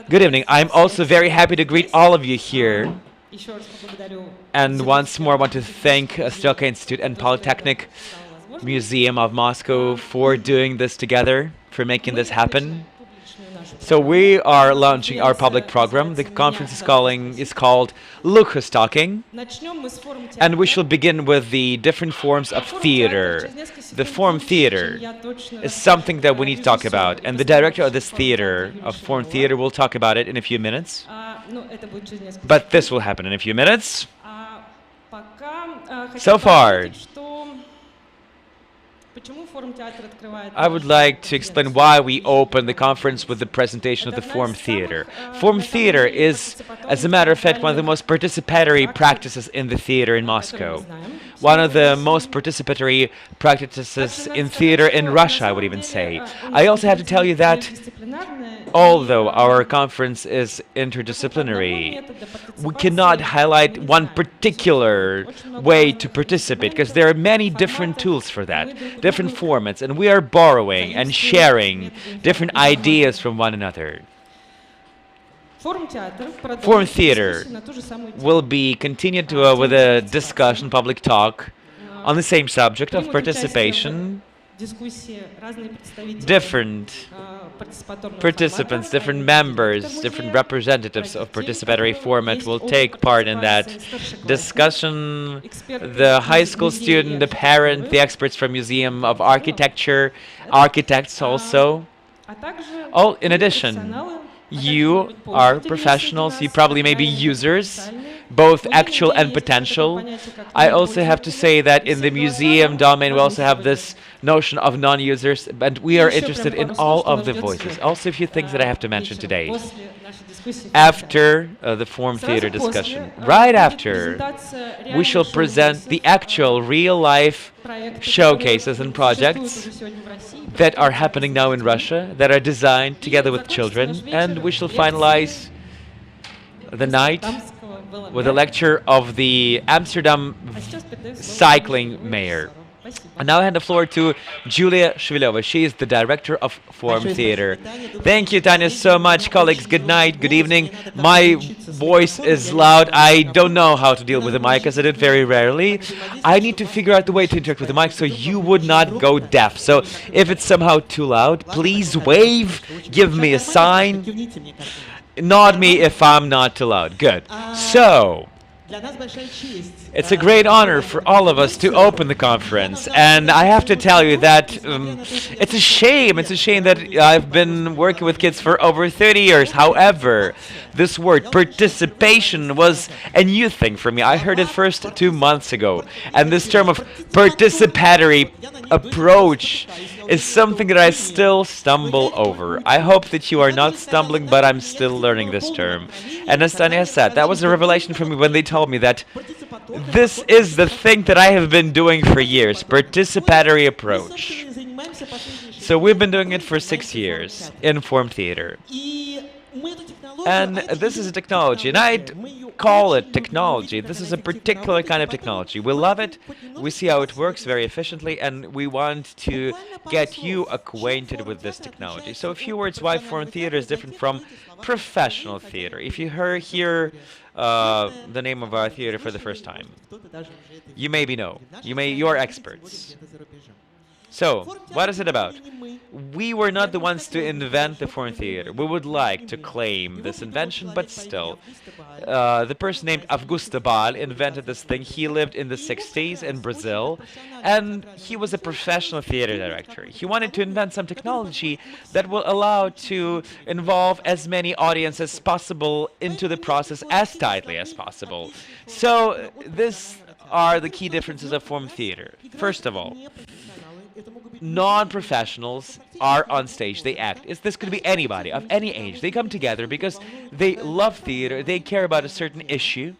Good evening. I'm also very happy to greet all of you here. And once more, I want to thank Strelka Institute and Polytechnic Museum of Moscow for doing this together, for making this happen. So we are launching our public program. The conference is called Lucas Talking, and we shall begin with the different forms of theater. The form theater is something that we need to talk about, and the director of this theater, of form theater, will talk about it in a few minutes. But this will happen in a few minutes. So far, I would like to explain why we opened the conference with the presentation of the form theater. Form theater is, as a matter of fact, one of the most participatory practices in the theater in Moscow. One of the most participatory practices in theater in Russia, I would even say. I also have to tell you that although our conference is interdisciplinary, we cannot highlight one particular way to participate, because there are many different tools for that, different formats, and we are borrowing and sharing different ideas from one another. Forum theater will be continued with a discussion, public talk on the same subject of participation. Different participants, different members, different representatives of participatory format will take part in that discussion. The high school student, the parent, the experts from Museum of Architecture, architects also. Oh, in addition, you are professionals, you probably may be users, both actual and potential. I also have to say that in the museum domain we also have this notion of non-users, and we are interested in all of the voices. Also a few things that I have to mention today. After the form theater discussion, right after, we shall present the actual real-life showcases and projects that are happening now in Russia, that are designed together with children, and we shall finalize the night with a lecture of the Amsterdam cycling mayor. And now I hand the floor to Julia Shvilova. She is the director of Forum Theater. Thank you, Tanya, so much. Colleagues, good night, good evening. My voice is loud. I don't know how to deal with the mic, as I did very rarely. I need to figure out the way to interact with the mic so you would not go deaf. So if it's somehow too loud, please wave, give me a sign, nod me if I'm not too loud. Good. So it's a great honor for all of us to open the conference, and I have to tell you that it's a shame that I've been working with kids for over 30 years. However, this word participation was a new thing for me. I heard it first 2 months ago, and this term of participatory approach is something that I still stumble over. I hope that you are not stumbling, but I'm still learning this term. And as Tanya said, that was a revelation for me when they told me that this is the thing that I have been doing for years, participatory approach. So we've been doing it for 6 years in Form Theater. And this is a technology, and I'd call it technology. This is a particular kind of technology. We love it, we see how it works very efficiently, and we want to get you acquainted with this technology. So a few words why Forum Theater is different from professional theater. If you hear the name of our theater for the first time, you maybe know. You're experts. So, what is it about? We were not the ones to invent the foreign theater. We would like to claim this invention, but still. The person named Augusto Bal invented this thing. He lived in the 60s in Brazil, and he was a professional theater director. He wanted to invent some technology that will allow to involve as many audiences as possible into the process as tightly as possible. So, these are the key differences of foreign theater. First of all, non-professionals are on stage, they act. This could be anybody of any age. They come together because they love theater, they care about a certain issue,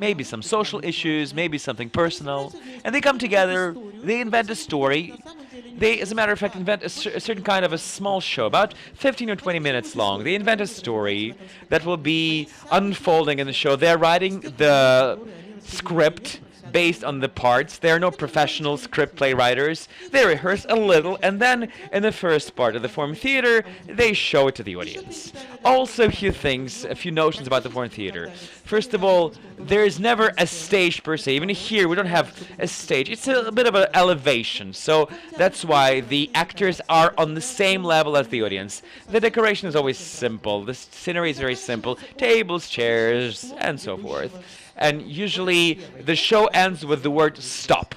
maybe some social issues, maybe something personal, and they come together, they invent a story. They, as a matter of fact, invent a certain kind of a small show, about 15 or 20 minutes long. They invent a story that will be unfolding in the show. They're writing the script based on the parts. There are no professional script play writers. They rehearse a little, and then in the first part of the forum theater, they show it to the audience. Also, a few things, a few notions about the forum theater. First of all, there is never a stage per se. Even here, we don't have a stage. It's a bit of an elevation, so that's why the actors are on the same level as the audience. The decoration is always simple. The scenery is very simple. Tables, chairs, and so forth. And usually, the show ends with the word stop.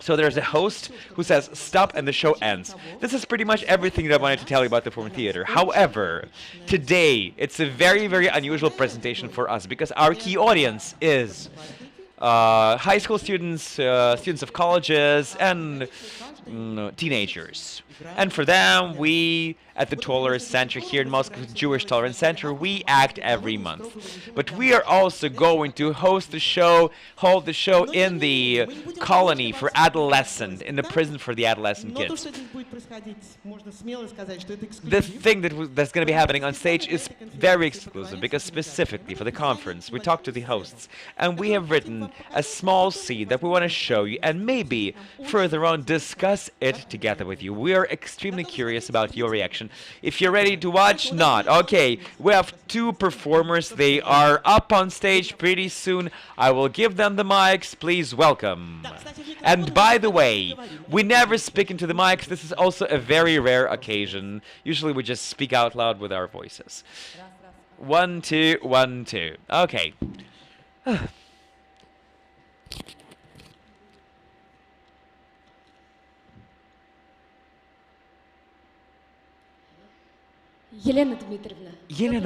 So there's a host who says stop and the show ends. This is pretty much everything that I wanted to tell you about the forum theater. However, today it's a very, very unusual presentation for us because our key audience is high school students, students of colleges, and teenagers. And for them, we at the Tolerance Center here in Moscow, Jewish Tolerance Center, we act every month. But we are also going to hold the show in the colony for adolescent, in the prison for the adolescent kids. The thing that's going to be happening on stage is very exclusive because specifically for the conference, we talked to the hosts and we have written a small scene that we want to show you and maybe further on discuss it together with you. We are extremely curious about your reaction. If you're ready to watch, not. Okay, we have two performers. They are up on stage pretty soon. I will give them the mics. Please welcome. And by the way, we never speak into the mics. This is also a very rare occasion. Usually we just speak out loud with our voices. 1, 2, 1, 2. Okay. Елена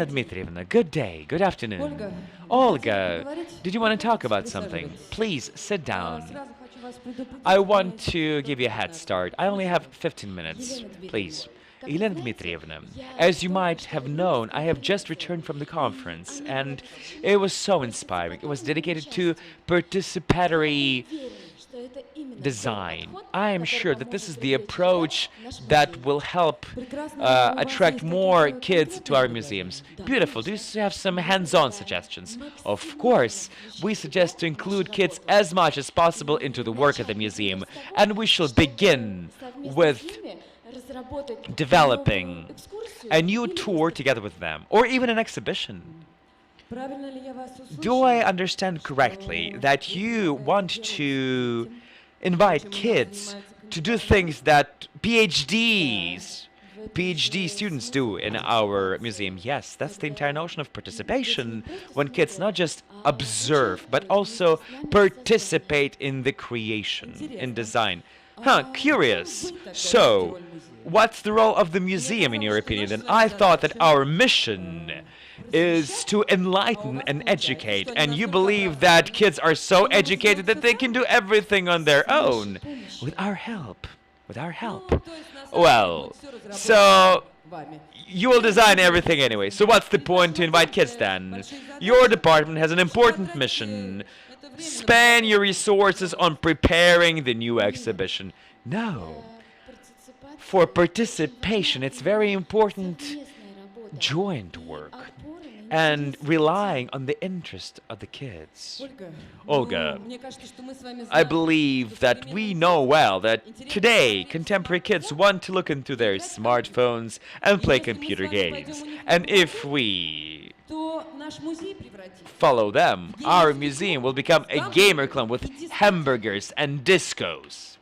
Dmitrievna, good day, good afternoon. Olga, did you want to talk about something? Please sit down. I want to give you a head start. I only have 15 minutes, please. Елена Dmitrievna, as you might have known, I have just returned from the conference, and it was so inspiring. It was dedicated to participatory design. I am sure that this is the approach that will help attract more kids to our museums. Beautiful. Do you have some hands-on suggestions? Of course. We suggest to include kids as much as possible into the work of the museum, and we shall begin with developing a new tour together with them, or even an exhibition. Do I understand correctly that you want to invite kids to do things that PhD students do in our museum? Yes, that's the entire notion of participation, when kids not just observe, but also participate in the creation, in design. Curious. So, what's the role of the museum in your opinion? And I thought that our mission is to enlighten and educate, and you believe that kids are so educated that they can do everything on their own with our help. Well, so you will design everything anyway, so what's the point to invite kids then? Your department has an important mission. Spend your resources on preparing the new exhibition. No. For participation, it's very important joint work and relying on the interest of the kids. Olga, I believe that we know well that today contemporary kids want to look into their smartphones and play computer games. And if we follow them, our museum will become a gamer club with hamburgers and discos.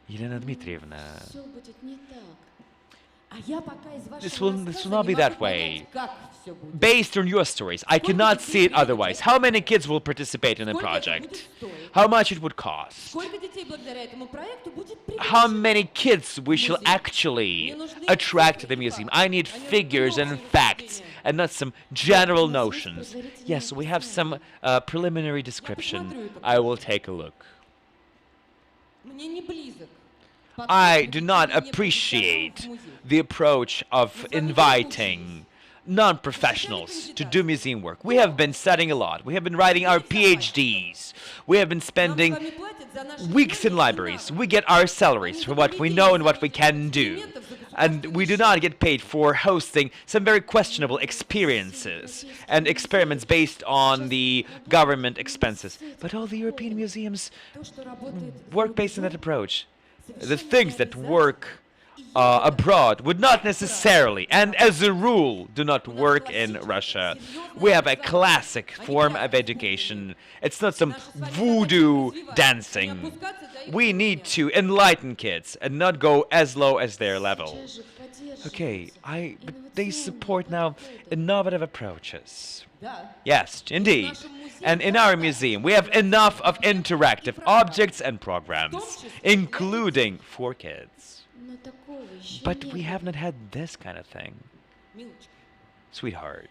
Елена Dmitrievna, this will not be that way. Based on your stories, I cannot see it otherwise. How many kids will participate in the project? How much it would cost? How many kids we shall actually attract to the museum? I need figures and facts and not some general notions. Yes, we have some preliminary description. I will take a look. I do not appreciate the approach of inviting non-professionals to do museum work. We have been studying a lot. We have been writing our PhDs. We have been spending weeks in libraries. We get our salaries for what we know and what we can do. And we do not get paid for hosting some very questionable experiences and experiments based on the government expenses. But all the European museums work based on that approach. The things that work abroad would not necessarily, and as a rule, do not work in Russia. We have a classic form of education. It's not some voodoo dancing. We need to enlighten kids and not go as low as their level. Okay, but they support now innovative approaches. Yes, indeed. And in our museum, we have enough of interactive objects and programs, including for kids. But we have not had this kind of thing. Sweetheart,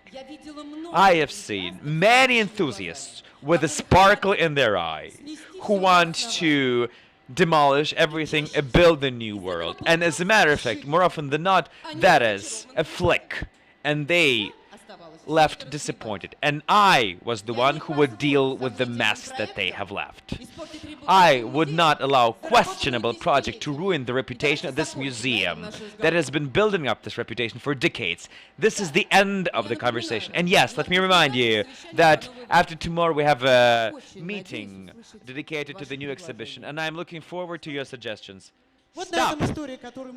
I have seen many enthusiasts with a sparkle in their eye who want to demolish everything and build a new world. And as a matter of fact, more often than not, that is a flick. And they left disappointed. And I was the one who would deal with the mess that they have left. I would not allow questionable project to ruin the reputation of this museum that has been building up this reputation for decades. This is the end of the conversation. And yes, let me remind you that after tomorrow we have a meeting dedicated to the new exhibition, and I'm looking forward to your suggestions. Stop!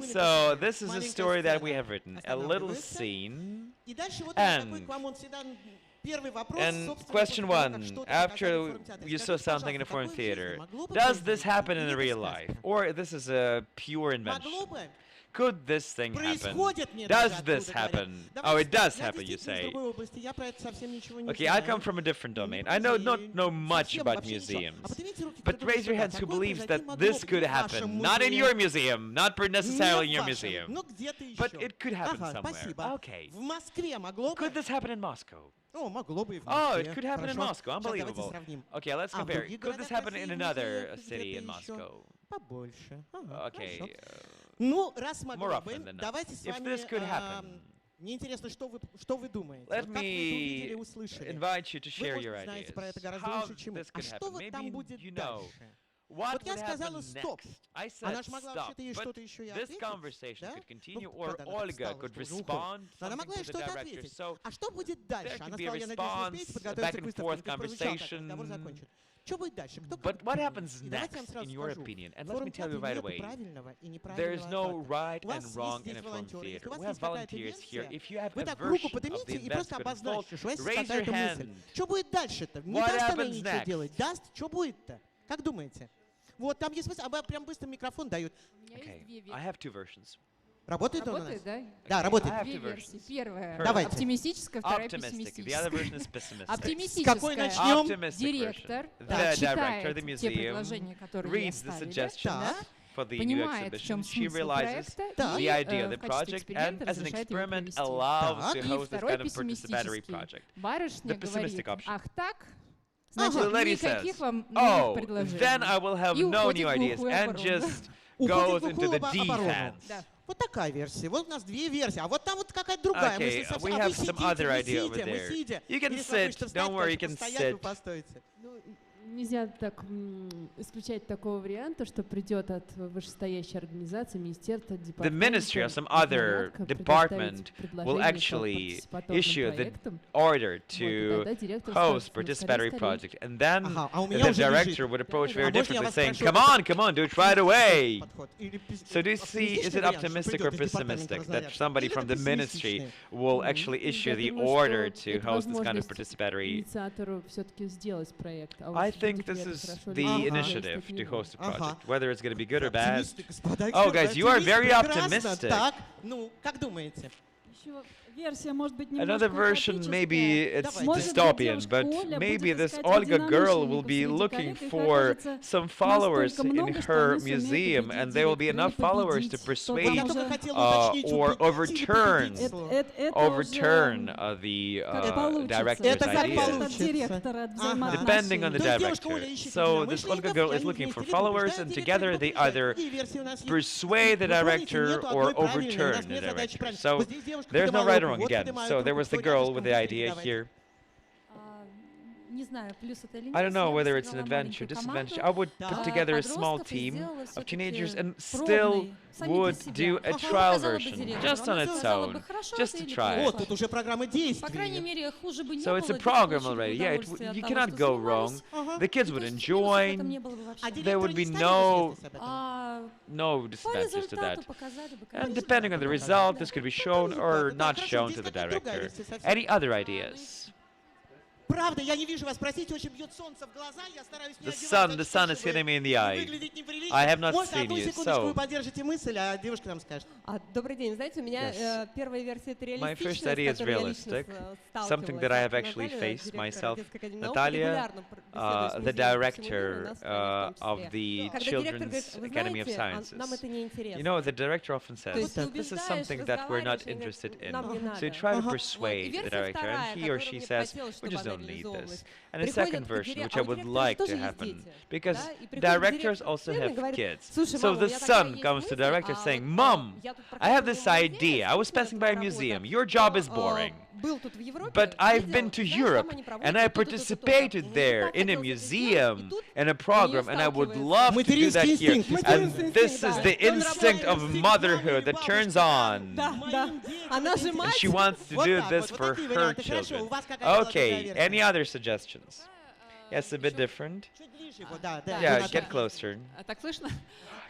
So this is a story that we have written, a little scene, and question one, after you saw something in a foreign theater, does this happen in real life, or this is a pure invention? Could this thing happen? Does this happen? Oh, it does happen, you say. Okay, I come from a different domain. I not know much about museums. But raise your hands who believes that this could happen. Not in your museum, not necessarily in your museum. But it could happen somewhere. Okay. Could this happen in Moscow? Oh, it could happen in Moscow. Unbelievable. Okay, let's compare. Could this happen in another city in Moscow? Okay. More often than not. If this could happen, let me invite you to share your ideas. How this could happen. Maybe you know. What would happen next? I said stop, but this conversation could continue, or Olga could respond something to the director. So there could be a response, a back and forth conversation. But what happens next, in your opinion? And let me tell you right away, there is no right and wrong in a foreign theater. We have volunteers here. If you have a version of the investment installed, raise your hand. What happens next? Вот там есть смысл, прям быстро микрофон дают. Okay, I have two versions. Работает у нас? Да? Да, работает. Две версии. Первая оптимистическая, вторая пессимистическая. Какой начнем? Директор читает те предложения, которые оставили, понимает, в чем смысл проекта, и в качестве эксперимента разрешает его провести. И второй пессимистический. Барышня говорит, ах так? Значит, никаких вам новых предложений. Then I will have no new ideas and just goes into the defense. Вот такая версия. Вот у нас две версии. А вот там вот какая-то другая. Okay, we have some other idea over there. You can sit. Don't worry, you can sit. Нельзя так исключать такого варианта, что придет от вышестоящей организации, министерства, The ministry or some other department will actually issue the order to host participatory project, and then the director would approach very differently, saying, come on, do it right away. So do you see, is it optimistic or pessimistic that somebody from the ministry will actually issue the order to host this kind of participatory? I think this is the initiative to host a project, whether it's going to be good or bad. Oh, guys, you are very optimistic. Another version, maybe it's dystopian, but maybe this Olga girl will be looking for some followers in her museum, and there will be enough followers to persuade or overturn the director's ideas, depending on the director. So this Olga girl is looking for followers, and together they either persuade the director or overturn the director. So there's no right or wrong again. So there was the girl with the idea here. I don't know whether it's an advantage or disadvantage. I would put together a small team of teenagers and still would do a trial version, just on its own, just to try it. Вот, тут уже программа действий. So it's a program already. Yeah, you cannot go wrong. The kids would enjoy. There would be no disadvantages to that. And depending on the result, this could be shown or not shown to the director. Any other ideas? Правда, я не вижу вас, простите, очень бьет солнце в глаза, я стараюсь не The sun is hitting me in the eye. I have not seen you, so... вы поддержите мысль, а девушка нам скажет. Добрый день. Знаете, у меня первая версия это My first idea is realistic, something that I have actually faced myself. Natalia, the director of the Children's Academy of Sciences. You know, the director often says that this is something that we're not interested in. So you try to persuade the director, and he or she says, we just don't need this. And a second version, which I would like to happen, because directors also have kids. So the son comes to the director saying, Mom, I have this idea. I was passing by a museum. Your job is boring. But I've been to Europe, and I participated there in a museum, in a program, and I would love to do that here. And this is the instinct of motherhood that turns on. And she wants to do this for her children. Okay, any other suggestions? Yes, a bit different. Yeah, get closer.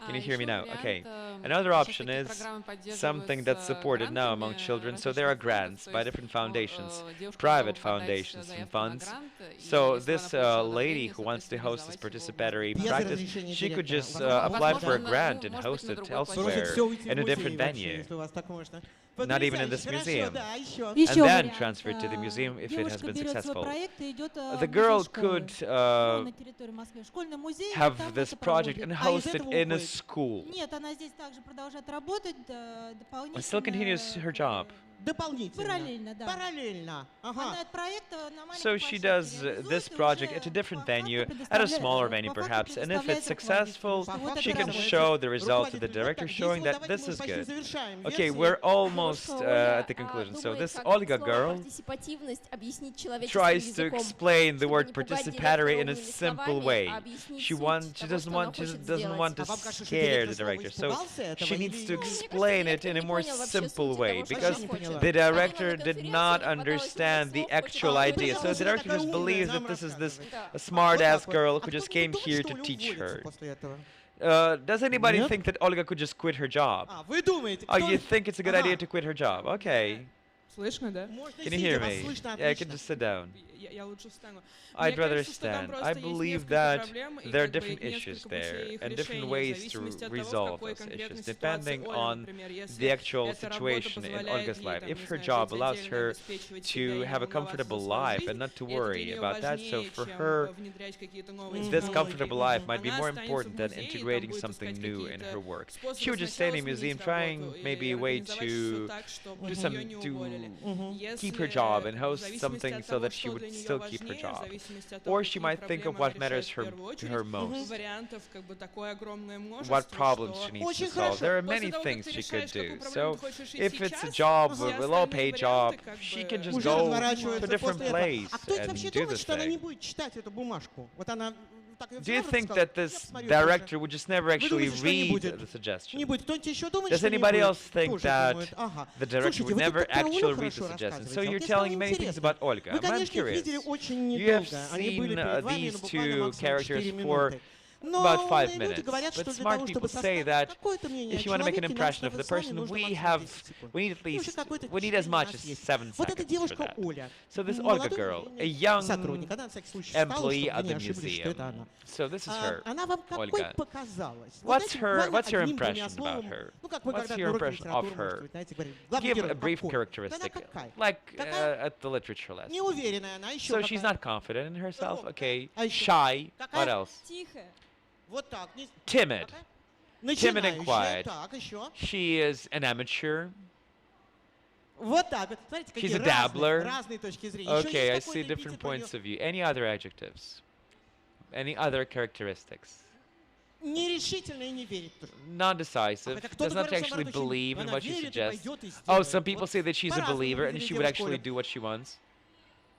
Can you hear me now? Okay. Another option is something that's supported now among children. So there are grants by different foundations, private foundations and funds. So this lady who wants to host this participatory practice, she could just apply for a grant and host it elsewhere in a different venue. Not even in this museum. And then transfer it to the museum if it has been successful. The girl could have this project and host it in a school. And still continues her job. Параллельно. So she does this project at a different venue, at a smaller venue perhaps, and if it's successful, she can show the result to the director, showing that this is good. Okay, we're almost at the conclusion. So this Olga girl tries to explain the word participatory in a simple way. She doesn't want to scare the director, so she needs to explain it in a more simple way, because the director did not understand the actual idea. So the director just believes that this is this smart-ass girl who just came here to teach her. Does anybody think that Olga could just quit her job? Oh, you think it's a good idea to quit her job? Okay. Can you hear me? Yeah, I can just sit down. I'd rather stand. I believe that there are different issues there and different ways to resolve those issues, depending on the actual situation in Olga's life. If her job allows her to have a comfortable life and not to worry about that, so for her, this comfortable life might be more important than integrating something new in her work. She would just stay in a museum trying maybe a way to do some, to keep her job and host something so that she would still keep her job. Or she might think of what matters to her most, what problems she needs to solve. There are many things she could do. So if it's a job, a low-paid job, she can just go to a different place and do this thing. Do you think that this director would just never actually read the suggestion? Does anybody else think that the director would never actually read the suggestion? So you're telling me many things about Olga. I'm curious. You have seen these two characters for about 5 minutes. But smart people say that if you want to make an impression of the person, we need as much as 7 seconds for that. So this Olga girl, a young employee at the museum. So this is her, Olga. What's your impression about her? What's your impression of her? Give a brief characteristic, like at the literature lesson. So she's not confident in herself. Okay, shy. What else? Timid. Timid and quiet. She is an amateur. She's a dabbler. Okay, I see different points of view. Any other adjectives? Any other characteristics? Non-decisive. Does not actually believe in what she suggests. Oh, some people say that she's a believer and she would actually do what she wants.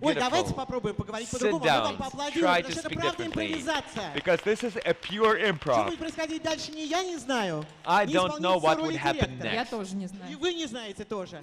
Ой, давайте beautiful. попробуем поговорить Sit по-другому. Мы вам down. поаплодируем, Try потому to что это speak правда differently. импровизация. Because this is a pure Что improv. будет происходить дальше, я не знаю. I Не don't know исполнительница what роли would happen директора. Я next. тоже не И знаю. вы не знаете тоже.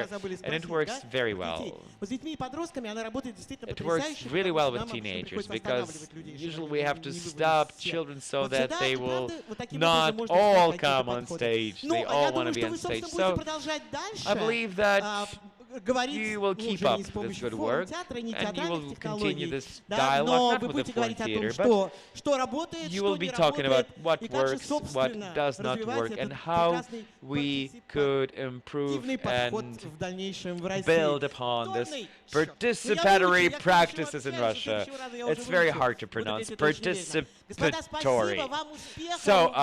theater, and it works very well. It works really well with teenagers because usually we have to stop children so that they will not all come on stage. They all want to be on stage. So I believe that you will keep up this good work, and you will continue this dialogue, not with the foreign theater, but you will be talking about what works, what does not work, and how we could improve and build upon this participatory practices in Russia. It's very hard to pronounce, participatory. So,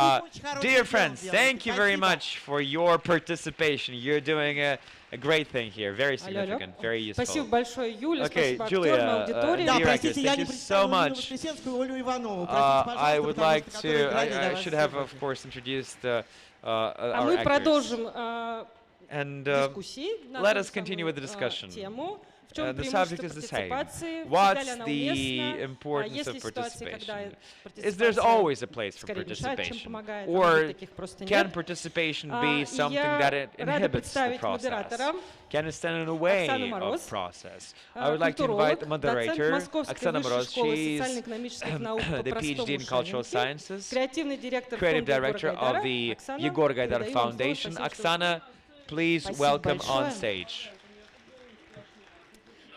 dear friends, thank you very much for your participation. You're doing a great thing here, very significant, very useful. Спасибо большое, Юля, Okay, спасибо Julia, актерам, аудитории. dear actors, thank you so much. I would like to, I should have, of course, introduced А our мы actors. продолжим And дискуссии на let ту us continue with the самую discussion. тему. В чем The subject преимущество is the same. партиципации, всегда What's ли она the уместна, importance есть of ли ситуации, когда participation? Is партиципация there's always a place for скорее мешает, чем participation? помогает, а Or может, таких просто can нет. participation И be something я that it рада inhibits the представить process? модератора Can it stand in the way Оксану of Мороз, process? I would like to invite the доцент moderator, Московской Oksana высшей Moroz. школы She's социально-экономических наук по the PhD простому in Cultural Шаленке, Sciences, креативный директор creative фонда director of the Оксана, Yegor Gaidar передаю вам слово. Foundation. Спасибо, что Oksana, please Спасибо welcome on большое. stage.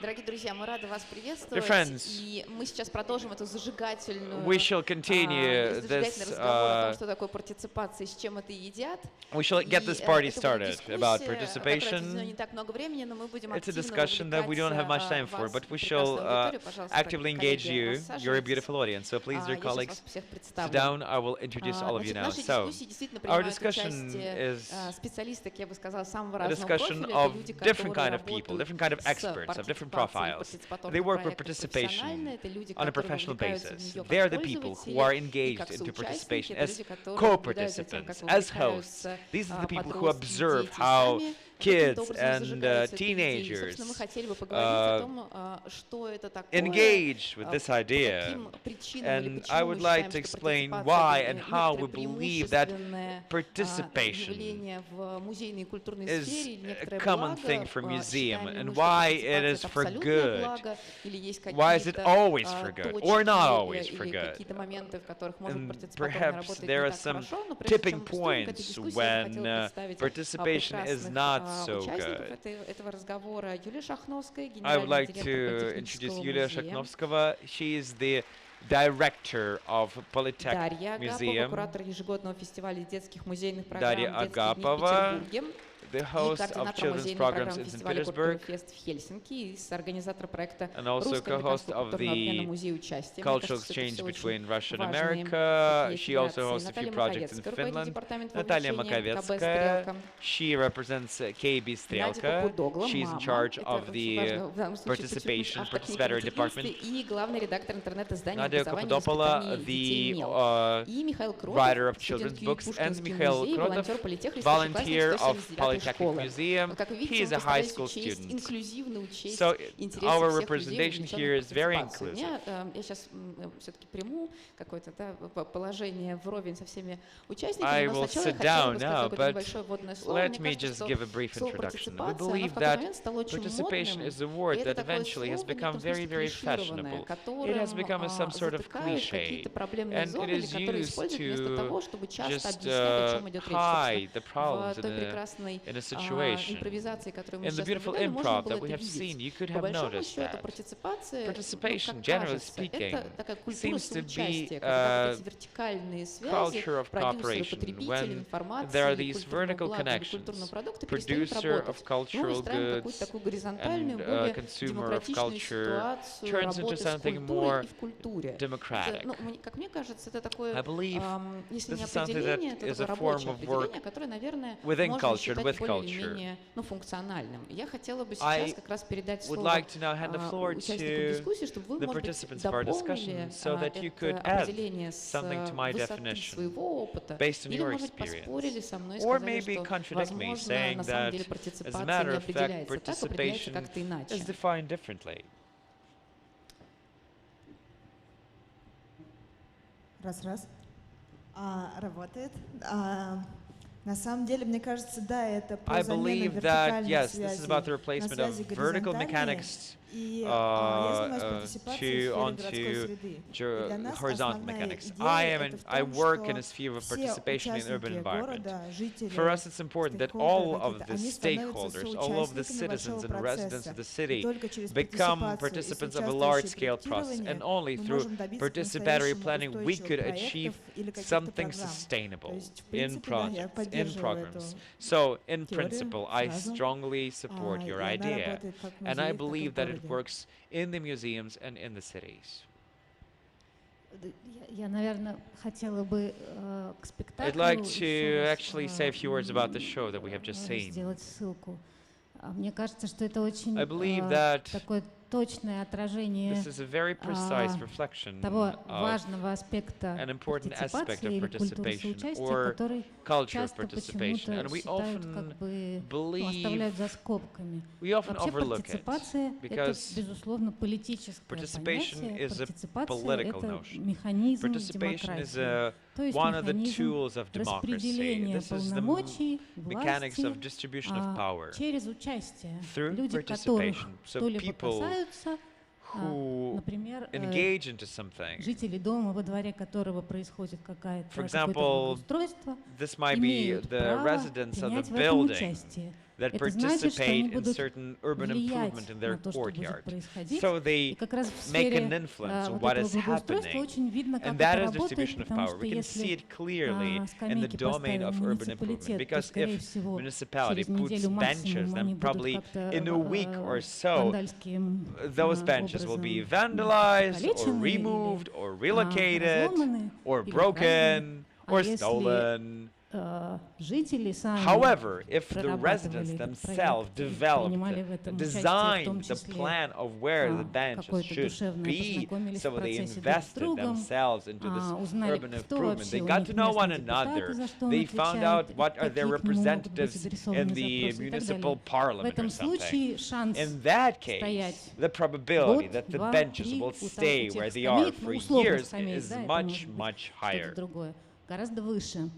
Дорогие друзья, мы рады вас приветствовать, friends, и мы сейчас продолжим эту зажигательную, we shall continue зажигательный this. разговор о том, что такое партиципация и с чем это едят. We shall get this party started about Которая participation. не так много времени, но мы будем It's a активно discussion that we don't have much time for, вас, but we прекрасную shall аудиторию. Пожалуйста, actively engage коллеги, you. You're a рассаживайтесь. beautiful audience, so please, dear Я сейчас colleagues, вас всех sit представлю. down. I will introduce all of you Значит, в now. нашей So, дискуссии действительно our принимают discussion участие is специалисты, как я бы сказала, самого a разного discussion профиля. of Это люди, different которые kind of people, работают different kind of с experts of different партиципацией, profiles. партиципаторных They work with проектов participation профессионально. Это люди, on a которые professional вовлекаются в basis. нее They are как the people who пользователи are и engaged как into соучастники. participation Это as люди, которые наблюдают за тем, как co-participants, as hosts. вовлекаются These are the people who подростки, observe дети how сами kids каким-то образом and зажигаются этой идеей. И, teenagers собственно, мы хотели бы поговорить о том, что это такое, engage with this по idea. каким причинам или And почему I мы would like считаем, to что explain партиципация why это and how we некоторое believe that преимущественное participation явление в музейной и культурной is сфере, или a некоторое common благо, thing for museum, считаем ли and мы, что why it партиципация is это for абсолютное good. благо, или есть Why is it какие-то always for good, or not always точки for или good? какие-то моменты, в которых может And партиципаторная perhaps работать there не are так some хорошо, но прежде чем tipping мы приступим к этой points дискуссии, я бы when хотела представить participation is not so участников good. этого разговора. Юлия Шахновская, I would генеральный like директор to introduce Политехнического Yulia музея. Shakhnovskova. She is the director of Polytechnic Дарья Агапова, Museum. куратор ежегодного фестиваля детских музейных программ Дарья «Детские дни» в Агапова, Петербурге. the И host of координатор children's музейной programs программы in фестиваля Petersburg, «Культурфест» в Хельсинки и организатор проекта and also co-host of the музея участия. cultural exchange between Russia and America. She also hosts a few projects in Finland. Natalia Makovetsskaya, she represents KB Strelka. She's in charge of the participatory department. И главный редактор интернет-издания Nadia «Образование и Kapadopoula, воспитание the детей МЕЛ». И Михаил Кротов, writer of студент children's КЮИ books, and Пушкинский Mikhail музей, волонтер Krotov, Политехнической, volunteer of старшеклассник 179-й Polytechnic школы. Museum. Как вы видите, He is мы a high постарались school учесть, student. инклюзивно учесть So интересы our всех людей, representation here увлеченных is very партиципацией. inclusive. Я сейчас все-таки приму какое-то положение вровень со всеми участниками, I но will сначала я sit хотела down бы now, сказать какое-то but небольшое вводное слово. let Мне me кажется, just что give a brief слово introduction. We партиципация, оно в believe какой-то that момент стало очень participation модным, is a и word это that такое eventually has слово, в become некотором very, смысле very клишированное, fashionable. It которым has become some sort of затыкают cliche, какие-то проблемные and it зоны, или is которые used используют вместо того, чтобы to часто just объяснять, о чем идет речь. hide the В problems той прекрасной in a situation. импровизации, которую мы In the сейчас beautiful наблюдали, можно improv было that we это have seen, видеть. you could По have большому noticed счету, that. партиципация, Participation, как generally кажется, speaking, это такая культура seems to be соучастия, когда вот эти a вертикальные связи, culture of продюсеры, cooperation, потребители when информации, there are или these культурного vertical блага, или культурного connections, продукта перестают producer of работать. Мы cultural устраиваем какую-то goods такую горизонтальную, and более consumer of демократичную culture ситуацию turns into работы с something культурой more и в культуре. democratic. Как мне кажется, это такое, I believe если this не is something определение, that то is такое a form рабочее of определение, work которое, наверное, within можно culture, считать with более или culture. менее функциональным. Я хотела бы I сейчас как раз передать would слово like to now hand the floor участникам to дискуссии, чтобы вы, the может быть, participants of our дополнили discussion so that you could это add определение с something to my высоты definition своего опыта, based on или, your может быть, поспорили experience. со мной и Or сказали, maybe что, contradict me, возможно, saying на самом that, деле as a партиципация matter не of fact, определяется так, определяется participation как-то иначе. is defined differently. Раз. Работает. На самом деле, мне кажется, да, это I про замену believe that, вертикальной yes, this is about the связи на replacement of связи vertical горизонтальные. mechanics И я занимаюсь to партиципацией в сфере городской onto среды. И для нас horizontal основная mechanics. идея это в I том, work in a что sphere of все participation in urban участники environment. города, жители, For us, it's important that стейкхолдеры all of какие-то, the они становятся stakeholders, all of the соучастниками citizens большого and residents of процесса. the И city только через become партиципацию и participants of a соучаствующее large-scale process, проектирование and only мы through можем добиться participatory по-настоящему planning we устойчивых could проектов achieve или каких-то something программ. То sustainable есть, в in принципе, да, я projects, in поддерживала эту programs. So, in теорию principle, I сразу, strongly support и your она idea, работает как в and I музее, так и в believe that it городе. works in the museums and in the cities. Я, наверное, хотела бы к I'd спектаклю like еще to раз, actually say a few words about the show that we have just seen. сделать ссылку. Мне кажется, что это очень I believe that такое точное отражение this is a very precise reflection того of важного аспекта an important aspect партиципации of или культуры participation соучастия, or который culture of часто participation. почему-то And we считают often как бы believe, оставляют за скобками. we often Вообще overlook it партиципация — это, because безусловно, политическое participation понятие. is a Партиципация — political это notion. механизм Participation is демократии. То есть one of the механизм tools of democracy. распределения This is the полномочий, mechanics власти of distribution of power через участие. through Люди, которых participation. So что-либо people касаются, who например, engage into something. жители дома, во дворе которого происходит For какое-то example, благоустройство, this might be имеют the право residents of the принять в этом building участие. that Это значит, что они participate in будут certain urban влиять improvement in their на то, что будет courtyard. происходить. So И they как раз в make сфере an influence on вот what этого is благоустройства happening. очень видно, как And это that is работает, distribution of потому power. что We can see если it clearly in the скамейки domain поставил of urban improvement. муниципалитет, то, Because скорее if всего, municipality через puts неделю benches, максимум они then будут probably как-то in a week or so, вандальским those benches will образом be vandalized or покалечены или removed or relocated разломаны or или broken украдены. or если stolen. жители сами However, if the прорабатывали residents этот themselves проект и developed, принимали в этом участие, в designed том the числе plan of where the benches какое-то should душевное, be, познакомились so в they процессе друг с invested другом, themselves into this узнали, urban кто improvement. вообще They у got них to know one местные депутаты, another. за что он They found отвечает, out what are their какие к нему могут быть representatives адресованы in the запросы и так municipal далее. В parliament or этом something. случае шанс In that стоять case, the probability год, that the два, benches три will у stay тех where they are скамеек, for условных years скамеек, is да, это much, может быть much что-то higher. другое, гораздо выше.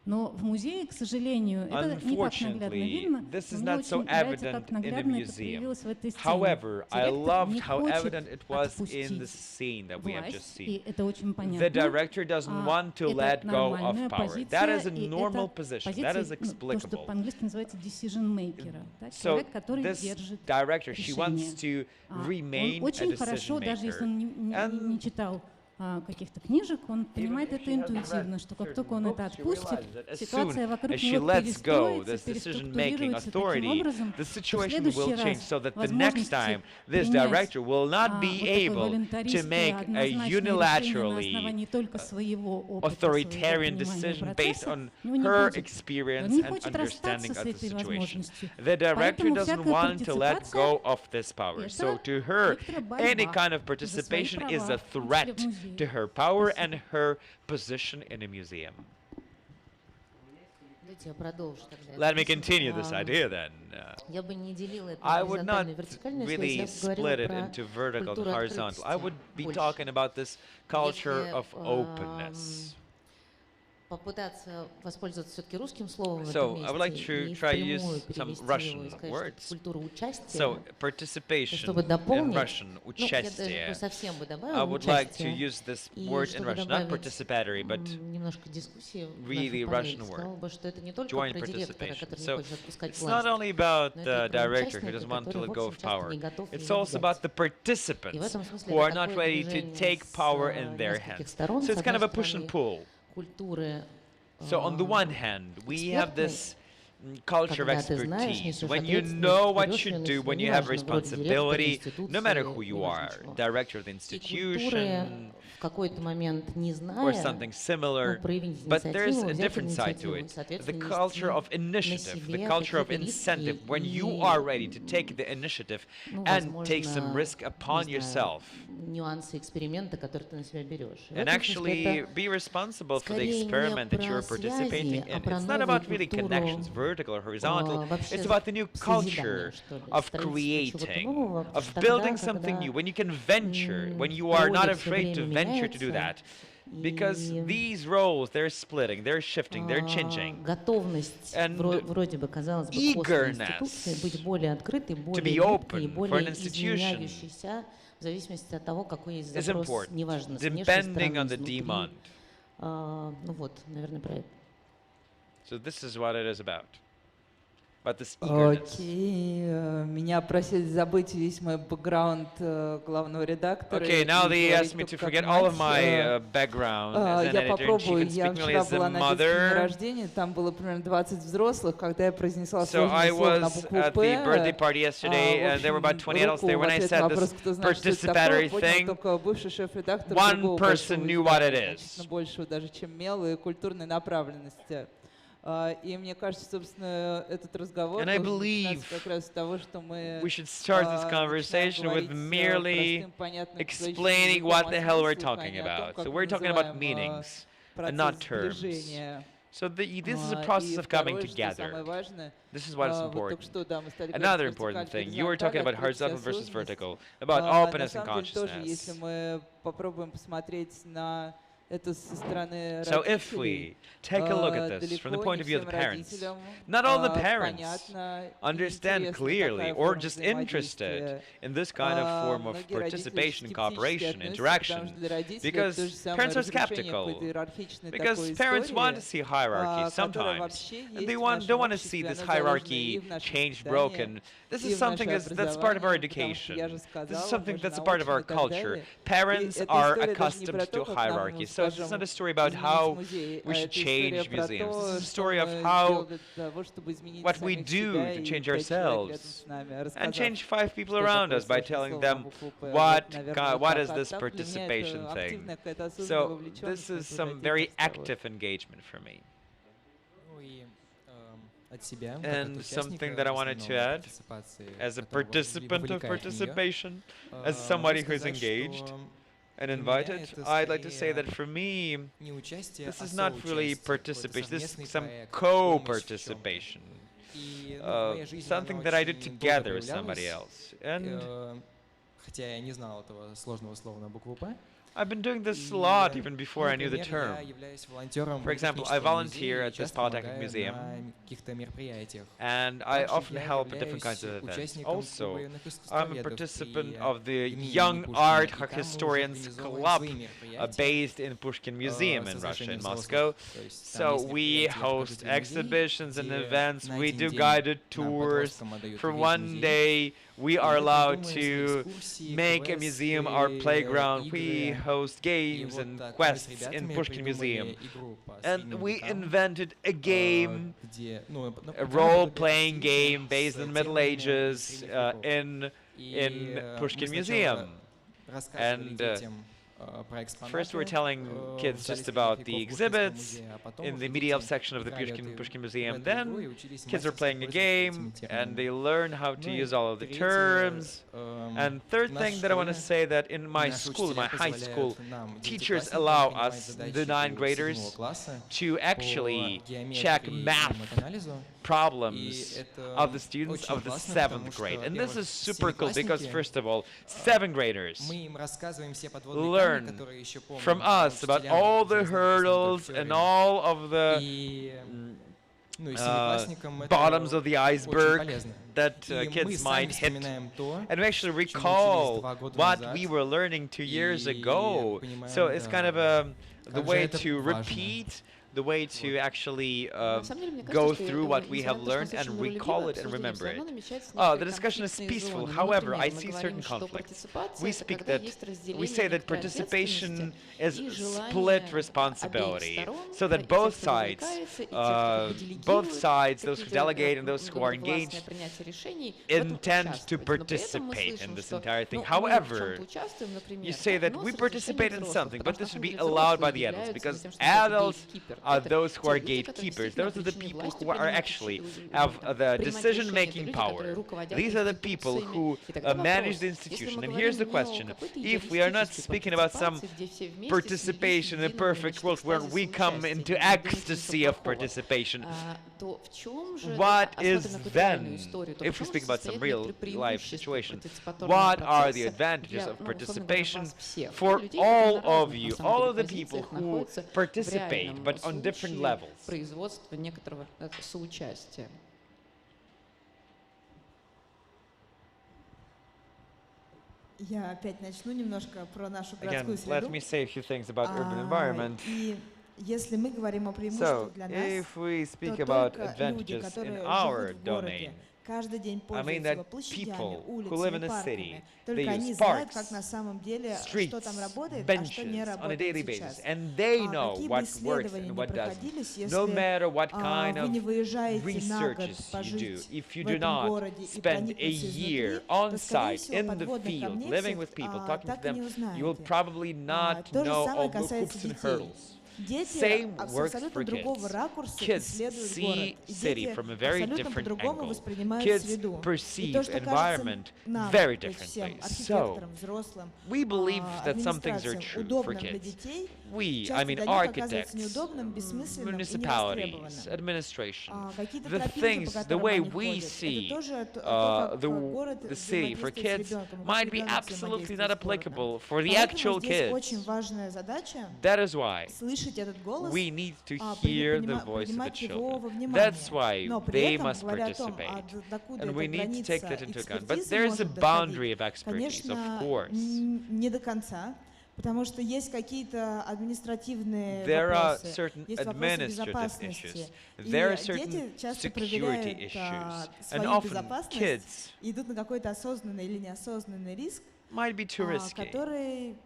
Но в музее, к сожалению, это не так наглядно видно. This Но is мне not so очень нравится, evident как in the наглядно это museum. проявилось в этой сцене. However, I Директор loved не how хочет evident it was in the отпустить scene that we have just власть, и seen. это очень понятно. The director doesn't want to Это let go of нормальная power. позиция, That is a и normal это position. позиция, That is то, что explicable. по-английски называется decision maker, да, So человек, который this держит director, she wants решение. to remain Он a очень хорошо, decision даже если maker. он не читал каких-то книжек, он понимает это интуитивно, что как только он это отпустит, ситуация вокруг as she него lets go перестроится, this decision-making переструктурируется таким authority, образом, the что в situation следующий will change раз so that the next time this принять director will not be вот такое able to волонтаристское, make a однозначное решение на unilaterally основании только своего опыта, authoritarian своего decision понимания based процесса. on У него не her будет. experience Он не and хочет understanding расстаться с of the этой situation. возможностью. The director Поэтому doesn't всякая want to let партиципация go of this power. — So это to her, некоторая any борьба kind of за свои participation is права, a в том числе threat в музее. to her power Спасибо. and her position in a museum. Давайте я продолжу тогда. Let me continue this idea then. Я бы не делила это I на would not горизонтальную и вертикальную really связь, я бы split говорила it про into vertical and культуру horizontal. I would be открытости talking about this culture Если, of openness. попытаться воспользоваться все-таки русским словом в So, этом I would like месте to и try to впрямую use some перевести Russian его и сказать, words. что культура участия. So, participation чтобы in дополнить, Russian, ну, я даже участие. бы совсем бы I добавила would like to участие, use this и word in чтобы Russian, not добавить participatory, but немножко дискуссии в really нашу панель, Russian word. сказала бы, что это не только joint про директора, participation. который не So, хочет отпускать it's not власть, only about но the это и про director who участника, doesn't want to который, let в go общем, of часто power. не готов It's ее also взять. about the И в participants этом смысле who are это not такое ready to движение take с power in their нескольких hands. сторон. So С it's kind of одной a push and стороны, pull. культуры So on the one hand, we have this culture of когда ты знаешь, expertise, несешь when you ответственность, know what берешь you её на do, себя, when you have неважно, вроде директора responsibility, no matter институции, who you неважно are, чего. director of the И культуры institution в какой-то момент, не or зная, something similar, проявить but there's инициативу, a взять different side to инициативу и, it. The соответственно, culture of нести на initiative, the себе culture of какие-то incentive, риски when you и, are ready to take the initiative ну, and take some возможно, risk upon не знаю, yourself. нюансы эксперимента, которые ты на себя берешь. И в And этом смысле actually это be responsible for the скорее не experiment that you're про participating связи, а in. про It's not новую about really культуру, connections, vertical or horizontal. вообще It's about the new созидания, culture что ли, of строительство чего-то creating, нового, of тогда, building something когда new. When you can venture, when you are not природа всё afraid to время venture to do меняется, that, Because these roles, they're splitting, they're shifting, they're changing. Готовность вроде бы, казалось бы, институции быть более открытой, более гибкой, более изменяющейся в зависимости от того, какой есть запрос, неважно, с внешней стороны, изнутри. Ну вот, наверное, про это. So this is what it is about. About this eagerness. Меня просили забыть весь мой бэкграунд главного редактора. Okay, now they asked me to forget all of my background as an editor, and she can speak merely as a mother. Там было примерно 20 взрослых, когда я произнесла So I сложное слово на was букву at the birthday П. party yesterday, and there were about 20 adults there. When I said this participatory thing, one person knew what it is. Большего даже, чем мел и культурной направленности. И мне кажется, собственно, этот разговор как раз с того, что мы we should start this conversation with merely explaining what the hell we're talking about. So we're talking about meanings and not terms. So this is a process of coming together. This is what is important. Another important thing, you were talking about horizontal versus vertical, about openness and consciousness. So if we take a look at this from the point of view of the parents, not all the parents understand clearly or just interested in this kind of form of participation, cooperation, interaction, because parents are skeptical, because parents want to see hierarchy sometimes, and they don't want to see this hierarchy changed, broken. This is something that's part of our education. This is something that's a part of our culture. Parents are accustomed to hierarchy. So it's not a story about how we should change museums. It's a story of how, what we do to change ourselves and change 5 people around us by telling them what is this participation thing. So this is some very active engagement for me. And something that I wanted to add, as a participant of participation, as somebody who's engaged and invited, I'd like to say that for me, this is not really participation, this is some co-participation, something that I did together with somebody else. And I've been doing this a lot even before I knew the term. For example, I volunteer at this Polytechnic Museum, and I often help at different kinds of events. Also, I'm a participant of the Young Art Historians Club based in Pushkin Museum in Russia, in Moscow. So we host exhibitions and events, we do guided tours. For one day, we are allowed to make a museum our playground. We host games and quests in Pushkin Museum. And we invented a game, a role-playing game based in the Middle Ages in Pushkin Museum. And first we're telling kids just about the exhibits in the medieval section of the Pushkin Museum. Then kids are playing a game and they learn how to use all of the terms. And third thing that I want to say, that in my school, in my high school, teachers allow us, the 9th graders, to actually check math problems of the students of the 7th grade. And this is super cool because, first of all, 7th graders learn from us about all the hurdles and all of the bottoms of the iceberg that kids might hit, and we actually recall what we were learning 2 years ago. So it's kind of the way to repeat, the way to actually go through what we have learned and recall it and remember it. The discussion is peaceful. However, I see certain conflicts. We say that participation is split responsibility, so that both sides, those who delegate and those who are engaged, intend to participate in this entire thing. However, you say that we participate in something, but this should be allowed by the adults, because adults are those who are gatekeepers. Those are the people who are actually have the decision-making power. These are the people who manage the institution. And here's the question. If we are not speaking about some participation in a perfect world where we come into ecstasy of participation, what is then, if we speak about some real-life situation, what are the advantages of participation for all of you, all of the people who participate, but on different levels? Я опять начну немножко про нашу городскую среду. Let me say a few things about urban environment. И если мы говорим о преимуществах для нас, if we speak то about только люди, advantages которые in our живут в городе, domain, каждый день I mean пользуются его that площадями, people who улицами, live in a парками. city, Только they они use знают, parks, как на самом деле, streets, что там работает, а что не benches on a работает daily basis, сейчас. and they know Какие бы what works исследования and ни what doesn't. проходились, если No matter what kind вы не of выезжаете на год researches you do, пожить if you в do этом not городе и spend a проникнуться year изнутри, on то, скорее site всего, in the подводных field, камней living всех with people, talking to так и не them, you will узнаете. probably not То же know самое all the касается hoops and детей. hurdles. Дети Same с works абсолютно for другого kids. ракурса Kids исследуют see город, и city дети from a very абсолютно different по-другому angle. воспринимают Kids среду. И perceive то, что кажется environment нам, very то есть differently. всем So, архитекторам, взрослым, we believe that some things are администрациям true for удобным для kids. детей, We, I часто mean для них оказывается architects, неудобным, бессмысленным и municipalities, невостребованным. administration, Какие-то the тропинки, things, по the которым way они we ходят, see это тоже то, как город the city for взаимодействует с kids ребенком, как might be ребенок absolutely взаимодействует not с городом. applicable for the Поэтому actual здесь очень kids. важная задача That is why слышать этот голос, we need to hear the voice of the принимать его во children. внимание. That's why Но при they этом, must говоря о том, participate. докуда And эта we need to take граница that into account. But экспертизы there's a может boundary доходить, of expertise, of конечно, course. не до конца, потому что есть какие-то административные There are вопросы, certain есть вопросы administrative безопасности. issues. И There are дети certain часто security проверяют issues. And свою often безопасность, kids идут на какой-то осознанный или неосознанный риск, might be too risky. который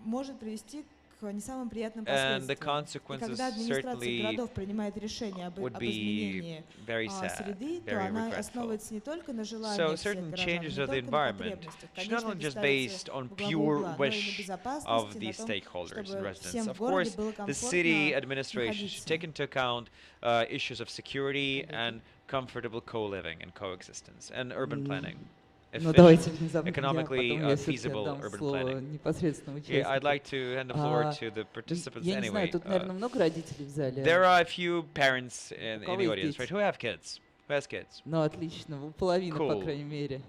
может привести к не самым приятным And the последствиям. И consequences когда администрация certainly городов принимает решение об would be изменении very sad, среды, то very она regretful. основывается не только на So желаниях всех certain горожан, changes не of the только на environment потребностях. should not Конечно, only это just ставится based on во главу pure угла, но и на wish of безопасности, the на том, stakeholders and чтобы residents. всем Of в городе course, было the city комфортно administration should находиться. take into account issues of security and comfortable co-living and coexistence and urban planning. Ну, давайте Efficient, внезапно economically я потом feasible отдам urban слово planning. непосредственно Yeah, I'd участнику. like to hand the floor to the participants Я не знаю, anyway. тут, наверное, много родителей в зале. There are a few parents in кого the есть audience, дети? right? Who have kids? Who has kids? Ну, отлично, половина, по Cool. крайней мере.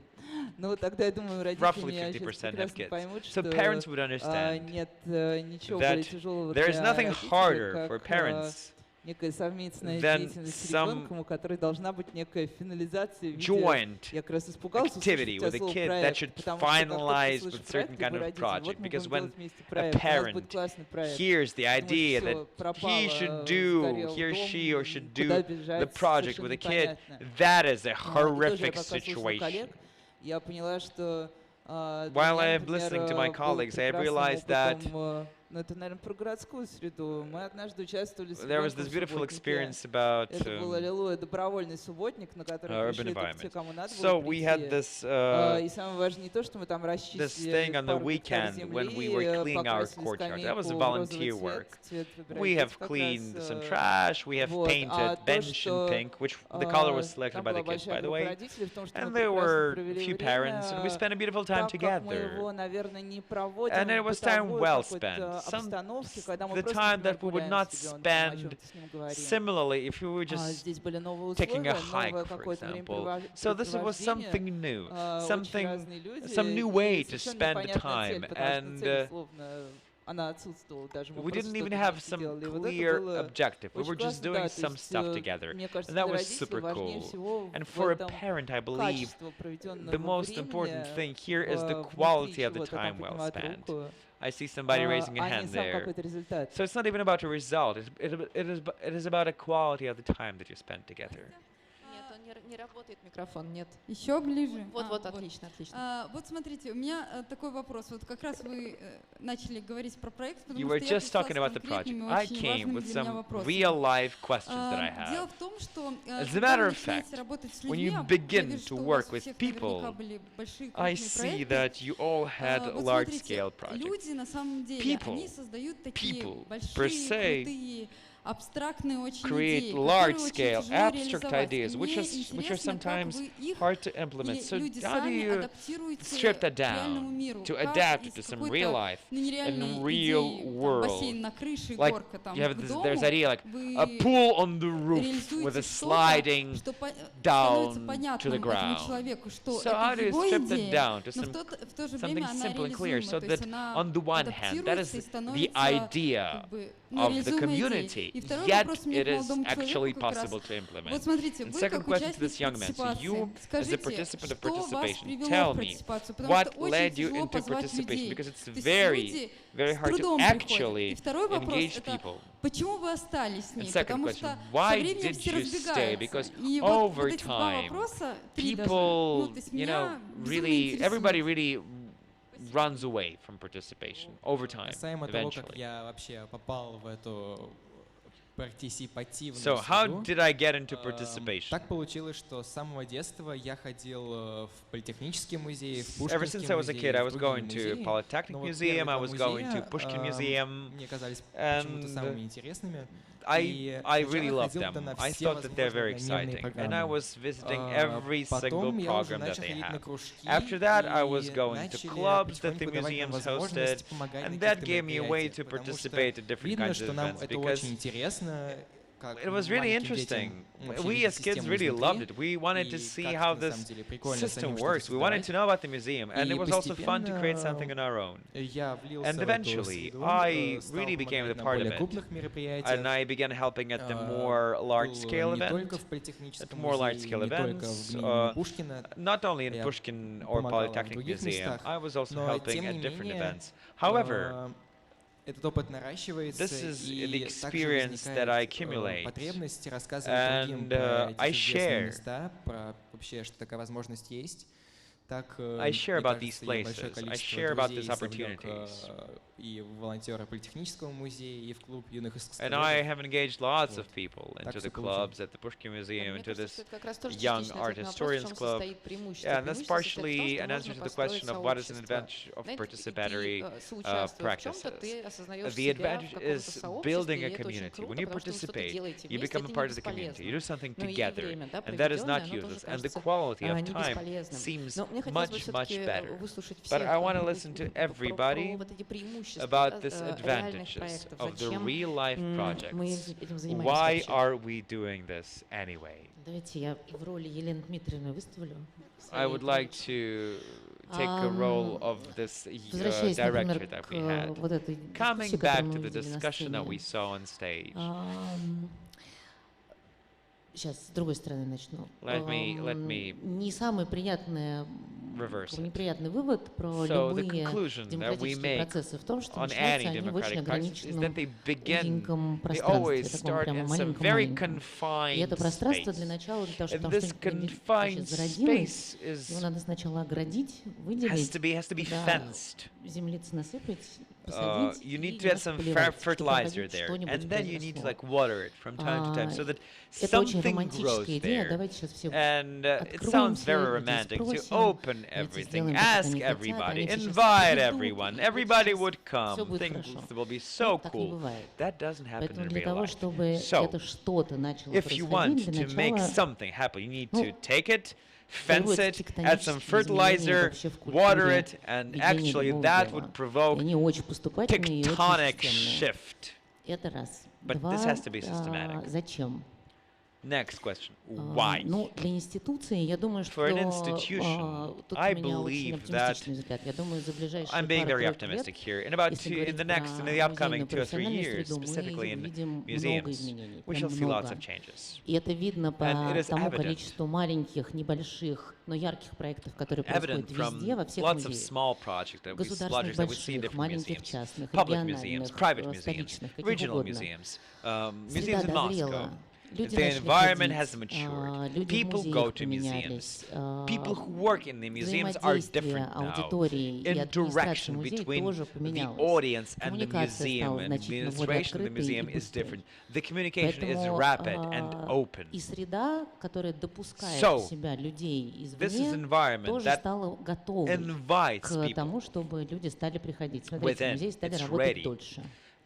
Ну, тогда, я думаю, родители Roughly меня 50% сейчас have прекрасно kids. поймут, So что parents would understand нет ничего that более тяжелого there is для nothing родителей, harder for как parents некая совместная than деятельность с some ребенком, у которой должна быть некая финализация в виде... joint Я как раз испугался, activity услышать with a слово kid that проект, should потому что как только finalize слышишь with certain проект, kind любой of родитель, вот project. мы Because будем when делать вместе a проект, у нас будет parent классный проект. hears the idea всё, that пропало, he should do, сгорел he or дом, she or should куда do the бежать, project with a совершенно kid, непонятно. that is a И тоже я horrific пока слушала situation. коллег, я поняла, что для While меня, I am например, listening to my был colleagues, I have прекрасным realized that опытом, ну, это, наверное, про городскую среду. Мы однажды участвовали с there was ребенком this в beautiful субботнике. experience about Это был, аллилуйя, добровольный субботник, на который urban пришли только те, environment. кому надо So было we had прийти. this И самое важное не то, что мы там this расчистили thing on the пару гектар weekend when we were земли, cleaning our покрасили courtyard. That was a скамейку в розовый volunteer цвет, work. цвет выбирали We дети have как cleaned раз, some trash, we have вот. painted А то, bench что, in pink, which the color was selected там by была the kids, by большая the группа way. родителей, в том, что And мы there прекрасно were a провели few время, parents, and we spent a beautiful time так как мы together. его, наверное, не проводим And it в was time бытовой well какой-то spent. обстановке, когда мы The просто, time например, that we would гуляем not с ребенком, о spend чем-то с ним говорим. similarly if we were just Здесь были новые taking a условия, hike, новое for какое-то example. So this was времяпрепровождение. something new, Очень разные люди, some new и way to совершенно spend непонятная time. цель, потому что And цель, условно, она отсутствовала даже. Мы we просто didn't even что-то have вместе some делали. И вот это clear было objective. We очень were just классно, doing да, то some есть, stuff together. мне кажется, And that для was родителей super важнее cool. всего And в for a этом parent, I believe качество проведенного the most important времени, thing here is the внутри quality of the чего-то там time well поднимать spent. руку, I see somebody raising a а не hand сам there. какой-то результат. So it's not even about a result. It is about a quality of the time that you spent together. Нет, он не работает микрофон, нет. Еще ближе. Вот, отлично, отлично. Вот смотрите, у меня такой вопрос. Вот как раз вы начали говорить про проект, потому You что were я just пришла talking с about the project. конкретными, I очень came важными with для меня some вопросами. real-life questions that I Дело have. в том, что As a когда matter вы of начинаете fact, работать с when людьми, you я begin вижу, to что у вас work у with всех наверняка people, были большие I крупные see проекты. that you all had Вот large-scale смотрите, projects. люди на самом деле, People, они создают такие per большие, se, крутые create large-scale abstract ideas, which are sometimes hard to implement. So how do you strip that down to adapt it to some real life and real world? Like you have there's idea like a pool on the roof with a sliding down to the ground. So how do you strip that down to something simple and clear, so that on the one hand that is the idea of the community, yet it is actually possible to implement. And second question to this young man, so you as a participant of participation, tell me what led you into participation, because it's very, very hard to actually engage people. And second question, why did you stay? Because over time, people, you know, really, everybody really runs away from participation over time, eventually. So how did I get into participation? Так получилось, что с самого детства я ходил в Политехнический музей, в Ever since I was a kid, I was going to Polytechnic Museum, I was going to Pushkin Museum, and I really loved them. I thought that they're very exciting, and I was visiting every single program that they have. After that, I was going to clubs that the museums hosted, and that gave me a way to participate in different kinds of events, because it was really interesting. We as kids really loved it. We wanted to see how this system works. We wanted to know about the museum, and it was also fun to create something on our own. And eventually, I really became a part of it, and I began helping at the more large-scale events. Not only in Pushkin or Polytechnic Museum, I was also helping at different events. However, this is the experience that I accumulate, and I share about these places, I share about these opportunities. And I have engaged lots of people into the clubs at the Pushkin Museum, into this Young Art Historians Club. Yeah, and that's partially an answer to the question of what is an advantage of participatory practices. The advantage is building a community. When you participate, you become a part of the community. You do something together, and that is not useless. And the quality of time seems much, much better. But I want to listen to everybody about these advantages of the real-life projects. Why are we doing this anyway? I would like to take a role of this director that we had. Coming back to the discussion that we saw on stage. Сейчас с другой стороны начну. Let me Не самый приятный вывод про любые демократические процессы в том, что начинаются они в очень ограниченном узеньком пространстве, таком прямо маленьком. И это пространство для начала, для того, чтобы что-нибудь зародилось, его надо сначала оградить, выделить, землицы насыпать, посадить, you need to add some fertilizer there, and then you need to like water it from time to time so that something grows there. And it sounds very romantic to open everything, ask everybody, invite everyone. Everybody would come. Things will be so cool. That doesn't happen in real life. So, if you want to make something happen, you need to take it, fence it, add some fertilizer, water it, and actually that would provoke tectonic shift. But this has to be systematic. Next question. Why? For an institution, I believe that I'm being very optimistic here. In the upcoming 2 or 3 years, specifically in museums, we shall see lots of changes. And it is evident from lots of small projects that we see in different museums, public museums, private museums, regional museums, museums in Moscow. The environment has matured. People go to museums. People who work in the museums are different now. Interaction between the audience and the museum and administration of the museum is different. The communication is rapid and open. So, this is an environment that invites people within. It's ready.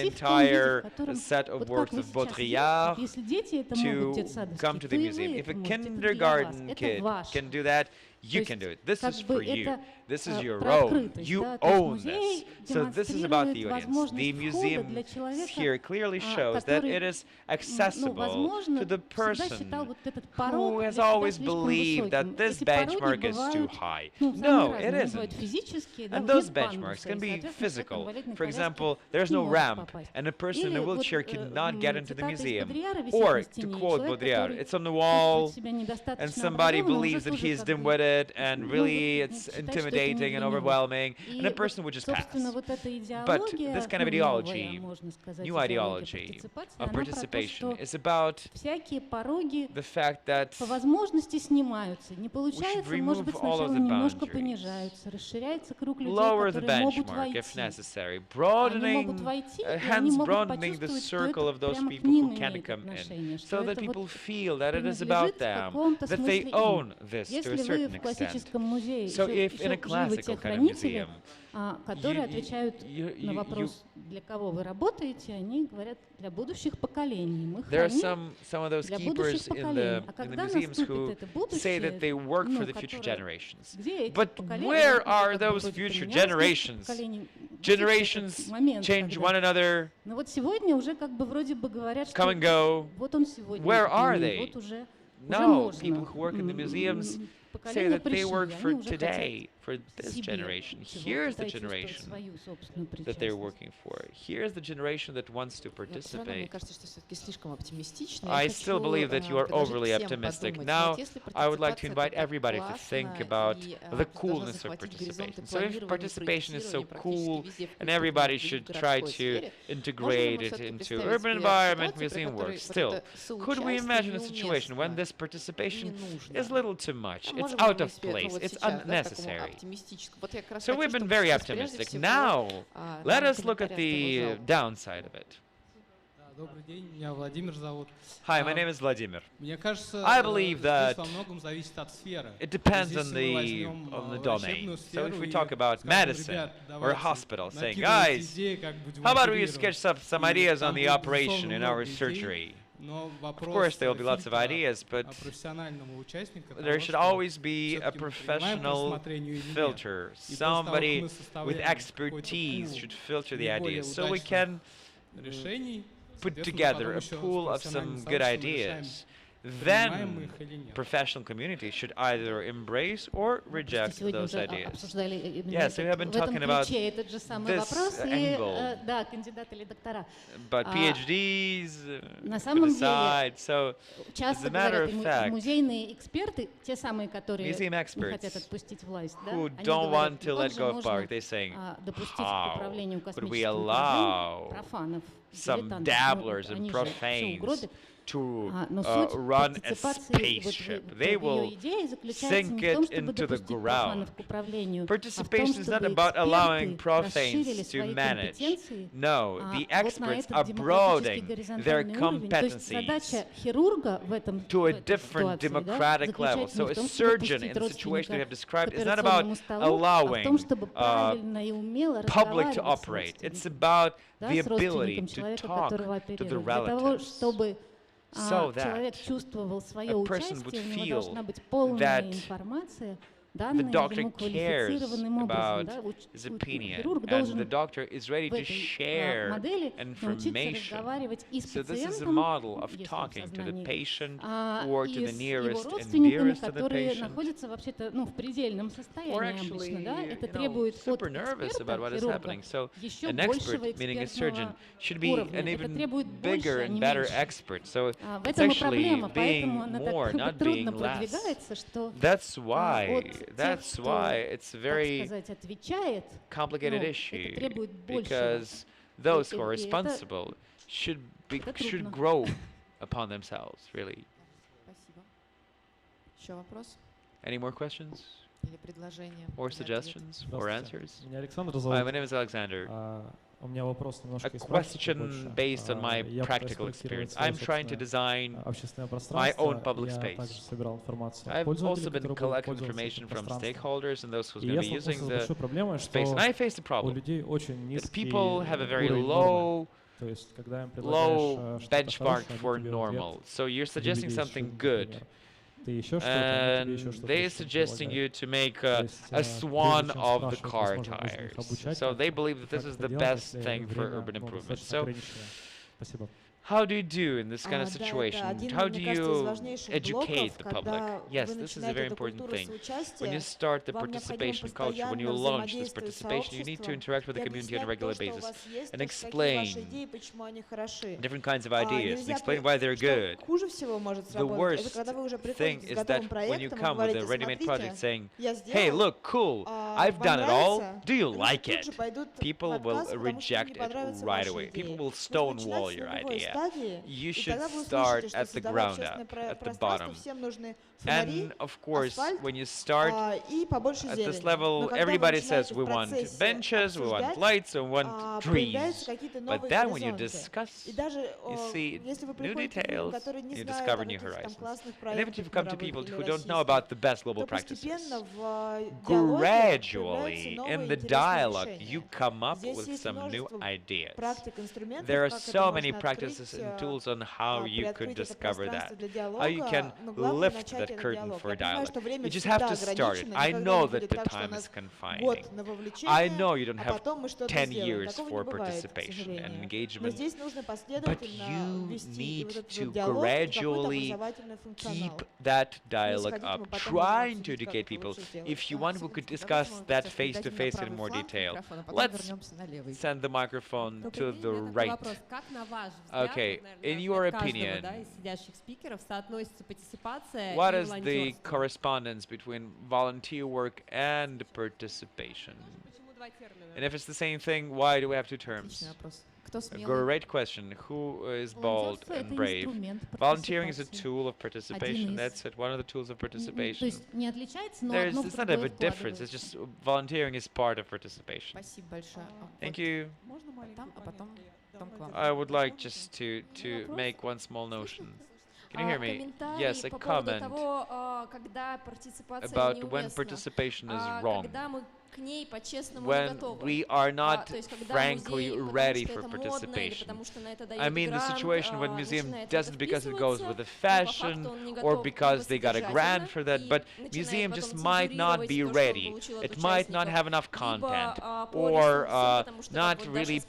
the entire set of works of Baudrillard to come to the museum. If a kindergarten kid can do that, You can do it. This is for you. This is your role. You own this. So this is about the audience. The museum here clearly shows that it is accessible to the person who has always believed that this benchmark is too high. No, it isn't. And those benchmarks can be physical. For example, there's no ramp, and a person in a wheelchair cannot get into the museum. Or, to quote Baudrillard, it's on the wall, and somebody believes that he's dim-witted, and really it's intimidating and overwhelming, and a person would just pass. But this kind of ideology, new ideology of participation, is about the fact that we should remove all of the boundaries, lower the benchmark if necessary, hence broadening the circle of those people who can come in, so that people feel that it is about them, that they own this to a certain extent. So if in a classical kind of museum, которые отвечают на вопрос, для кого вы работаете, они говорят, для будущих поколений. Мы храним для будущих поколений. А когда наступит это будущее, say that they work for the future generations. But where are those future generations? Generations change one another, но вот сегодня уже как бы вроде бы говорят, come and go. вот он сегодня. Where are they? Вот уже No, people who work in the museums say that they work for today, for this generation. Here's the generation that they're working for. Here's the generation that wants to participate. I still believe that you are overly optimistic. Now, I would like to invite everybody to think about the coolness of participation. So if participation is so cool and everybody should try to integrate it into urban environment, museum work, still, could we imagine a situation when this participation is a little too much? It's out of place. It's unnecessary. So we've been very optimistic. Now, let us look at the downside of it. Hi, my name is Vladimir. I believe that it depends on the domain. So if we talk about medicine or a hospital, saying, guys, how about we sketch up some ideas on the operation in our surgery? Of course, there will be lots of ideas, but there should always be a professional filter. Somebody with expertise should filter the ideas, so we can put together a pool of some good ideas. Then professional community should either embrace or reject those ideas. Yes, we have been talking about this angle, but PhDs decide. So, as a matter of fact, museum experts who don't want to let go of power, they're saying, how could we allow some dabblers and profanes to run a spaceship? They will sink it into the ground. Participation is not about allowing profanes to manage. No, the experts are broadening their competencies to a different democratic level. So a surgeon in the situation we have described is not about allowing public to operate. It's about the ability to talk to the relatives, so that a person would feel that the doctor cares about his opinion, and the doctor is ready to share information. So this is a model of talking to the patient or to the nearest and dearest to the patient. Or actually, super nervous about what is happening. So an expert, meaning a surgeon, should be an even bigger and better expert. So it's actually being more, not being less. That's why it's a very complicated issue, because those who are responsible should grow upon themselves, really. Any more questions? Or suggestions? Or answers? Hi, my name is Alexander. A question based on my practical experience. I'm trying to design my own public space. I've also been collecting information from stakeholders and those who's going to be using the space. And I faced a problem that people have a very low benchmark for normal. So you're suggesting something good, and they're suggesting you to make a swan of the car tires. So they believe that this is the best thing for urban improvement. So how do you do in this kind of situation? How do you educate the public? Yes, this is a very important thing. When you start the participation culture, when you launch this participation, you need to interact with the community on a regular basis and explain different kinds of ideas and explain why they're good. The worst thing is that when you come with a ready-made project saying, hey, look, cool, I've done it all, do you like it? People will reject it right away. People will stonewall your idea. You should start at the ground up, at the bottom. And of course, when you start at this level, everybody says we want benches, we want lights, we want trees. But then when you discuss, you see new details, you discover new horizons. And if you come to people who don't know about the best global practices, gradually in the dialogue, you come up with some new ideas. There are so many practices and tools on how you could discover that, how you can lift that curtain for dialogue. You just have to start it. I know that the time is confining. I know you don't have 10 years for participation and engagement, but you need to gradually keep that dialogue up, trying to educate people. If you want, we could discuss that face-to-face in more detail. Let's send the microphone to the right. Okay, in your opinion, what is the correspondence between volunteer work and participation? And if it's the same thing, why do we have two terms? A great question. Who is bold and brave? Volunteering is a tool of participation. That's it, one of the tools of participation. It's not a difference. It's just volunteering is part of participation. Thank you. I would like just to make one small notion. Can you hear me? Yes, a comment about when participation is wrong. When we are not frankly ready for participation. I mean the situation when museum does it because it goes with the fashion or because they got a grant for that, but museum just might not be ready. It might not have enough content or not really,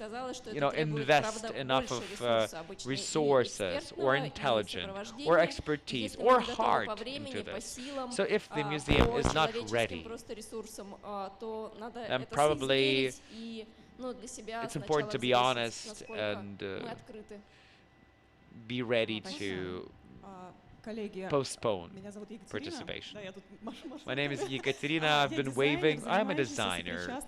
invest enough of resources or intelligence or expertise or heart into this. So if the museum is not ready, then probably it's important to be honest and be ready to postpone participation. My name is Ekaterina. I've been waving. I'm a designer.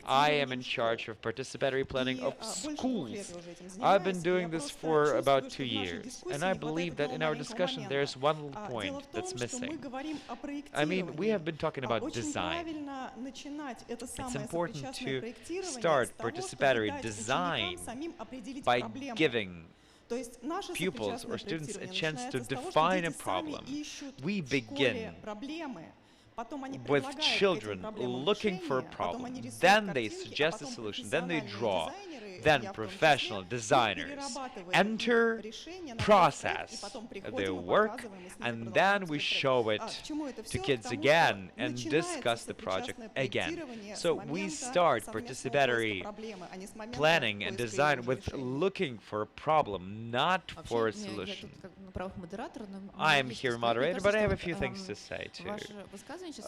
I am in charge of participatory planning of schools. I've been doing this for about 2 years, and I believe that in our discussion there's one point that's missing. I mean, we have been talking about design. It's important to start participatory design by giving pupils or students a chance to define a problem. We begin with children looking for a problem, then they suggest a solution, then they draw, then professional designers enter, process their work, and then we show it to kids again and discuss the project again. So we start participatory planning and design with looking for a problem, not for a solution. I am here moderator, but I have a few things to say too.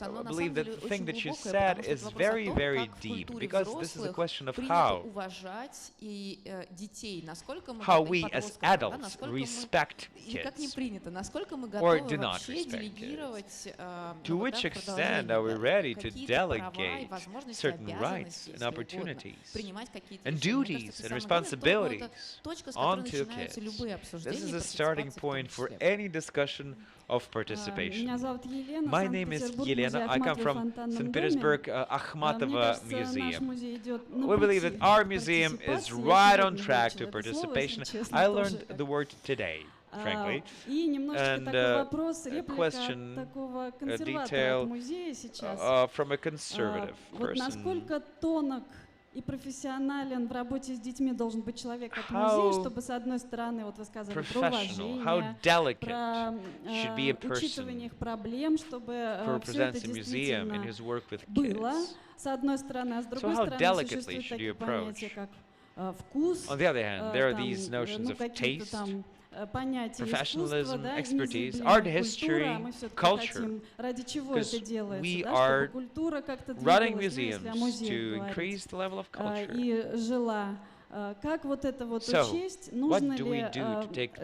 I believe that the thing that you said is very, very deep, because this is a question of how we as adults respect kids or do not respect kids. To which extent are we ready to delegate certain rights and opportunities and duties and responsibilities onto kids? This is a starting point for any discussion of participation. My name is Yelena. I come from St. Petersburg Akhmatova Museum. We believe that our museum is right on track to participation. I learned the word today, frankly. And a question, a detail from a conservative person. и профессионален в работе с детьми должен быть человек от музея, чтобы с одной стороны, вот вы сказали, про уважение, про учитывание их проблем, чтобы все это действительно было, с одной стороны, а с другой стороны существует такие понятия, как вкус, какие-то там понятия искусства, да, art history, culture, because we are running museums to increase the level of culture. Как вот это вот учесть, нужно ли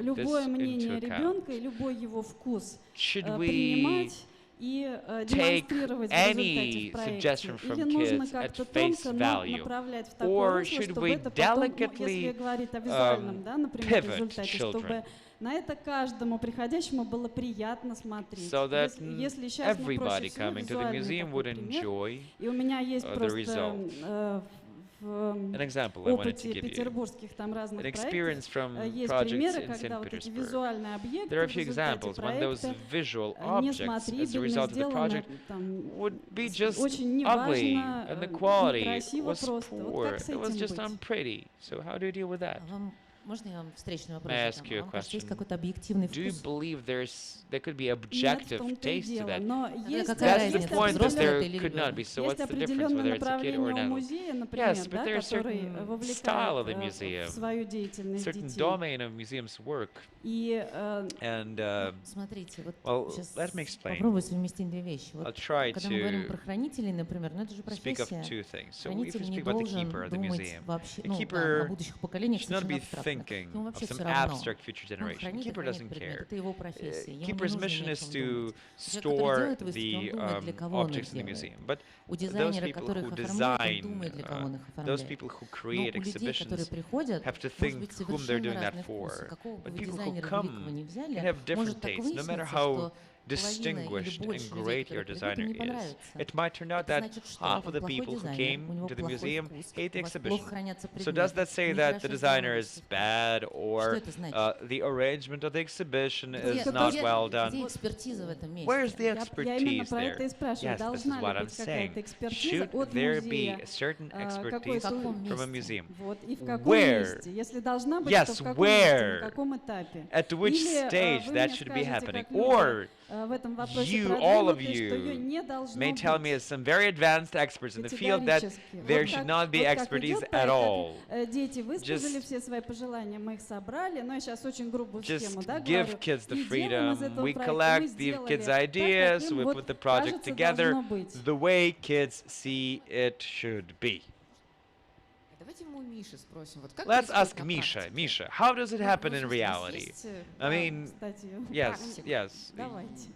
любое мнение ребенка и любой его вкус принимать и демонстрировать в результате в проекте? Или нужно как-то тонко направлять в такое русло, чтобы это потом, если говорить о визуальном, да, например, результате, чтобы на это каждому приходящему было приятно смотреть. Если сейчас мы проще всего визуальный такой пример, и у меня есть просто в опыте петербургских там разных проектов есть примеры, когда вот эти визуальные объекты в результате проекта несмотрибельно сделаны, там, очень неважно, некрасиво просто. Вот как с этим быть? Можно я вам встречный вопрос задам? Вам кажется, есть какой-то объективный вкус? There could be objective taste to that. That's the point that there could not be. So what's the difference whether it's a kid or an adult? Yes, but there's a certain style of the museum, certain domain of museum's work. And смотрите, вот well, let me explain. Попробую совместить две вещи. I'll try когда мы говорим про хранителей, например, ну это же speak of профессия. two things. So if you Хранитель speak не about the должен keeper of the думать museum, вообще, the ну, keeper о будущих поколениях should not совершенно be абстрактно. thinking Ему of вообще some все равно. abstract future Он generation. хранит и Keeper хранит doesn't предмет. care. Это его профессия. Ему не Keeper's нужно mission ни о is чем to думать. store the objects in the museum. But У those дизайнера, people который who их оформляет, design, он думает, для кого он их those оформляет. people who Но create у людей, которые exhibitions приходят, have to может think быть whom they're doing совершенно that разные вкусы. for. Какого бы But вы people who дизайнера великого не come взяли, can have different может так tastes, no matter выясниться, how что distinguished and людей, great your которые designer придут, не is. понравится. It might turn out Это that значит, что half of the плохой people who дизайнер, came у него to the плохой museum вкус, hate the у вас exhibition. плохо хранятся So does that say that the нехорошо designer is сделаны. bad Что or это значит? the arrangement of the exhibition is Где not well done? экспертиза в этом месте? Where's the Я именно expertise про это и there? спрашиваю. Yes, this is Должна what ли I'm быть saying. какая-то экспертиза Should от there be музея? a certain expertise Какой-то from a museum? Вот, и в каком Where? месте? Если должна быть, Yes, то в каком месте, на where? каком этапе? At which Или stage вы that мне should be скажете, happening? как люди Or в этом вопросе you, all of продвинутые, что ее you, не должно may tell me быть. as some very advanced experts in the field that Категорически. there Вот should как- not be вот как expertise идет at проект, all. Дети высказали Just- все свои пожелания, мы их собрали, но я сейчас очень грубую Just схему, да, give говорю. kids the И делаем из freedom. этого We проекта, мы collect the сделали kids' так, ideas, каким we вот put the project кажется, together должно быть. the way kids see it should be. Давайте мы у Миши спросим. Вот как Let's происходит ask на Misha. практике? Misha, how does it happen in Ну, reality? есть, I mean, Кстати, yes, практика. yes. Давайте.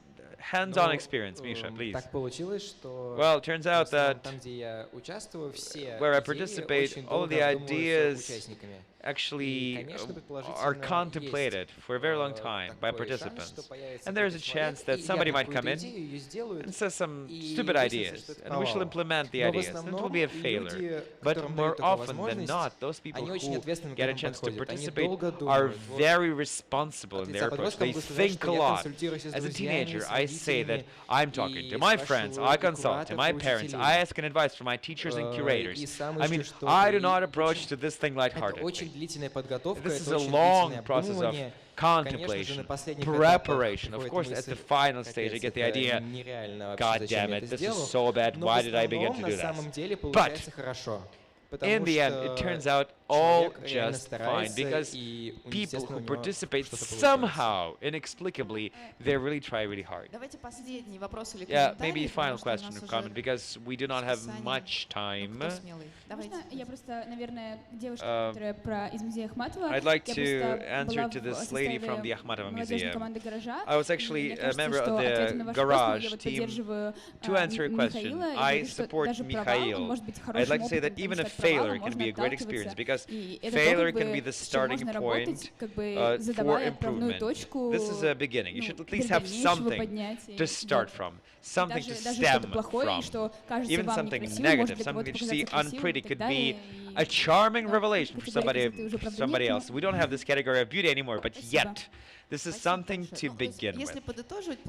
Hands-on experience, Misha, please. Так получилось, что Well, it turns out в основном that там, где я участвую, все where I идеи participate, очень all of долго the обдумываются ideas участниками. actually конечно, предположительно, are contemplated есть, for a very long time by такой шанс, participants. что появится And there's a какой-то chance человек, that и somebody я might come какую-то in идею ее сделают, and says some и stupid выяснится, ideas, что это and we shall провал. implement the Но в ideas, and it will основном be a failure. люди, But которым more дают такую often than возможность, not, those people они очень who ответственно к get a этому chance to подходят. Они participate долго are думают. Вот very responsible от in лица their approach. подростка They могу сказать, think что a я lot. консультируюсь с As a друзьями, teenager, с I say that родителями, I'm talking to и my friends, спрашиваю I и consult to кураторов, my и parents, учителей. I ask an advice from my teachers and curators. И сам I mean, ищу что-то, I do и not approach очень- to this thing Это lightheartedly. очень длительная подготовка, This is это a очень long длительное process of обдумывание. Конечно же, contemplation, на последних preparation. этапах Of приходит course, at the мысль, final stage, I капец, get the это idea, нереально вообще, God зачем damn я it, это this is сделал. so bad, Но why в did I begin основном, to на do самом this? деле But получается хорошо. Потому in the end, it turns out all человек реально just fine старается, because и people естественно, who у него participate что-то получается. somehow, inexplicably, they really try really hard. Давайте последний вопрос или Yeah, комментарий, maybe final потому что у question нас or уже comment because we do not have расписание. much Ну, time. кто смелый? Давайте. Можно я просто, наверное, девушка, которая из музея Ахматова. I'd like Я to просто answer была to в this lady from the составе Ахматова молодежной Museum. команды «Гаража». I was И actually мне a кажется, member что of ответив the на ваш вопрос, Garage я вот team. поддерживаю To answer your question, Михаила, и I говорю, что support даже провал, он Mikhail. может быть I'd хорошим like to say опытом, that even потому a что от провала failure can можно be a great experience отталкиваться, because и это failure то, can be the с чем starting можно point работать, как бы for задавая отправную improvement. точку, This is a beginning. You should at least для have дальнейшего something поднятия. to start from, something to Даже stem что-то плохое, from. что кажется Even вам something некрасивым, negative, может для something кого-то that you see показаться красивым и unpretty так could далее. be a charming revelation for somebody else. We don't have this category of beauty anymore, but yet this is something to begin with.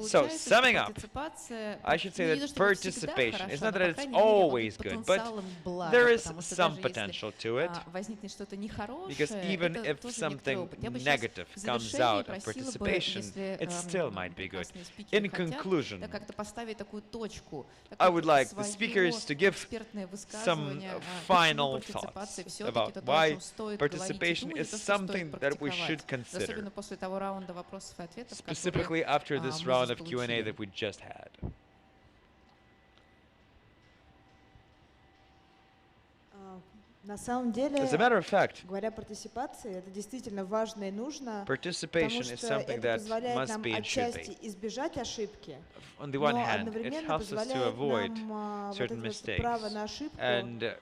So, summing up, I should say that participation, it's not that it's always good, but there is some potential to it, because even if something negative comes out of participation, it still might be good. In conclusion, I would like the speakers to give some final thoughts about why participation is something that we should consider, specifically after this round of Q&A that we just had. На самом деле, As a matter of fact, говоря о партиципации, это действительно важно и нужно, participation потому is что something это that позволяет must нам be and should отчасти be. избежать ошибки, On the one но hand, it одновременно helps us to позволяет avoid нам вот certain это вот mistakes, право на ошибку, and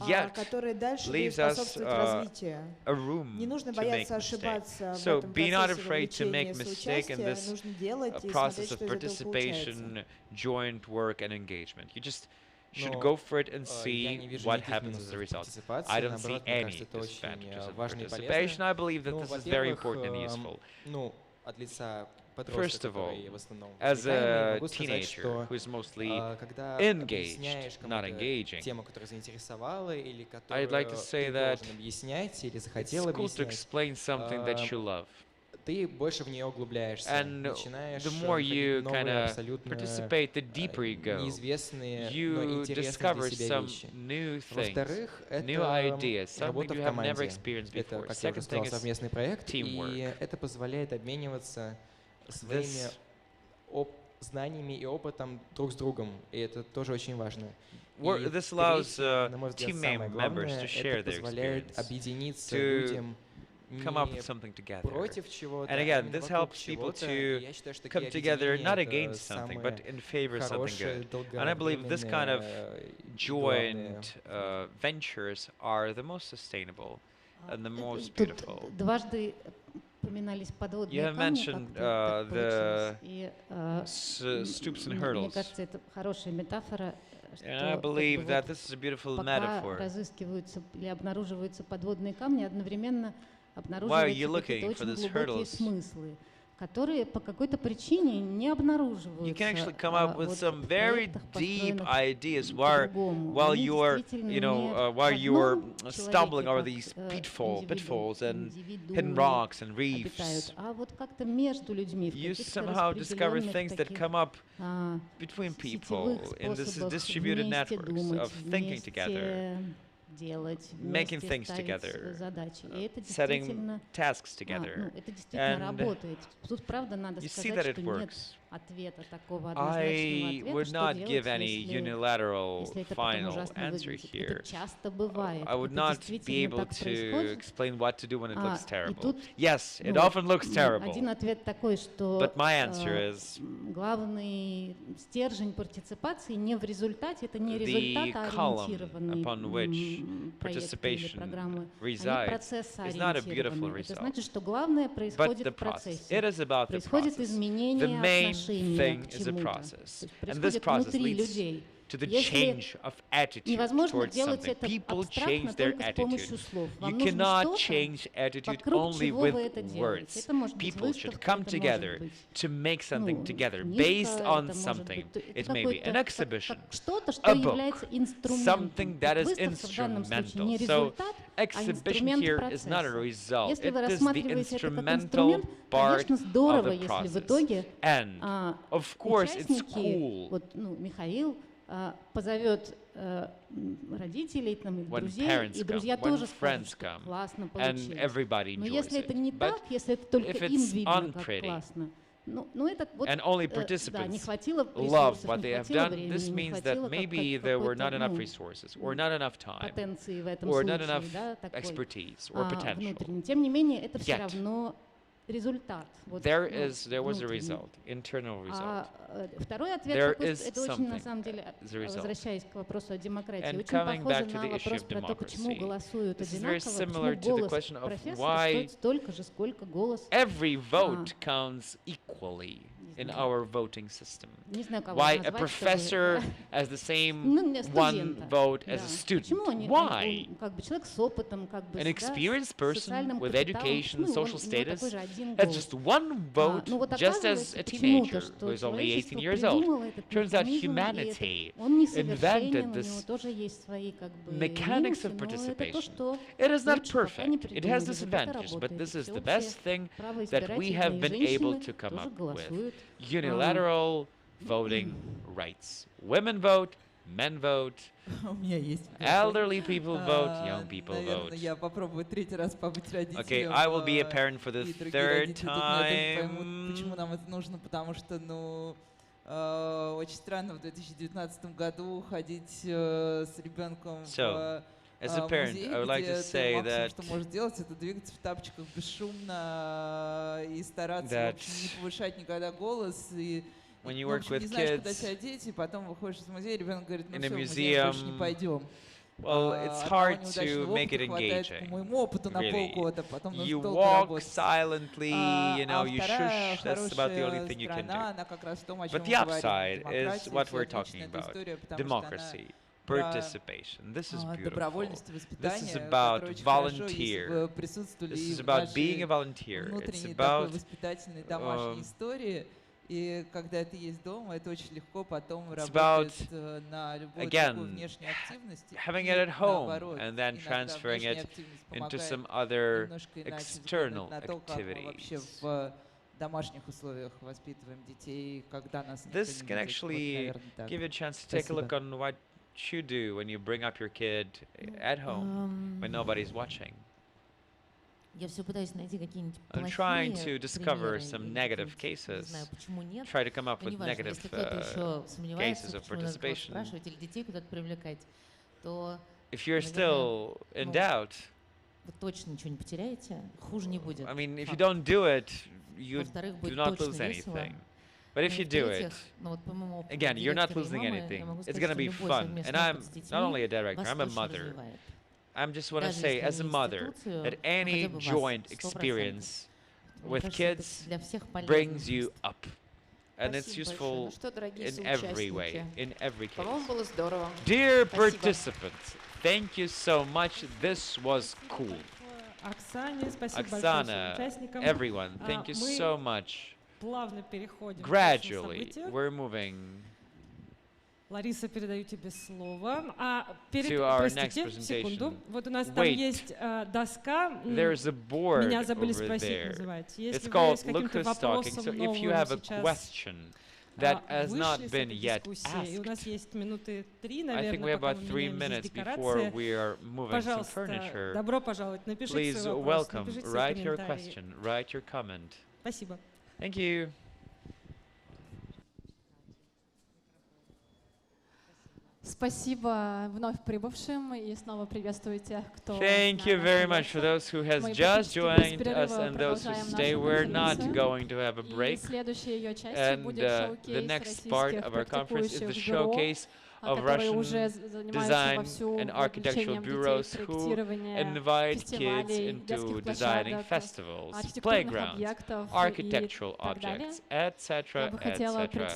yet которое дальше будет leaves us способствовать развитию. a room Не нужно to make бояться mistakes. ошибаться в So этом be not процессе afraid to make вовлечения, mistake in соучастия, this нужно делать и process смотреть, of что из этого получается. participation, joint work, and engagement. You just should go for it and see what happens as a result. I don't see any disadvantages of participation. I believe that this is very important and useful. First of all, as a teenager who is mostly engaged, not engaging, I'd like to say that it's cool to explain something that you love. And the more you kind of participate, the deeper you go. You discover some new things, new ideas, something you have never experienced before. Second thing is teamwork. This знаниями и опытом друг с другом, и это тоже очень важно. This allows team members to share their experience, to come up with something together. And again, this helps people to come together not against something, but in favor of something good. And I believe this kind of joint ventures are the most sustainable and the most beautiful. You have mentioned the stoops and hurdles. And I believe that this is a beautiful metaphor. Why are you looking for these hurdles? которые по какой-то причине не обнаруживаются. You can actually come up with some very deep ideas while you're, while you're stumbling over these pitfalls and hidden rocks and reefs. You somehow discover things that come up between people in this distributed networks of thinking together, making things together, setting tasks together, and you see that it works. I would not give any unilateral final answer here. I would not be able to explain what to do when it looks terrible. Yes, it often looks terrible, but my answer is the column upon which participation resides is not a beautiful result, but the process. It is about the process. The main thing is a process, and this process leads to the change of attitude towards something. People change their attitude. You cannot change attitude only with words. People should come together to make something together based on something. It may be an exhibition, a book, something that is instrumental. So exhibition here is not a result. It is the instrumental part of the process. And of course it's cool позовет родителей, друзей, и друзья тоже скажут, что классно получилось. Но если это не так, если это только им видно, как классно, это вот, and only participants love what they have done, this means that maybe there were not enough resources, or not enough time, or not enough expertise, or potential. Тем не менее, это все равно результат. There was a result, internal result. Второй ответ, это очень, на самом деле, возвращаясь к вопросу о демократии, очень похоже на вопрос про то, почему голосуют одинаково, почему голос профессора стоит столько же, сколько голос every vote counts equally. in our voting system? Why a professor has the same one vote as a student? Why? An experienced person with education, social status has just one vote, just as a teenager who is only 18 years old. Turns out humanity invented this mechanics of participation. It is not perfect. It has disadvantages, but this is the best thing that we have been able to come up with. Unilateral voting rights. Women vote, men vote, elderly people vote, young people vote. Okay, I will be a parent for the third time. Почему нам это нужно? Потому что, очень странно в 2019 году ходить с ребенком в as a parent, I would like to say that что может делать, это двигаться в тапочках бесшумно и стараться не повышать никогда голос и when you work with не знаешь, куда kids себя деть, и потом выходишь из музея, ребенок говорит, in a все, в музей больше не museum, пойдем. well, it's hard to make it engaging. Really. You walk silently, you know, you shush, that's about the only thing you can do. But the upside is what we're talking about, democracy. Participation. This is beautiful. This is about volunteer. This is about being a volunteer. It's about И когда это есть дома, это очень легко потом работать на любой другой внешней активности. Having it at home and then transferring it into some other external activities. В домашних условиях воспитываем детей, когда нас This can actually give you a chance to take a look on what you do when you bring up your kid at home when nobody's watching. I'm trying to discover some negative cases, try to come up with negative cases of participation. If you're still in doubt, I mean, if you don't do it, you do not lose anything. But if you do it, again, you're not losing anything. It's going to be fun. And I'm not only a director, I'm a mother. I just want to say, as a mother, that any joint experience with kids brings you up. And it's useful in every way, in every case. Dear participants, thank you so much. This was cool. Oksana, everyone, thank you so much. Gradually, we're moving Лариса, передаю тебе слово. To our next presentation. Вот у нас там есть доска. There's a board Меня забыли over спросить, there. называется. It's Если вы called с Look каким-то Who's Talking. вопросом So if you новым have a сейчас question that has not вышли с been этой yet дискуссии, у нас asked, есть минуты 3, I think we наверное, have пока about мы 3 меняем minutes здесь before декорации. we are moving some Пожалуйста, furniture. добро пожаловать. Напишите Please свой вопрос, welcome, напишите write свой your комментарий. question, write your comment. Спасибо. Thank you. Спасибо вновь прибывшим и снова приветствую тех, кто Thank you very much for those who has just joined us and those who stay. We're not going to have a break. And the next part of our conference is the showcase of Russian design and architectural bureaus who invite kids into designing festivals, playgrounds, architectural objects, etc., etc.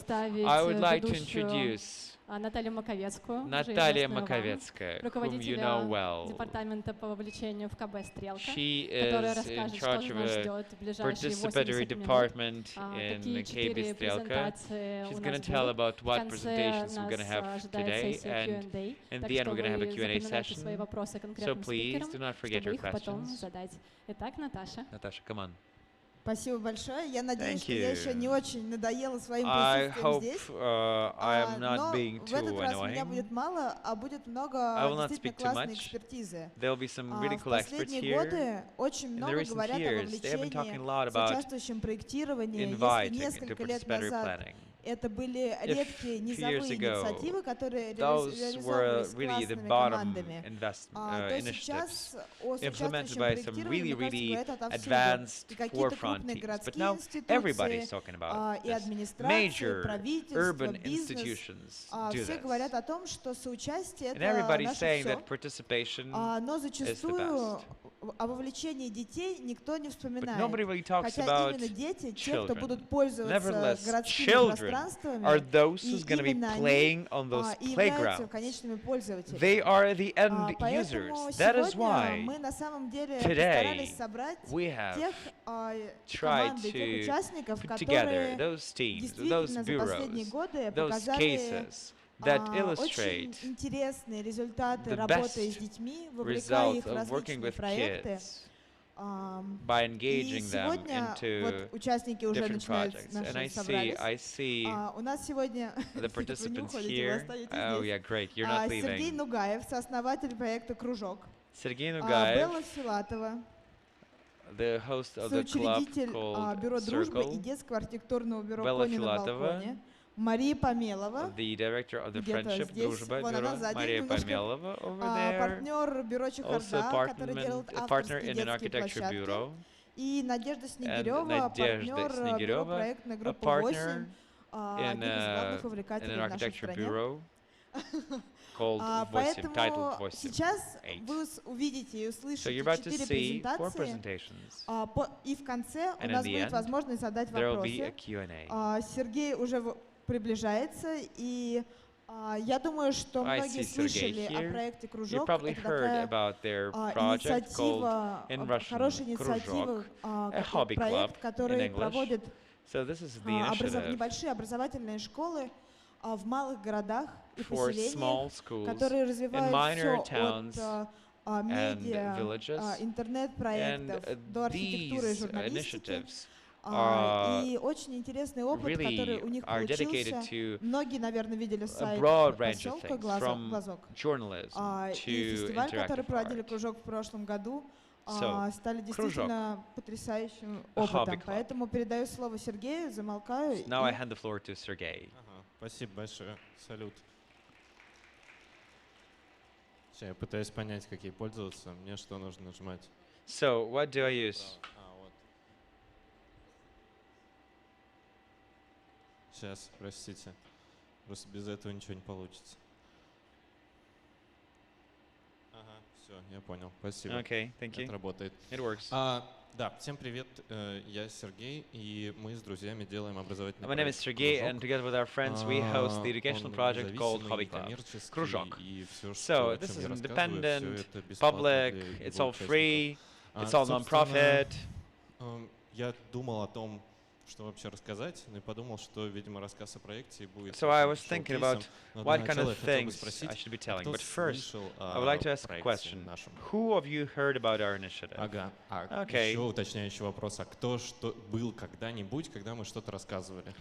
I would like to introduce Наталья Маковецкую, Наталья Маковецкая, whom you know well. департамента по вовлечению в КБ «Стрелка», She которая is in расскажет, что charge of нас a ждет в ближайшие 80 participatory минут. department in Какие KB 4 Strelka. презентации She's у going to нас tell будут. about В what конце presentations we're going to нас have ожидает today, сессия and Q&A, in так the end что we're going to have a вы Q&A запоминайте свои session. вопросы So конкретным please спикерам, do not forget чтобы your их потом questions. задать. Итак, Наташа. Natasha, come on. Спасибо большое. Я надеюсь, Thank что я you. еще не очень надоела своим I присутствием hope здесь. I am not Но being в too этот раз меня annoying. будет мало, а будет много I will not действительно speak too классной much. экспертизы. There will be some really В cool experts последние here. годы очень In the много recent говорят о years, they have been talking a lot вовлечении, about соучаствующем проектировании. Если inviting into несколько лет participatory назад planning. это были редкие few years низовые ago, инициативы, которые those were реализовывались really the классными bottom командами, то initiatives сейчас о implemented соучаствующем by some проектировании, really, мне кажется, really говорят отовсюду. advanced И какие-то forefront крупные teams. But городские now everybody's институции, talking about и this. администрации, Major правительство, urban бизнес, institutions do все this. говорят о том, что соучастие And это everybody's наше saying все. that participation Но is the зачастую best. о вовлечении детей никто не вспоминает. Really Хотя именно дети, те, кто будут пользоваться городскими пространствами, и именно они являются конечными пользователями. They are the end users. Поэтому That is сегодня why мы на самом деле today постарались собрать we have тех tried команд и тех участников, to put together которые those teams, действительно those за последние bureaus, годы those показали cases that очень illustrate интересные результаты the работы best с детьми, вовлекая их в result of working различные with проекты. kids by engaging И them сегодня вот into участники уже different начинают projects. наши And собрались. I see У нас сегодня the participants here. Oh yeah, great. You're not Сергей leaving. Нугаев, сооснователь проекта «Кружок». Сергей Нугаев, Белла Филатова, the host of the club соучредитель called бюро «Дружба» и Circle. детского архитектурного бюро Белла «Кони на Филатова, балконе». Мария Помелова, the director of the где-то Friendship здесь, Дружба вон бюро, она сзади Мария немножко, Помелова over there. партнер бюро Also Чехарда, который делает partner авторские in an детские architecture площадки. bureau. И Надежда And Снегирева, Надежда партнер бюро Снегирева, проектной a группы partner 8, один из главных in увлекателей an в нашей architecture стране. bureau called 8, Поэтому titled 8. сейчас 8. вы увидите и So услышите you're about to 4 see 4 презентации, presentations. и в конце у And in нас the будет end, возможность задать there will be a вопросы. Q&A. Сергей уже приближается, и я думаю, что I многие see Sergey слышали о here. проекте You «Кружок». probably Это heard такая about their project called инициатива, in Russian хорошая инициатива, a hobby club проект, in который English. проводит So this is the initiative небольшие образовательные школы в малых городах и for small поселениях, schools которые in развивают minor все towns от and медиа, villages. интернет-проектов до And архитектуры и these журналистики. initiatives И очень интересный опыт, который у них are dedicated получился. to Многие, наверное, видели a сайт broad range of поселка things, from «Глазок». journalism И to фестиваль, который interactive проводили art. «Кружок» в прошлом году, So, стали действительно потрясающим a hobby опытом. club. Поэтому передаю слово Сергею, замолкаю. Now I hand the floor to Sergey. Спасибо большое. Салют. Сейчас я пытаюсь понять, как ей пользоваться. Мне что нужно нажимать? So, what do I use? Вот. Сейчас, простите. Просто без этого ничего не получится. Ага, все, я понял. Спасибо. Okay, thank you. Это работает. It works. Да, всем привет. Я Сергей, и мы с друзьями делаем образовательный My name is проект Sergey, «Кружок». and together with our friends, we host the educational Он project called независимый, Hobby Club, коммерческий, Kruzhok. и всё, So, о this чём is я рассказываю, independent, всё это бесплатно public, для it's его all free, участников. it's all Собственно, non-profit. Я думал о том, что вообще рассказать, но и подумал, что, видимо, рассказ о проекте будет So I was таким thinking шоу-кейсом. about Но what для kind начала of я хотел бы things спросить, I should be а telling. кто But first, слышал I would like to о ask a проекте question. нашем? Who of you heard about our initiative? Ага. Okay. Еще уточняющий вопрос. А кто что был когда-нибудь, когда мы что-то рассказывали?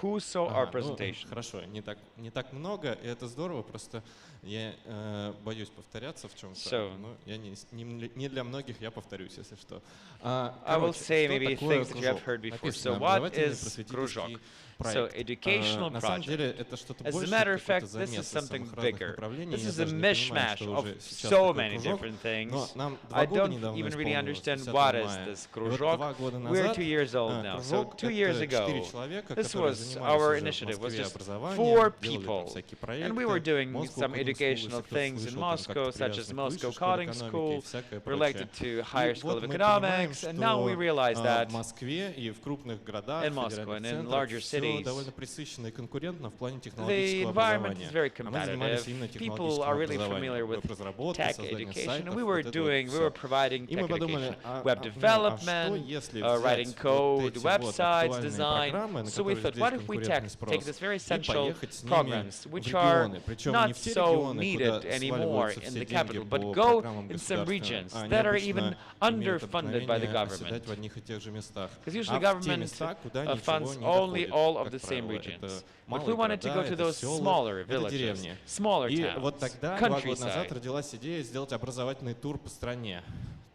Who saw our Ну, presentation? хорошо, не так много, и это здорово, просто я боюсь повторяться в чем-то. So, Но я не для многих, я повторюсь, если что. I will say maybe things that you have heard before. So what is Kruzhok? So educational На самом деле project. это что-то As a больше, matter of какой-то fact, this замес is из something самых разных bigger. направлений. This Я is a даже не понимаю, mishmash что of уже сейчас so такое many Кружок. different things. Но нам I 2 года don't недавно even really исполнилось, understand 10 what is мая. this И вот 2 Kruzhok. года We're назад 2 years old now. So Кружок 2 years это 4 ago, человека, this которые was занимались our уже в initiative, was Москве just образованием, 4 делали там people. всякие And we were проекты. doing Moscow some Coding School, educational если кто things in слышал, там Moscow, как-то such as привязано к Moscow высшей школе Coding экономики School, и всякое related прочее. to Higher И School вот of мы понимаем, Economics, and now we realize что that в Москве и в крупных городах, in Moscow федеральных and in центрах larger все cities, довольно присыщенно и конкурентно в плане the технологического environment is образования. very А мы занимались competitive. именно People are технологическим really образованием, familiar with веб-разработкой, tech созданием education, сайтов, and we вот were это вот всё. providing И tech мы подумали, education, web что development, если writing взять code, вот эти websites, вот design. программы, на So we которые thought, здесь what if we конкурентный take спрос, this very и essential поехать с ними programs, в which are регионы, причем not не в те so регионы, needed куда anymore сваливаются in все the деньги capital, по but go программам in some государственным, regions а они that are обычно even имеют underfunded by the обыкновение оседать government. в одних и тех же местах. Because usually А в те government места, куда ничего funds не only доходит, all of как the same правило. regions. Это But we малые wanted to go города, to это those села, smaller это villages, деревни. smaller И towns, вот тогда, 2 года назад, countryside. родилась идея сделать образовательный тур по стране.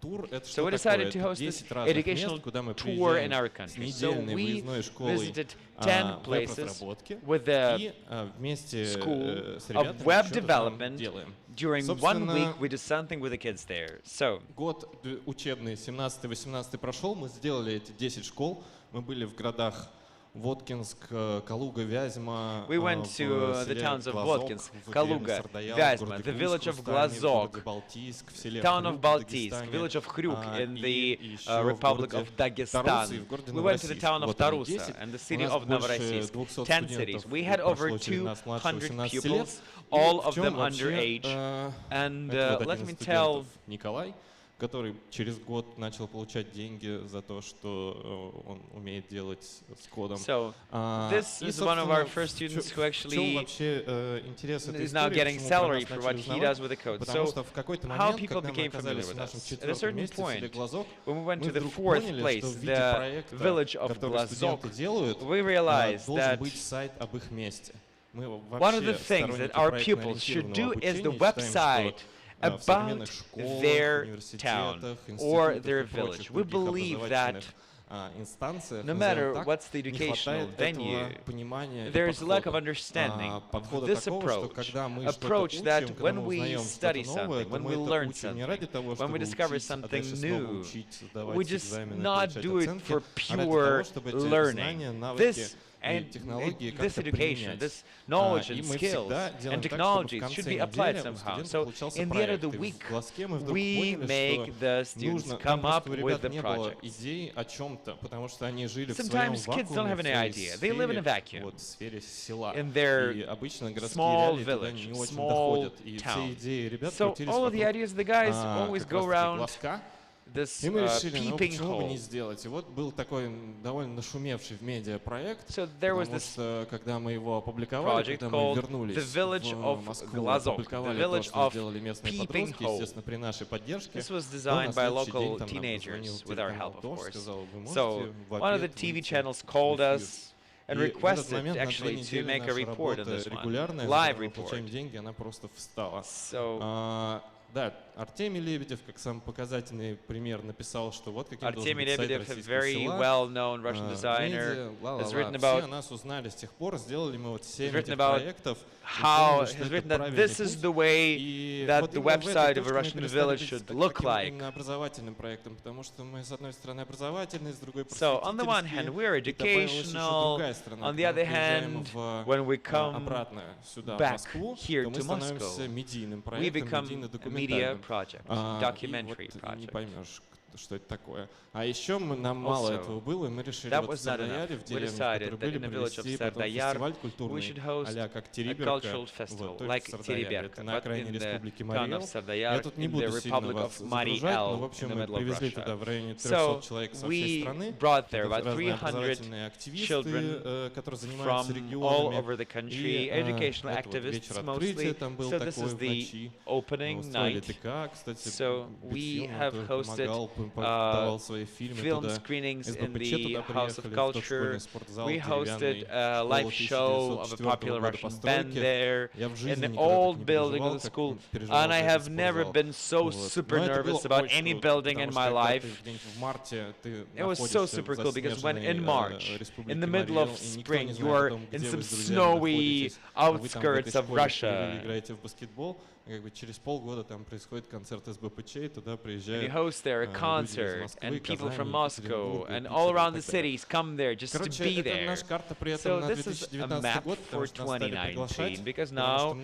Тур — это So что we такое? decided to Это host this 10 разных educational мест, куда мы tour in приезжаем our с country. So недельной we выездной школой visited 10 places веб-разработки with the и вместе school с of ребятами web что-то там development. делаем. During 1 Собственно, week, we did something with the kids there. So год учебный 17-18 прошел, мы сделали эти 10 школ, мы были в городах Воткинск, Калуга, Вязьма. We went to the towns of Votkinsk, Kaluga, Vyazma, the village of Glazok, town of Baltiysk, village of Kruzhok in the Republic of Dagestan. We went to the town of Tarusa and the city of Novorossiysk, 10 cities. We had over 200 pupils, all of them underage. And let me tell... который через год начал получать деньги за то, что он умеет делать с кодом. So, this is one of our first students who actually is now getting salary for what he does with the code. So, how people became familiar with us. At a certain point, when we went to the fourth place, the village of Glazok, we realized that one of the things that our pupils should do is the website about their town or their village. We believe that no matter what's the educational venue, there is a lack of understanding of this approach that when we study something, when we learn something, when we discover something new, we just not do it for pure learning. This education, this knowledge and skills and technologies should be applied somehow. So in the end of the week, we make the students come up with the projects. Sometimes kids don't have any idea. They live in a vacuum in their small village, small town. So all of the ideas of the guys always go around this peeping hole. So there was this project called the Village of Glazok, the Village of Peeping Hole. This was designed by local teenagers with our help, of course. So one of the TV channels called us and requested actually to make a report on this one, live report. So Да, Артемий Лебедев, как самый показательный пример, написал, что вот каким должен быть сайт российского well-known Russian designer, has written about. Все нас узнали с тех пор, сделали мы вот 7 этих проектов. How has written that this is the way that the website of a Russian village should look like. So on the one hand, we're educational. On the other hand, when we come back here to Moscow, we become a media project, documentary project. Что это такое. А еще нам мало этого было, и мы решили вот в Сардаяре, в деревне, провести фестиваль культурный, а-ля как Териберка, вот, то есть в Сардаяре, это на окраине республики Мариэл. Я тут не буду сильно вас загружать, но в общем мы привезли туда в районе 300 человек со всей страны, это разные образовательные активисты, которые занимаются регионами, и это вечер открытия там был такой в ночи, устроили ТК, кстати, Бетхен помогал, давал свои фильмы film туда. screenings in СБПЧ the туда House of приехали, в тот Culture. школьный спортзал We hosted деревянный, a live show of a popular Russian band there in the old building of the school, and I have never been so super nervous about any building in my life. It was so super cool because when in March, in the middle of spring, you are in some snowy outskirts of Russia. Как бы через полгода там происходит концерт СБПЧ, и туда приезжают you host there a concert, and people from Moscow and all around the cities come there just to be there. So this is a map for 2019, because now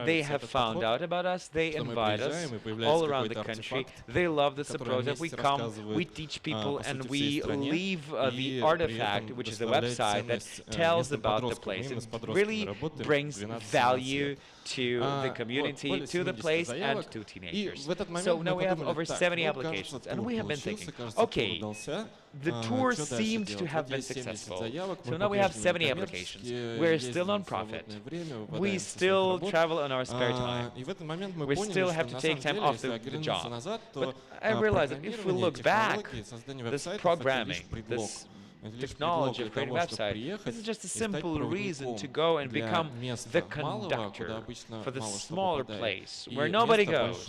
they have found out about us, they invite us all around the country, they love this approach that we come, we teach people, and we leave the artifact, which is the website that tells about the place. It really brings value to the community, to the place, and to teenagers. So now we have over 70 applications, and we have been thinking, okay, the tour seemed to have been successful. So now we have 70 applications. We're still non-profit. We still travel on our spare time. We still have to take time off the job. But I realize that if we look back, this programming, this technology of creating a website, this is just a simple reason to go and become the conductor for the smaller place where nobody goes.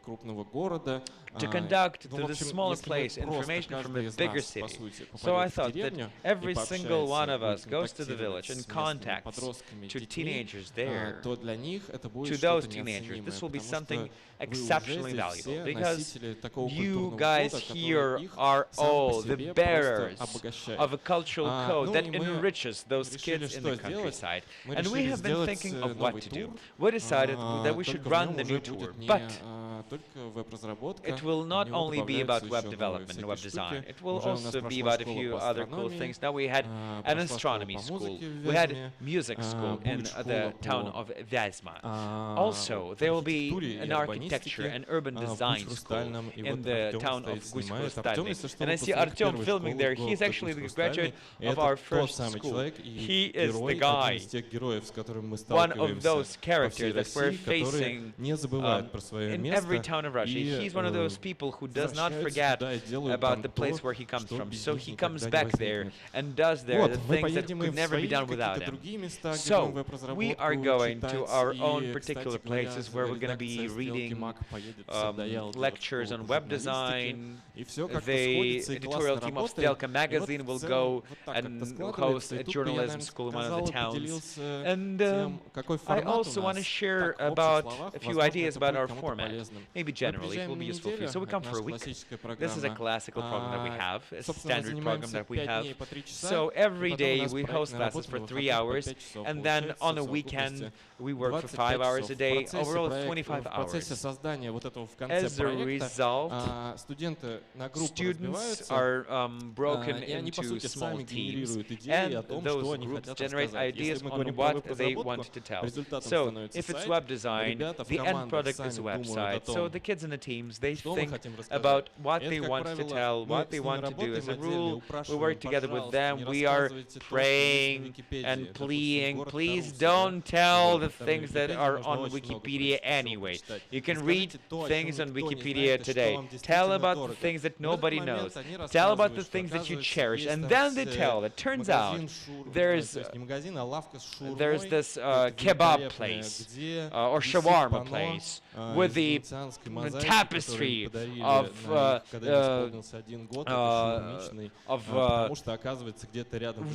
крупного города. To conduct to the smaller place information from a bigger city. So I thought that every single one of us goes to the village and contacts to teenagers there, to those teenagers. This will be something exceptionally valuable because you guys here are all the bearers of a cultural code that enriches those kids in the countryside. And we have been thinking of what to do. We decided that we should run the new tour, but it will not only be about web development and web design. It will also be about a few other cool things. Now we had an astronomy school. We had music school in the town of Vyazma. Also, there will be an architecture and urban design school in the town of Gusk-Krostalny. And I see Artyom filming there. He's actually the graduate of our first school. He is the guy, one of those characters that we're facing in every town of Russia. He's one of those people who does not forget about the place where he comes from. So he comes back there and does there the things that could never be done without him. So we are going to our own particular places where we're going to be reading lectures on web design. The editorial team of Strelka magazine will go and host a journalism school in one of the towns. And I also want to share about a few ideas about our format. Maybe generally it will be useful for you. So we come for a week. This is a classical program that we have, a standard program that we have. So every day we host classes for 3 hours, and then on a weekend we work for 5 hours a day, overall 25 hours. As a result, students are broken into small teams, and those groups generate ideas on what they want to tell. So if it's web design, the end product is a website. So the kids in the teams, they think about what they want to tell, what they want to do. As a rule, we work together with them. We are praying and pleading, please don't tell the things that are on Wikipedia anyway. You can read things on Wikipedia today. Tell about the things that nobody knows. Tell about the things that you cherish. And then they tell. It turns out there's this kebab place or shawarma place with the tapestry of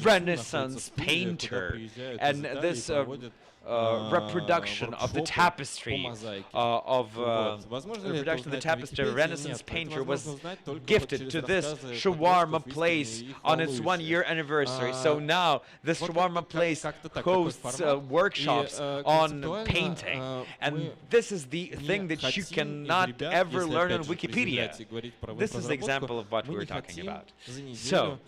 Renaissance painter, and this reproduction of the tapestry of the Renaissance painter was gifted to this shawarma place on its 1-year anniversary. So now this shawarma place hosts workshops on painting, and this is the thing that you cannot ever learn on Wikipedia. This is the example of what we're talking about. So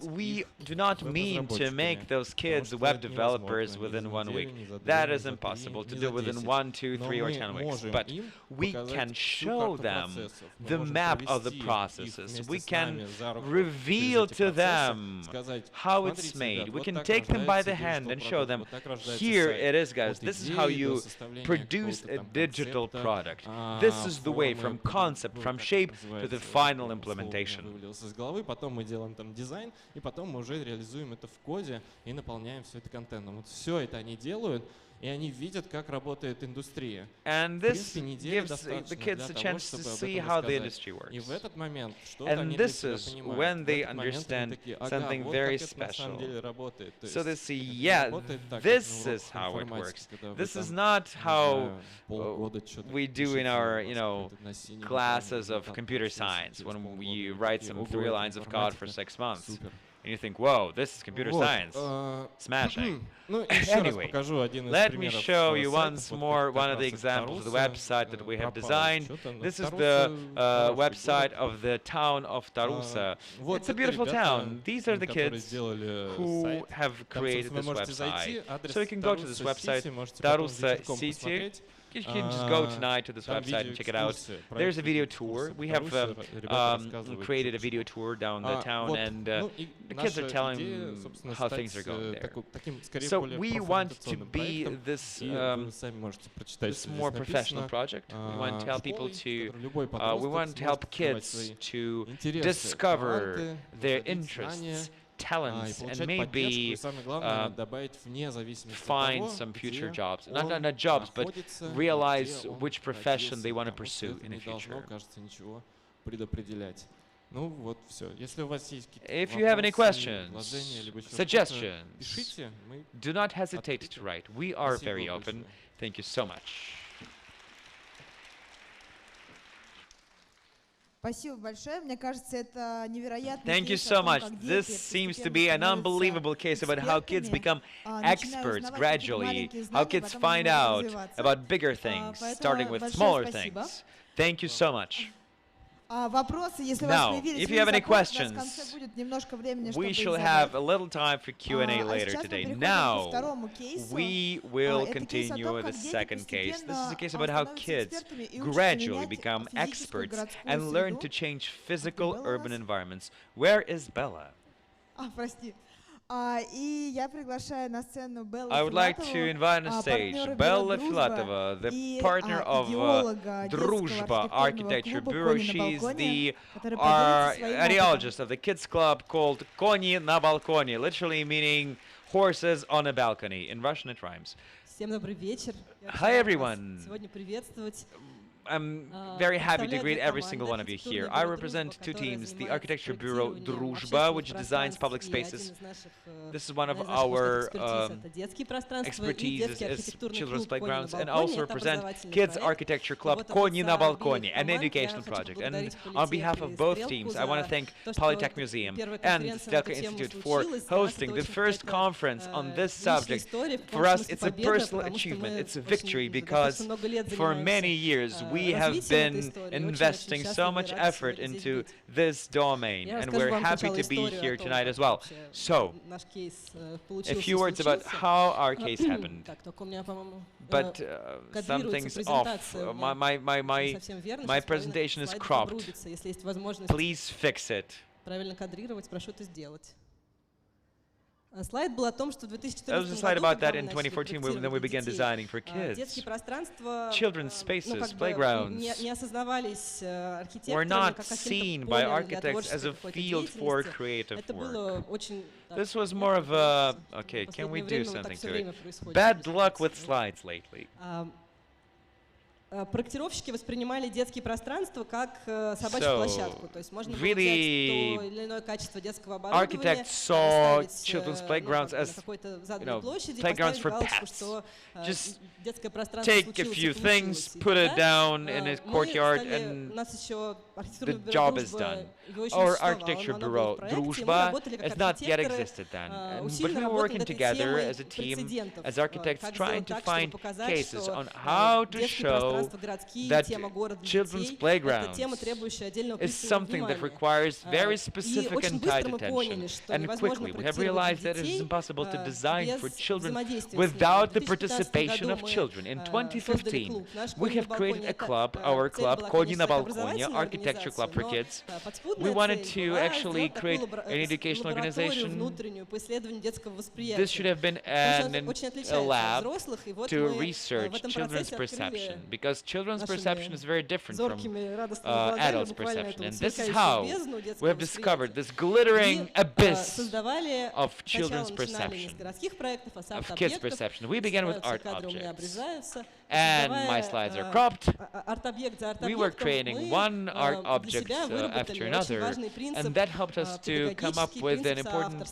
we do not mean to make those kids web developers within 1 week. That is impossible to do within 1, 2, 3, or 10 weeks. But we can show them the map of the processes. We can reveal to them how it's made. We can take them by the hand and show them, here it is, guys. This is how you produce a digital product. This is the way from concept, from shape to the final implementation. And this gives the kids a chance to see how the industry works. And this is when they understand something very special. So they see, yeah, this is how it works. This is not how we do in our, classes of computer science when we write some 3 lines of code for 6 months. And you think, whoa, this is computer science. Smashing. Anyway, let me show you once more one of the examples of the website that we have designed. This is the website of the town of Tarusa. It's a beautiful town. These are the kids who have created this website. So you can go to this website, Tarusa City. You can just go tonight to this website and check it out. There's a video tour. We have created a video tour down the town, and the kids are telling how things are going there. So we want to be this more professional project. We want to help people to, we want to help kids to discover their interests talents and maybe find some future jobs. Not jobs, but realize which profession they want to pursue in the future. If you have any questions, suggestions, do not hesitate to write. We are very open. Thank you so much. Thank you so much. This seems to be an unbelievable case about how kids become experts gradually, how kids find out about bigger things, starting with smaller things. Thank you so much. Now, if you have any questions, we shall have a little time for Q&A later today. Now, we will continue with the second case. This is a case about how kids gradually become experts and learn to change physical urban environments. Where is Bella? I would like to invite on stage Bella Filatova, the partner of Druzhba architecture bureau. She's the ideologist of the kids club called Koni na balkoni, literally meaning horses on a balcony. In Russian it rhymes. Hi everyone. I'm very happy to greet every single one of you here. I represent two teams, the architecture bureau Дружба, which designs public spaces. This is one of our expertise is children's playgrounds, and also represent kids architecture club Koni na balkoni, an educational project. And on behalf of both teams, I want to thank Polytechnic Museum and the Strelka Institute for hosting the first conference on this subject. For us, it's a personal achievement. It's a victory because for many years, we have been investing so much effort into this domain, and we're happy to be here tonight as well. So, a few words about how our case happened. But something's off. My presentation is cropped. Please fix it. There was a slide about that in 2014 when we began designing for kids. Children's spaces, playgrounds, were not seen by architects as a field for creative work. This was more of a, okay, can we do something to it? Bad luck with slides lately. Проектировщики воспринимали детские пространства как собачью площадку, то есть можно было взять то или иное качество детского оборудования, children's playgrounds as playgrounds for pets. Just take a few things, put it down in a courtyard, and the job is done. Our architecture bureau, Дружба, has not yet existed then, but we were working together as a team, as architects, trying to find cases on how to show that children's playgrounds is something that requires very specific and tight attention. And quickly, we have realized that it is impossible to design for children without the participation of children. In 2015, we have created a club, our club, Koni na balkoni, architecture club for kids. We wanted to actually create an educational organization. This should have been a lab to research children's perception, because children's perception is very different from adults' perception. And this is how we have discovered this glittering abyss of children's perception, of kids' perception. We began with art objects. And my slides are cropped. We were creating one art object after another, and that helped us to come up with an important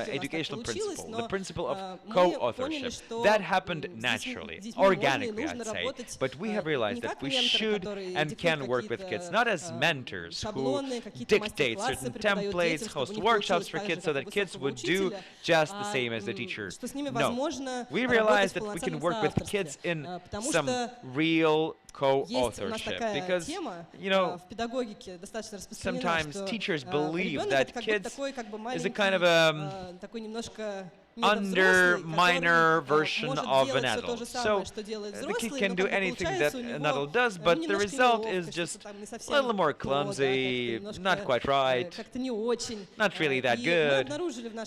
educational principle, the principle of co-authorship. That happened naturally, organically, I'd say. But we have realized that we should and can work with kids, not as mentors who dictate certain templates, host workshops for kids so that kids would do just the same as the teacher. No, we realized that we can work with kids in some real co-authorship, because, you know, sometimes teachers believe that kids is a kind of under minor version of an adult. So the kid can do anything that an adult does, but the result is just a little more clumsy, not quite right, not really that good.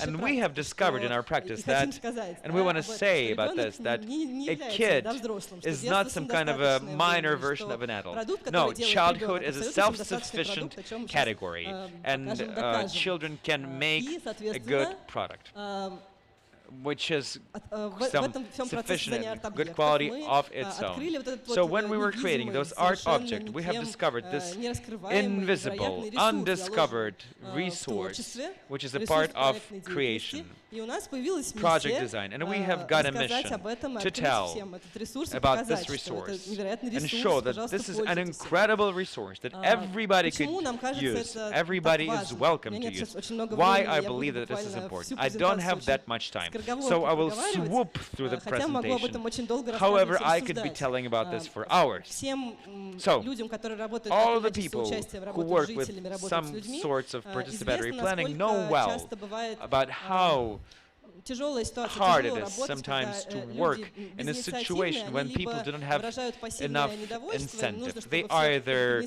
And we have discovered in our practice that, and we want to say about this, that a kid is not some kind of a minor version of an adult. No, childhood is a self-sufficient category, and children can make a good product, which is some sufficient and good quality of its own. So when we were creating those art objects, we have discovered this invisible, undiscovered resource, which is a part of creation, project design. And we have got a mission to tell about this resource and show that this is an incredible resource that everybody could use, everybody is welcome to use. Why I believe that this is important? I don't have that much time, so I will swoop through the presentation. However, I could be telling about this for hours. So, all the people who work with some sorts of participatory planning know well about how hard it is sometimes to work in a situation when people do not have enough incentive. They either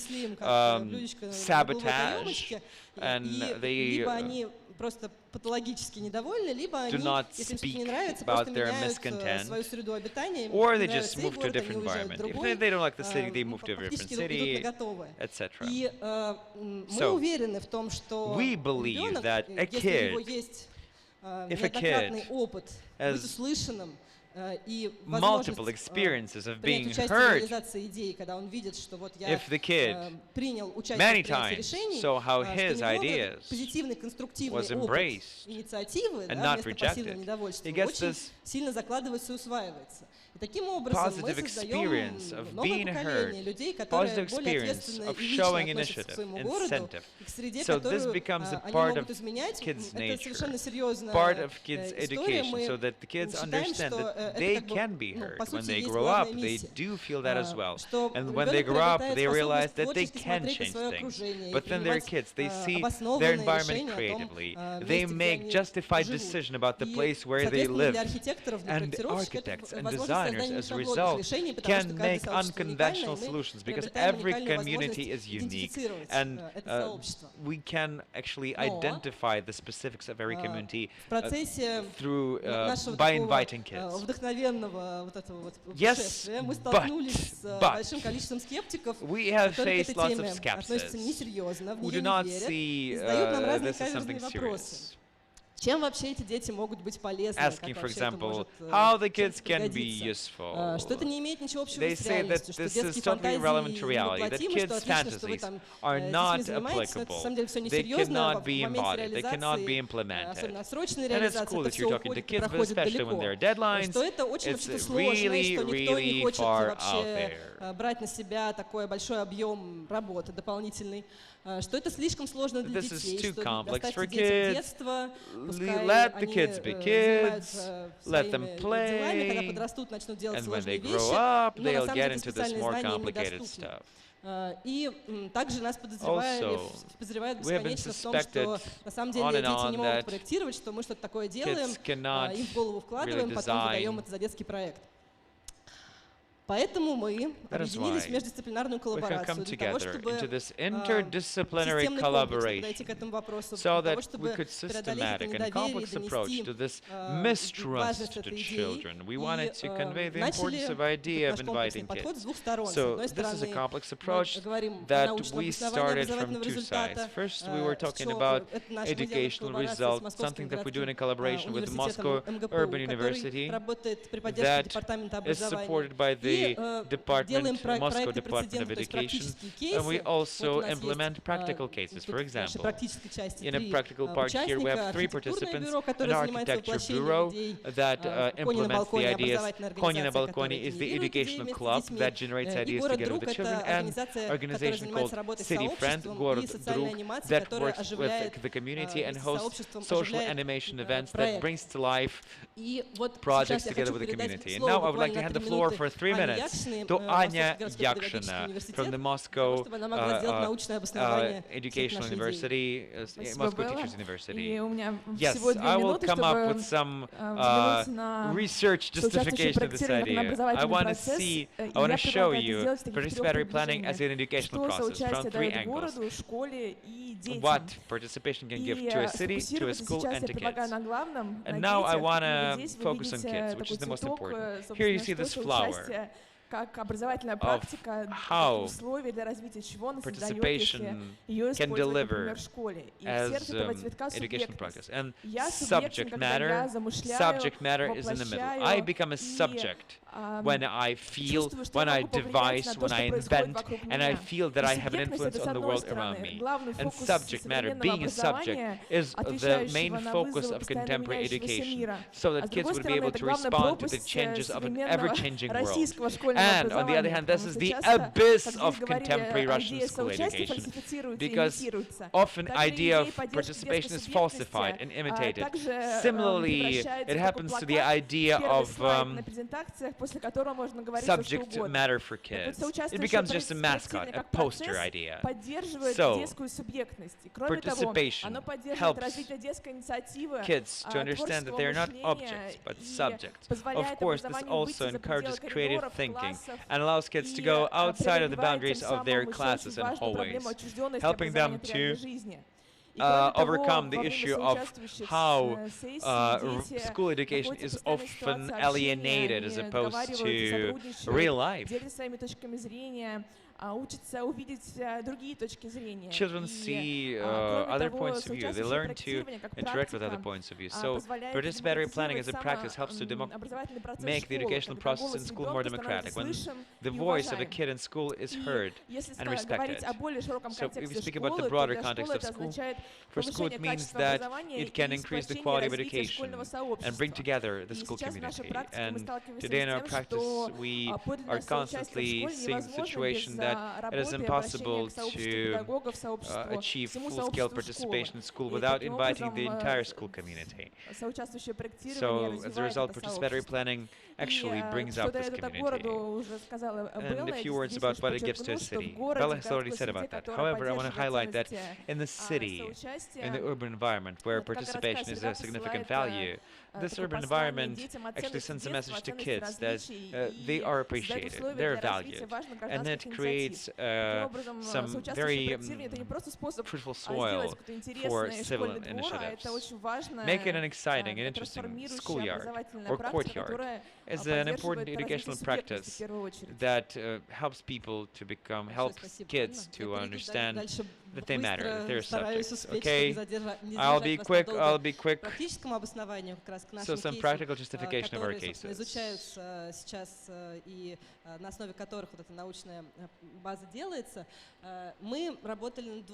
sabotage and they do not speak about their miscontent, or they just move to a different environment. If they don't like the city, they move to a different city, etc. So, we believe that a kid, if a kid has multiple experiences of being heard, if the kid many times saw how his ideas was embraced and not rejected, he gets this positive experience of being heard, positive experience of showing initiative, incentive. So this becomes a part of kids' nature, part of kids' education, so that the kids understand that they can be heard. When they grow up, they do feel that as well. And when they grow up, they realize that they can change things. But then they're kids, they see their environment creatively. They make justified decision about the place where they live. And architects and designers, as a result, can make unconventional solutions, because every community is unique, and we can actually identify the specifics of every community through by inviting kids. Yes, but we have faced lots of skeptics who do not see this as something serious. Asking, for example, how the kids can be useful. They say that this is totally irrelevant to reality, that kids' fantasies are not applicable. They cannot be embodied, they cannot be implemented. And it's cool that you're talking to kids, but especially when there are deadlines, it's really, really far out there. This is too complex for kids. Let the kids be kids, let them play, and when they grow up, they'll get into this more complicated stuff. Also, we have been suspected on and on that kids cannot really design. Поэтому мы объединились в междисциплинарную коллаборацию для того, чтобы подойти к этому вопросу, so that we could systematic and complex approach to this mistrust to children. We wanted to convey the importance of idea of inviting kids. So this is a complex approach that we started from two sides. First, we were talking about educational results, something that we do in a collaboration with the Moscow Urban University that is supported by the Moscow Department of Education, and we also implement practical cases. For example, in a practical part here we have 3 participants, an architecture bureau that implements the ideas, Koni na Balkoni is the educational club that generates ideas together with the children, and an organization called City Friend, Город Друг, that works with the community and hosts social animation events that brings to life projects together with the community. And now I would like to hand the floor for 3 minutes minutes to Anya Yakshina from the Moscow Educational University, Moscow Teachers University. Yes, I will come up with some research justification of this idea. I want to show you participatory planning as an educational process from 3 angles. What participation can give to a city, to a school, and to kids. And now I want to focus on kids, which is the most important. Here you see this flower. Of how participation can deliver as educational practice. And subject matter is in the middle. I become a subject when I feel, when I devise, when I invent, and I feel that I have an influence on the world around me. And subject matter, being a subject, is the main focus of contemporary education, so that kids would be able to respond to the changes of an ever-changing world. And on the other hand, this is the abyss of contemporary Russian school education, because often idea of participation is falsified and imitated. Similarly, it happens to the idea of subject matter for kids. It becomes just a mascot, a poster idea. So, participation helps kids to understand that they are not objects, but subjects. Of course, this also encourages creative thinking and allows kids to go outside of the boundaries of their classes and hallways, helping them to overcome the issue of how school education is often alienated as opposed to real life. Children see other points of view. They learn to interact with other points of view. So participatory planning as a practice helps to make the educational process in school more democratic. When the voice of a kid in school is heard and respected. So if we speak about the broader context of school, for school it means that it can increase the quality of education and bring together the school community. And today in our practice we are constantly seeing the situation that it is impossible to achieve full-scale participation in school without inviting the entire school community. So, as a result, participatory planning actually brings out this community. And a few words about what it gives to a city. Bella has already said about that. However, I want to highlight that in the city, in the urban environment, where participation is a significant value, this urban environment actually sends a message to kids that they are appreciated, they're valued, and it creates some very fruitful soil for civil initiatives. Make it an exciting and interesting schoolyard or courtyard is an important educational practice that helps people to helps kids to understand that they matter, that they're subjects. Okay, I'll be quick. So some practical justification of our cases.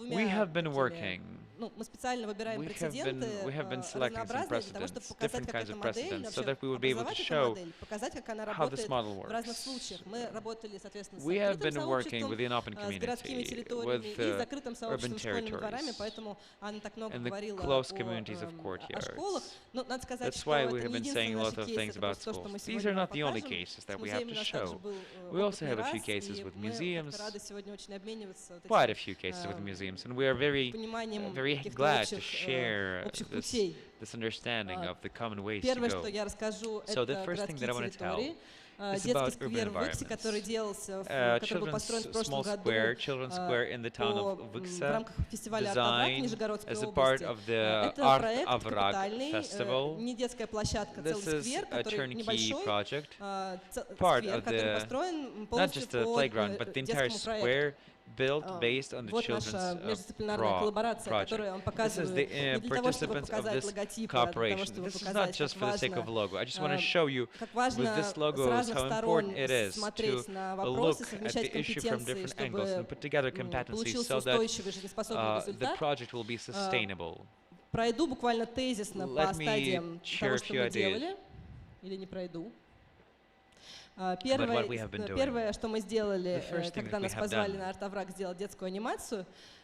We have been working. We have been selecting some precedents, different kinds of precedents, so that we would be able to show how this model works. We have been working with an open community, with urban territories, and the close communities of courtyards. That's why we have been saying a lot of things about schools. These are not the only cases that we have to show. We also have a few cases with museums, quite a few cases with museums, and we are very glad to share this understanding of the common ways to go. So the first thing that I want to tell is about urban environments. Children's square in the town of Vyksa, designed as a part of the Art of Rag festival. This is a turnkey project, part of not just the playground, but the entire square built based on the children's project. This is the participants of this cooperation. This is not just for the sake of a logo. I just want to show you with this logo how important it is to look at the issue from different angles and put together competencies so that the project will be sustainable. Let me share a few ideas. Первое, что мы сделали, когда нас позвали на Art of Rag сделать детскую анимацию,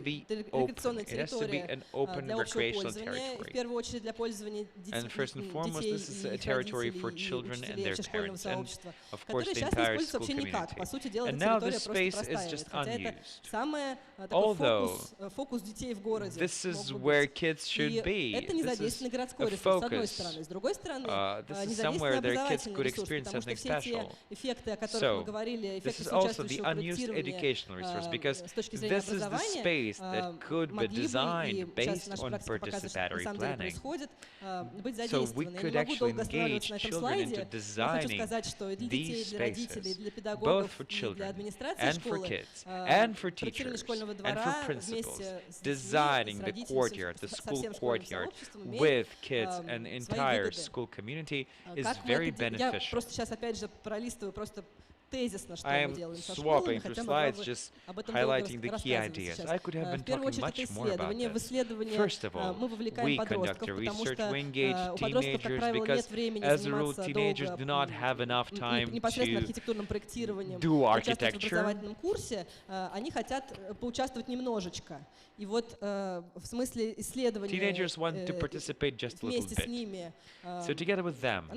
to be open. It has to be an open recreational territory. And first and foremost, this is a territory for children and their parents, and of course the entire school community. And now this space is just unused. Although this is where kids should be. This is a focus. стороны, this is somewhere their kids could experience something special. So, this is also the unused educational resource, because this is the space that could be designed based on participatory planning. So we could actually engage children into designing these spaces, both for children and for kids and for teachers and for principals. Designing the courtyard, the school courtyard with kids and the entire school community is very beneficial. I am swapping through slides, just highlighting the key ideas. I could have been talking much more about this. First of all, we conduct a research, we engage teenagers, because as a rule, teenagers do not have enough time to do architecture. И вот в смысле исследования Teenagers want to participate just a little bit. So together with them,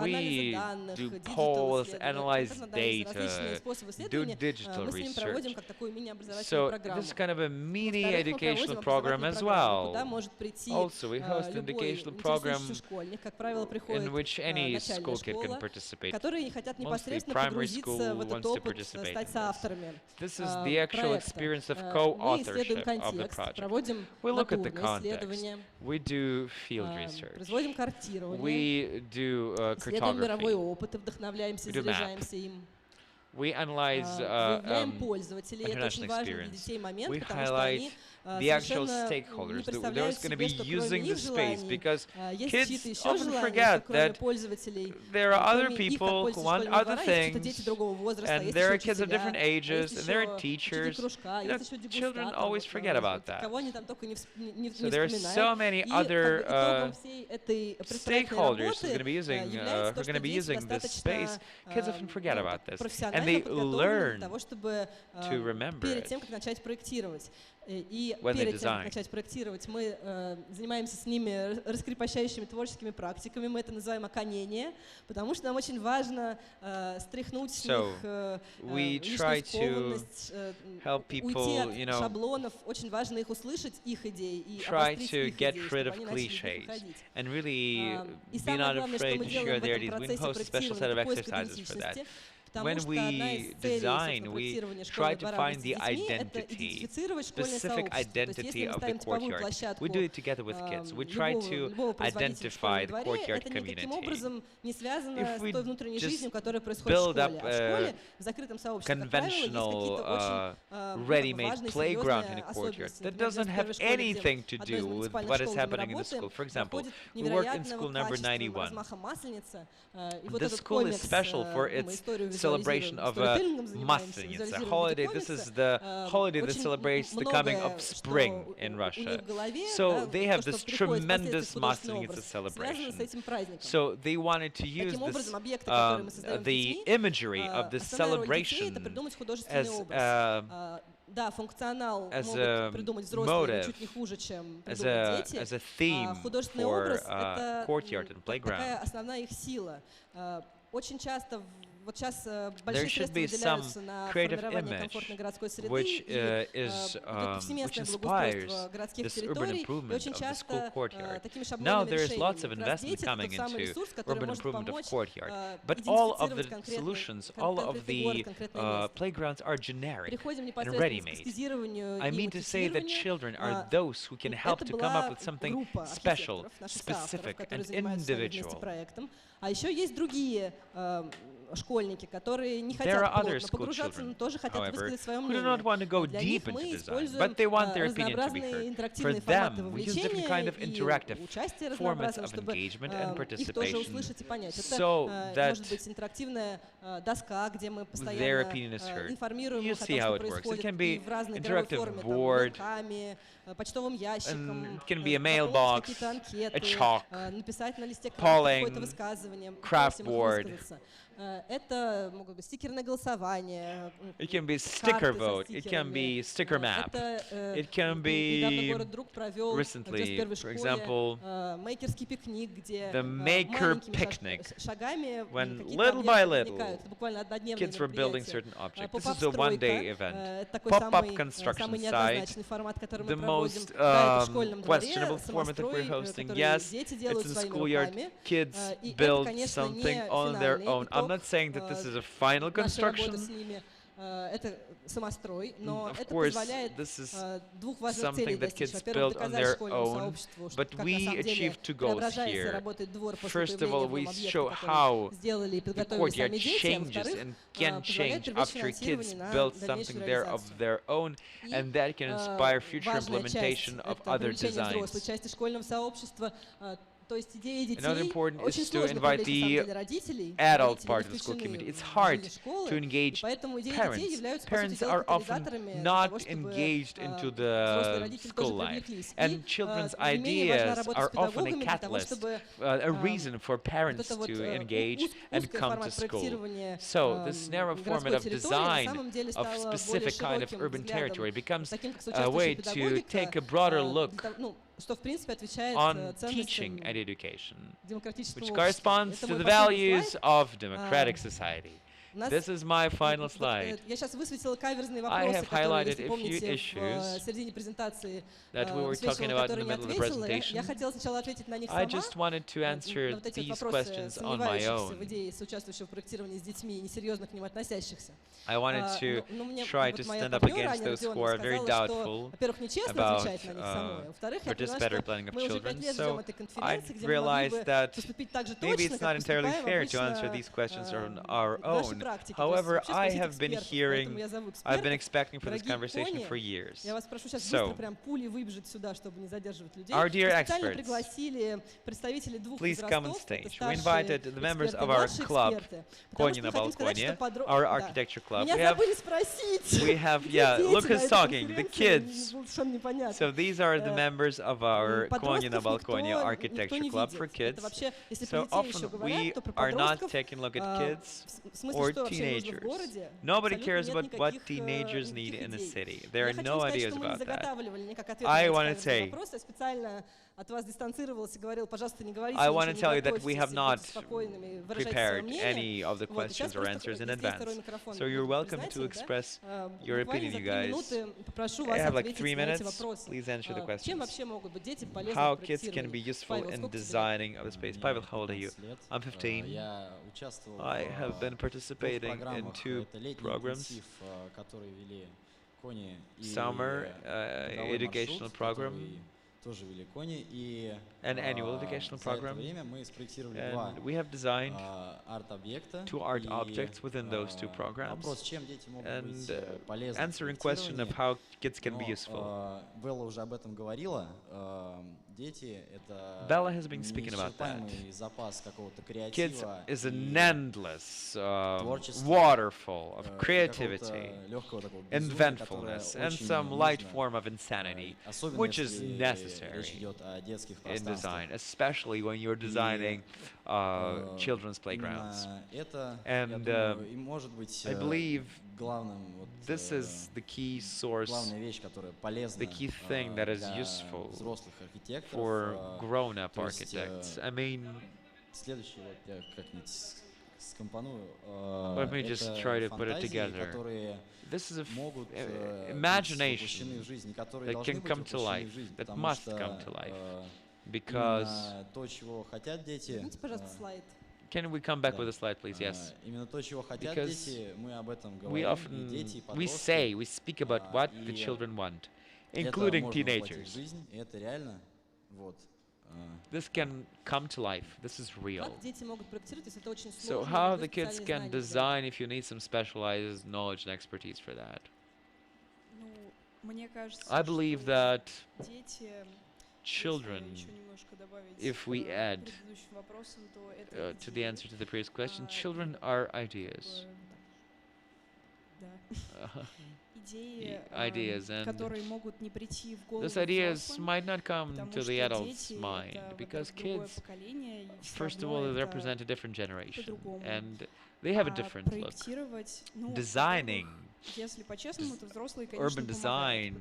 we do polls, analyze data, do digital research. So this is kind of a mini educational program as well. Also, we host an educational program in which any school kid can participate. Mostly primary school wants to participate in this. This is the actual experience of co-authorship of the project. We look at the context. We do field research. We do cartography. We do maps. We analyze international experience. We highlight the actual stakeholders, those going to be using the space, because kids often forget that there are other people who want other things, and there are kids of different ages, and there are teachers. You know, children always forget about that. So there are so many other stakeholders who are going to be using this space. Kids often forget about this, and they learn to remember it. И перед тем, как начать проектировать, мы занимаемся с ними раскрепощающими творческими практиками. Мы это называем оконение, потому что нам очень важно стряхнуть с них лишнюю скованность, уйти от шаблонов. Очень важно их услышать, их идеи, и обострить их идеи, чтобы они начали выходить. И самое главное, что мы делаем в этом процессе проектирования, поиска идентичности. When we design, we try to find the identity, specific identity of the courtyard. We do it together with kids. We try to identify the courtyard community. If we just build up a conventional, ready-made playground in a courtyard, that doesn't have anything to do with what is happening in the school. For example, we work in school number 91. The school is special for its celebration of a Maslenitsa, a holiday. This is the holiday that celebrates the coming of spring in Russia. So they have this tremendous Maslenitsa celebration. So they wanted to use this, the imagery of this celebration as a motive, as a theme for courtyard and playground. There should be some creative image which inspires this urban improvement of the school courtyard. Now there is lots of investment coming into urban improvement of courtyard, but all of the solutions, all of the playgrounds are generic and ready-made. I mean to say that children are those who can help to come up with something special, specific and individual. Школьники, которые не хотят плотно погружаться, но тоже хотят высказать свое мнение. Для них мы используем разнообразные интерактивные форматы вовлечения и участия разнообразного, чтобы их тоже услышать и понять. Это может быть интерактивная доска, где мы постоянно информируем о том, что происходит, и в разной игровой форме, руками, почтовым ящиком, какие-то анкеты, написать на листе какое-то высказывание, craft board, Это могут быть стикерное голосование, it can be sticker vote, it can be sticker map, it can be recently, for example, the maker picnic, when little by little kids were building certain objects. This is a one-day event. Pop-up construction site, the most questionable format that we're hosting. Yes, it's in the schoolyard. Kids build something on their own. I'm not saying that this is a final construction. Это самострой, но Of это course, позволяет this is двух важных целей something that достичь. kids Во-первых, build on доказать their школьному own, сообществу, что but как на we самом деле achieve two goals преображается и here. работает двор после First of all, we появления show объекта, how который сделали и the подготовили courtyard сами дети, а changes во-вторых, and can позволяет change привлечь after kids финансирование на build дальнейшую something there of реализацию. their own, and that can inspire future Важная часть implementation of это other привлечение взрослой designs. части школьного сообщества. То есть идея детей Another important очень is to сложно invite привлечь на самом the деле родителей. adult Родители part не of the school включены community. It's в hard жизнь школы, to и engage поэтому идеи детей parents. являются, по сути Parents дела, are often катализаторами для not того, чтобы engaged into взрослые the родители school тоже life, привлеклись. and children's И не менее важна ideas работа are с often a педагогами для того, catalyst, чтобы a reason for вот parents это вот to engage and узкий come to формат school. проектирования So this narrow format городской of территории на design самом деле of стало более specific kind of широким urban territory взглядом, becomes таким как a way соучаствующая to take a педагогика, broader look ну, что в принципе отвечает on ценностям teaching and education, демократического which общества. corresponds Это to мой the последний values слайд. of democratic society. Нас- This is my final Вот, slide. Я сейчас высветила каверзные I вопросы, have которые, highlighted если a few помните, issues в середине презентации that we were высветила, talking about in которые the не middle of the ответила. Я presentation. хотела сначала ответить на них I сама, just wanted to на answer вот эти вот these вопросы questions on my сомневающихся в own. идее соучаствующего в проектировании с детьми и несерьезно к ним относящихся. I wanted to Но мне try вот to моя stand up партнер against Аня those who Родионовна are very сказала, что, doubtful во-первых, нечестно about отвечать на них самой, а во-вторых, я поняла, participatory что planning of мы уже 5 children. лет ждем So этой I конференции, где мы могли realized бы that поступить так же maybe точно, it's как not entirely поступаем fair to answer обычно these questions on в our нашей own. практике. However, То I есть вообще have been спросить экспертов, hearing, поэтому я зову I've been экспертов. expecting for this Дорогие conversation кони, for years. я вас прошу сейчас быстро So, прям пулей выбежать сюда, чтобы не задерживать людей. our dear Мы специально experts, пригласили представителей двух please come on возрастов. Это stage. We старшие invited the members эксперты of и our младшие club, эксперты. Потому Кони что на мы хотим сказать, балконе, что our architecture club. Меня забыли спросить. We have, где yeah, дети look на who's этой talking, the конференции? kids. Было совершенно непонятно. So these are the members of our Кони на Подростков балконе никто architecture не club видит. for Это kids. вообще, если So про детей еще often говорят, we то про are not подростков, taking a look at kids в смысле, or что вообще нужно в teenagers. городе, Nobody абсолютно cares нет about what никаких, teenagers need никаких in a идей. city. There Я are хочу no сказать, ideas что мы не about that. заготавливали никак ответы I на want to эти say, вопросы. Я специально от вас дистанцировалась и говорила, пожалуйста, не говорите I ничего, want to не tell you that we have готовьтесь, not будьте спокойными, выражайте свое prepared мнение. any of the Вот, и сейчас questions or просто answers in здесь второй advance. микрофон, So you're будет welcome to признателен, да? express your Буквально opinion, за you 3 guys. минуты попрошу I вас have like ответить 3 на эти minutes. вопросы. Please answer the Чем questions. вообще могут быть дети полезны How в kids can be проектировании? useful Павел, in сколько тебе? designing of the space. Pavel, how old are you? I'm 15. Я участвовал I have been в participating in программах. 2 Это летний programs. интенсив, который вели Кони и Summer годовой educational маршрут, program, который тоже вели Кони. И an annual educational за это program, время мы спроектировали два and we have designed арт-объекта. 2 art И objects within those 2 programs. вопрос, чем дети могут And быть полезны в answering question of проектировании. how kids can be Но, useful. Белла уже об этом говорила. Дети — это Bella has been speaking about that. неисчерпаемый запас какого-то Kids креатива is и an endless творчества, waterfall of какого-то creativity, легкого такого безумия, inventfulness, которое and очень some light нужно, form of insanity, особенно which is если necessary речь идет о детских in пространствах. design, especially when you're designing children's playgrounds. Именно это, And я думаю, и может быть I believe главным, вот, this is the key source, главная вещь, которая полезна the key thing that is для useful взрослых архитекторов. for grown-up То есть, architects. I mean, следующий вот я как-нибудь скомпоную. let me just try to put it фантазии, together. которые This is a могут быть воплощены imagination в жизни, которые that должны can быть come to воплощены life, в жизнь, that потому must что come to life, because именно то, чего хотят дети. Извините, пожалуйста, слайд. can we come back with a slide, please? Yes. Именно то, чего хотят Because дети, мы об этом we говорим, и дети, и often we подростки. we speak about what the И children want, это including можно воплотить в teenagers. жизнь, и это реально. Вот. This can come to life. This is real. Как дети могут проектировать, если это очень So сложно? how нужны the kids специальные can знания для этого? design if you need some specialized knowledge and expertise for that? Ну, мне кажется, I believe что that дети, children, если еще немножко добавить if we к add предыдущим вопросам, то это to the answer to the previous question, children are ideas. Да. Идеи, Ideas, and которые могут не прийти в голову those ideas взрослым, might not come потому to что the adult's дети mind это, because во-первых, другое kids, поколение, и всё first of равно all, they это represent a different generation, по-другому. and they have a different look. Designing, urban design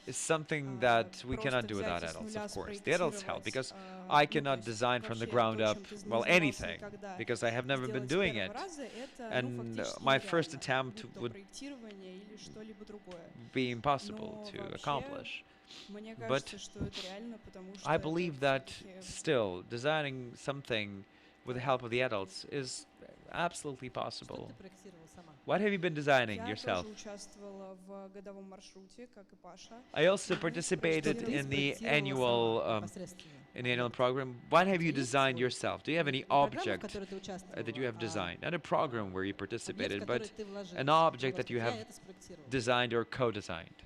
is something that we cannot do without adults, of course. The adults help, because I cannot design from the ground up, well, anything, because I have never been doing it. And my first attempt would be impossible to accomplish. But I believe that still, designing something with the help of the adults is absolutely possible. What have you been designing yourself? I also participated in the annual program. What have you designed yourself? Do you have any object that you have designed? Not a program where you participated, but an object that you have designed or co-designed.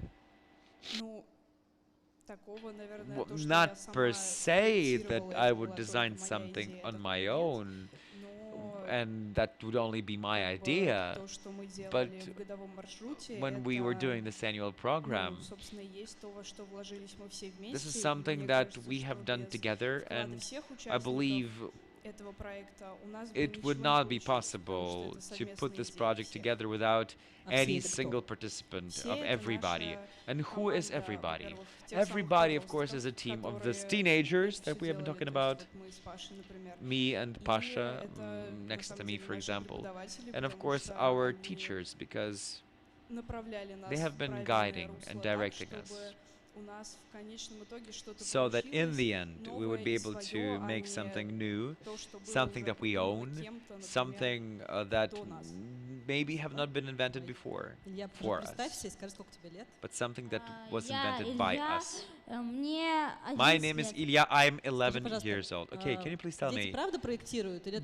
Well, not per se that I would design something on my own, and that would only be my idea, but when we were doing this annual program, this is something that we have done together, and I believe it would not be possible to put this project together without any single participant of everybody. And who is everybody? Everybody, of course, is a team of these teenagers that we have been talking about. Me and Pasha, next to me, for example. And of course, our teachers, because they have been guiding and directing us, so that in the end we would be able to make something new, something that we own, something that maybe have not been invented before for us, but something that was invented by us. My name is Ilya, I'm 11 years old. Okay, can you please tell me,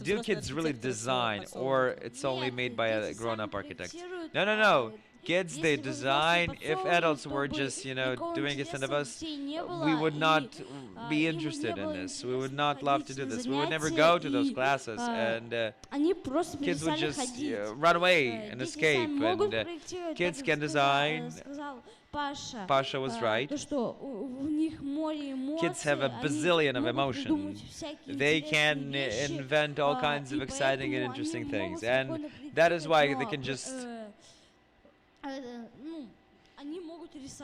do kids really design, or it's only made by a grown-up architect? No. Kids, they design. If adults were just, doing it instead of us, we would not be interested in this. We would not love to do this. We would never go to those classes, and kids would just run away and escape. And kids can design. Pasha was right. Kids have a bazillion of emotions. They can invent all kinds of exciting and interesting things, and that is why they can just...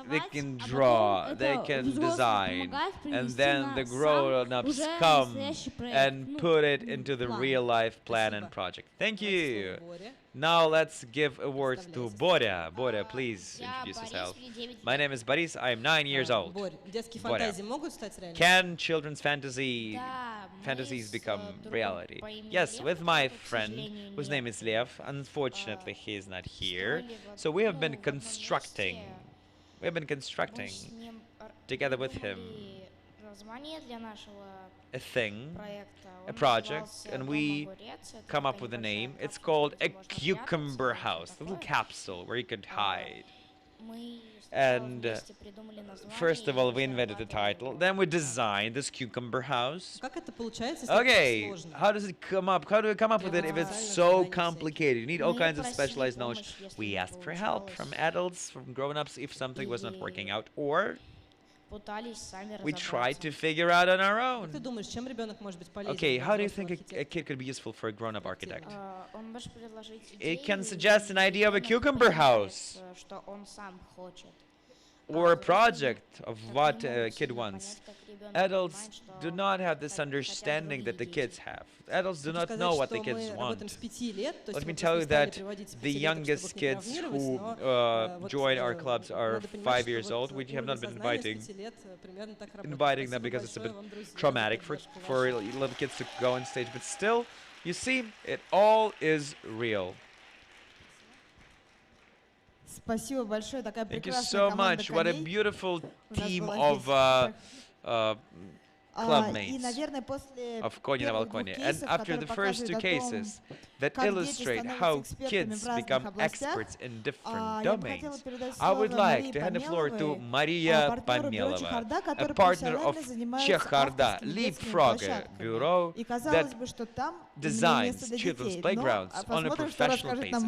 They can draw, they can design, and then the grown-ups come and put it into the real-life plan and project. Thank you. Now let's give a word to Borya. Borya, please introduce yourself. My name is Boris. I am 9 years old. Borya. Can children's fantasies become reality? Yes, with my friend, whose name is Lev. Unfortunately, he is not here. So we have been constructing. Together with him a thing, a project, and we come up with a name. It's called a cucumber house, a little capsule where you could hide. And first of all, we invented the title. Then we designed this cucumber house. Okay, how does it come up? How do we come up with it if it's so complicated? You need all kinds of specialized knowledge. We asked for help from adults, from grown-ups, if something was not working out, or we tried to figure out on our own. Okay, how do you think a kid could be useful for a grown-up architect? It can suggest an idea of a cucumber house, or a project of what a kid wants. Adults do not have this understanding that the kids have. Adults do not know what the kids want. Let me tell you that the youngest kids who join our clubs are 5 years old. We have not been inviting them because it's a bit traumatic for little kids to go on stage. But still, you see, it all is real. Thank you so much. What a beautiful team of clubmates of Koni na Balkone. And after the first two cases that illustrate how kids become experts in different domains, I would like to hand the floor to Maria Pamelova, a partner of Chekharda, Leapfrog Bureau that designs children's playgrounds on a professional basis.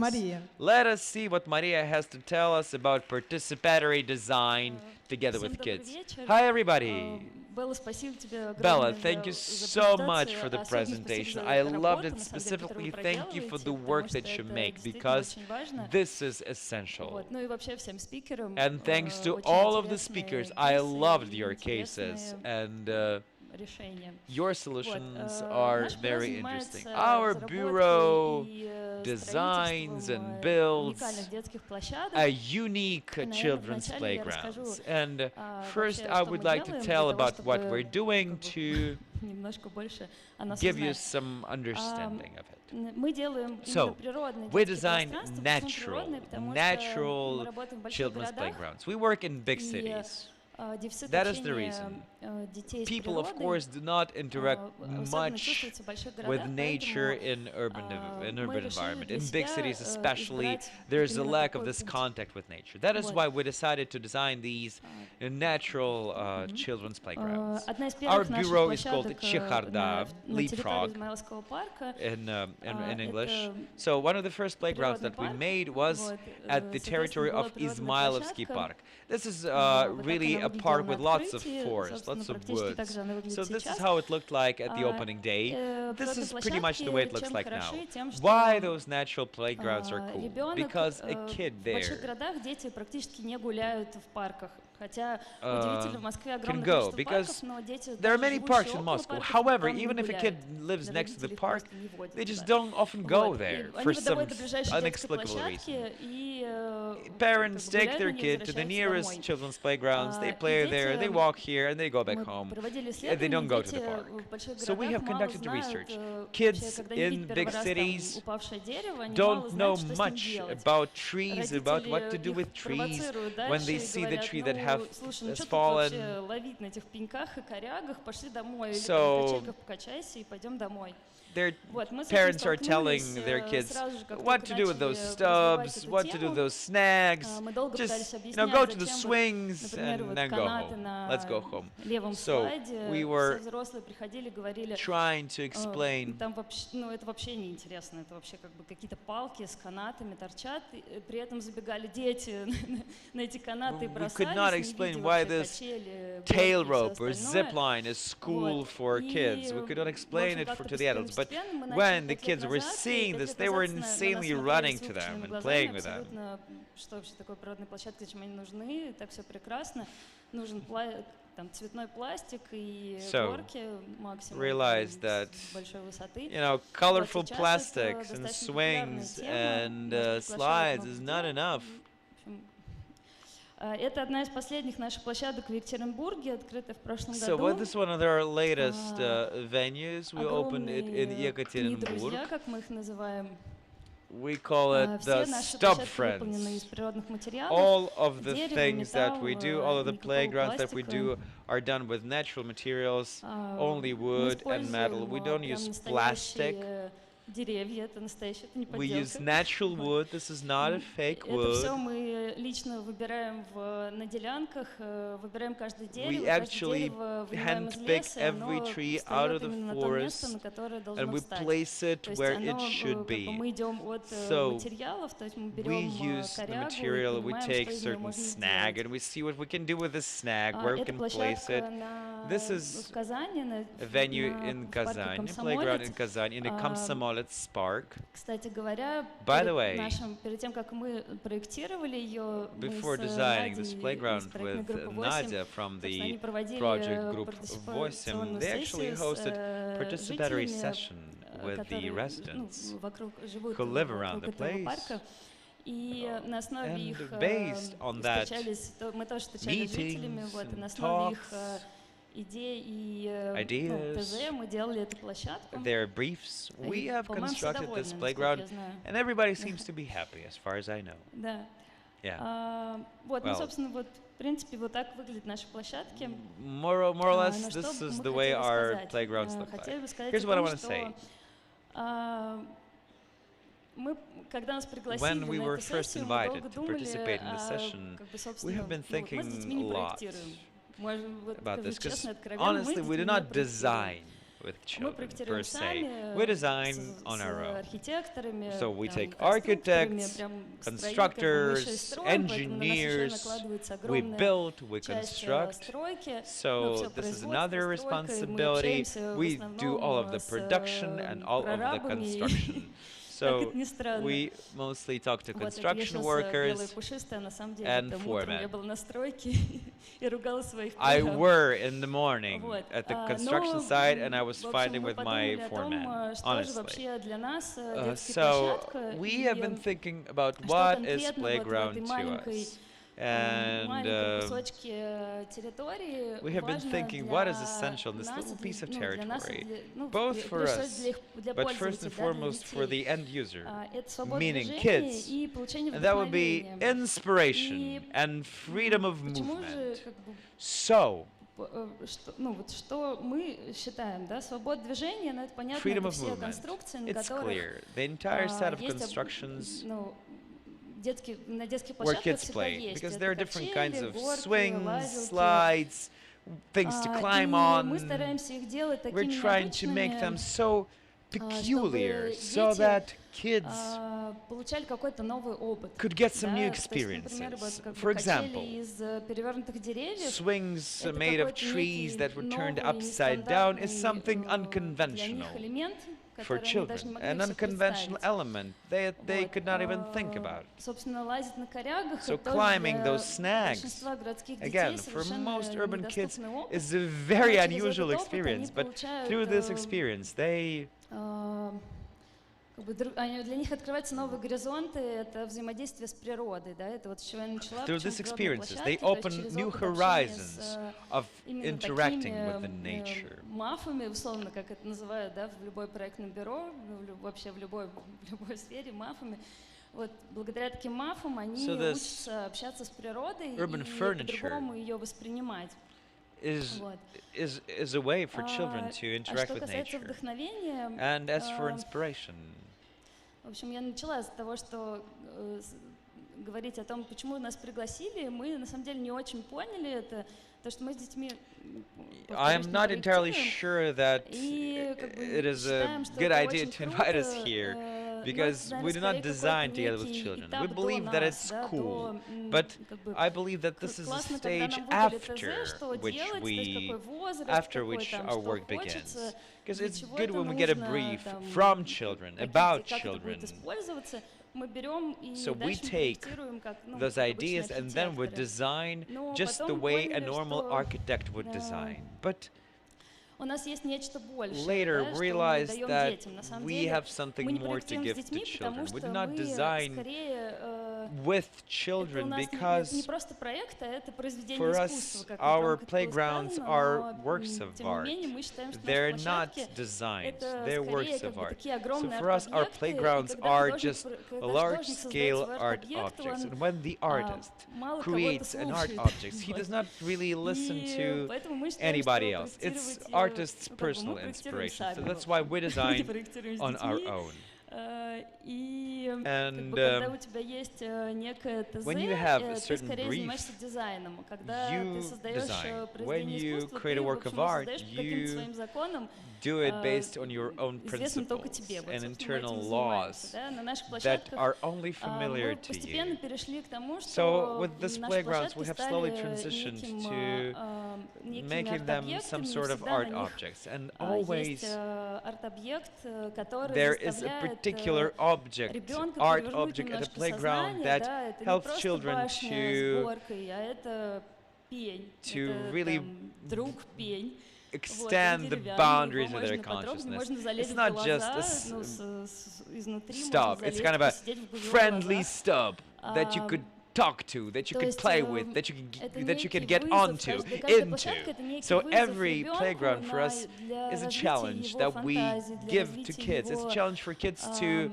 Let us see what Maria has to tell us about participatory design together with kids. Hi, everybody. Bella, thank you so much for the presentation. I loved it. Specifically, thank you for the work that you make, because this is essential. And thanks to all of the speakers, I loved your cases, and your solutions are very interesting. Our bureau designs and builds a unique children's playgrounds. And first, I would like to tell about what we're doing to give you some understanding of it. So, we design natural children's playgrounds. We work in big cities. That is the reason. People, of course, do not interact much with nature in urban environment. In big cities especially, there's a lack of this contact with nature. That is why we decided to design these natural children's playgrounds. Our bureau is called Chekharda, leapfrog in English. So one of the first playgrounds that we made was at the territory of Izmailovsky Park. This is really a park with lots of forest, lots of woods. So this is how it looked like at the opening day. This is pretty much the way it looks like now. Why those natural playgrounds are cool? Because a kid there can go, because there are many parks in Moscow. However, even if a kid lives next to the park, they just don't often go there for some inexplicable reason. Parents take their kid to the nearest children's playgrounds, they play there, they walk here, and they go back home. They don't go to the park. So we have conducted the research. Kids in big cities don't know much about trees, about what to do with trees when they see the tree that has fallen. So their parents are telling their kids what to do with those stubs, what to do with those snags. Just, go to the swings and then go home. Let's go home. So we were trying to explain. We could not explain why this tail rope or zip line is cool for kids. We could not explain it to the adults. But when the kids were seeing this, they were insanely running to them and playing with them. So, realize that, colorful plastics and swings and slides is not enough. Это одна из последних наших площадок в Екатеринбурге, открытая в прошлом году. So what is one of our latest venues? We opened it in Yekaterinburg. Как мы их называем. We call it the Stub Friends. All of the things that we do, all of the playgrounds that we do are done with natural materials, only wood and metal. We don't use plastic. Деревья, это настоящее, это не подделка. We use natural wood. This is not a fake wood. Это все мы лично выбираем на делянках, выбираем каждое дерево. We actually handpick every tree out of the forest, and we place it where it should be. So we use the material. We take certain snag, and we see what we can do with this snag, where we can place it. This is a venue in Kazan, a playground in Kazan, in the Komsomolets Park. By the way, before designing this playground with Nadia from the project group 8, they actually hosted a participatory session with the residents who live around the place. And based on that, meetings and talks, ideas, their briefs, we have constructed this playground, and everybody seems to be happy, as far as I know. Yeah. More or less, this is the way our playgrounds look like. Here's what I want to say. When we were first invited to participate in this session, we have been thinking a lot about this, because honestly, we do not design. with children per se. We design on our own. So we take architects, constructors, engineers, we build, we construct. So this is another responsibility. We do all of the production and all of the construction. So we mostly talk to construction workers and foremen. I were in the morning at the construction site and I was fighting with my foreman, honestly. So we have been thinking about what is playground to us. And we have been thinking what is essential in this little piece of territory, both for us, but first and foremost for the end user, meaning kids. And that would be inspiration and freedom of movement. So, freedom of movement, it's clear. The entire set of constructions where kids play, because there are different kinds of swings, slides, things to climb on. We're trying to make them so peculiar so that kids could get some new experiences. For example, swings made of trees that were turned upside down is something unconventional for children, an unconventional element they could not even think about. So climbing those snags, again, for most urban kids is a very unusual experience, but through this experience they through these experiences, they open new horizons of interacting with the nature. Мафами, условно, как это называют, да, в любой проектном бюро, вообще в любой сфере, мафами. Вот благодаря таким мафам они учатся общаться с природой и по-другому ее воспринимать. Is a way for children to interact with nature. And as for inspiration, в общем, я начала с того, что говорить о том, почему нас пригласили, мы на самом деле не очень поняли это, то что мы с детьми. I'm not entirely sure that it is a good idea to invite us here, because we do not design together with children. We believe that it's cool, but I believe that this is a stage after which our work begins. Because it's good when we get a brief from children, about children. So we take those ideas and then we design just the way a normal architect would design. But later realize that we have something more to give to children. We do not design with children because for us our playgrounds are works of art. They're not designs, they're works of art. So for us our playgrounds are just large-scale art objects. And when the artist creates an art object, he does not really listen to anybody else. It's artist's personal inspiration. So that's why we design on our own. And when you have a certain brief, you design. When you create a work of art, you do it based on your own principles and internal laws that are only familiar to you. So with this playgrounds, we have slowly transitioned to making them some sort of art objects. And always there is a particular object, art object at a playground that helps children to really extend the boundaries of their consciousness. It's not just a stub, it's kind of a friendly stub that you could talk to, that you could play with, that you can get onto, into. So every playground for us is a challenge that we give to kids. It's a challenge for kids to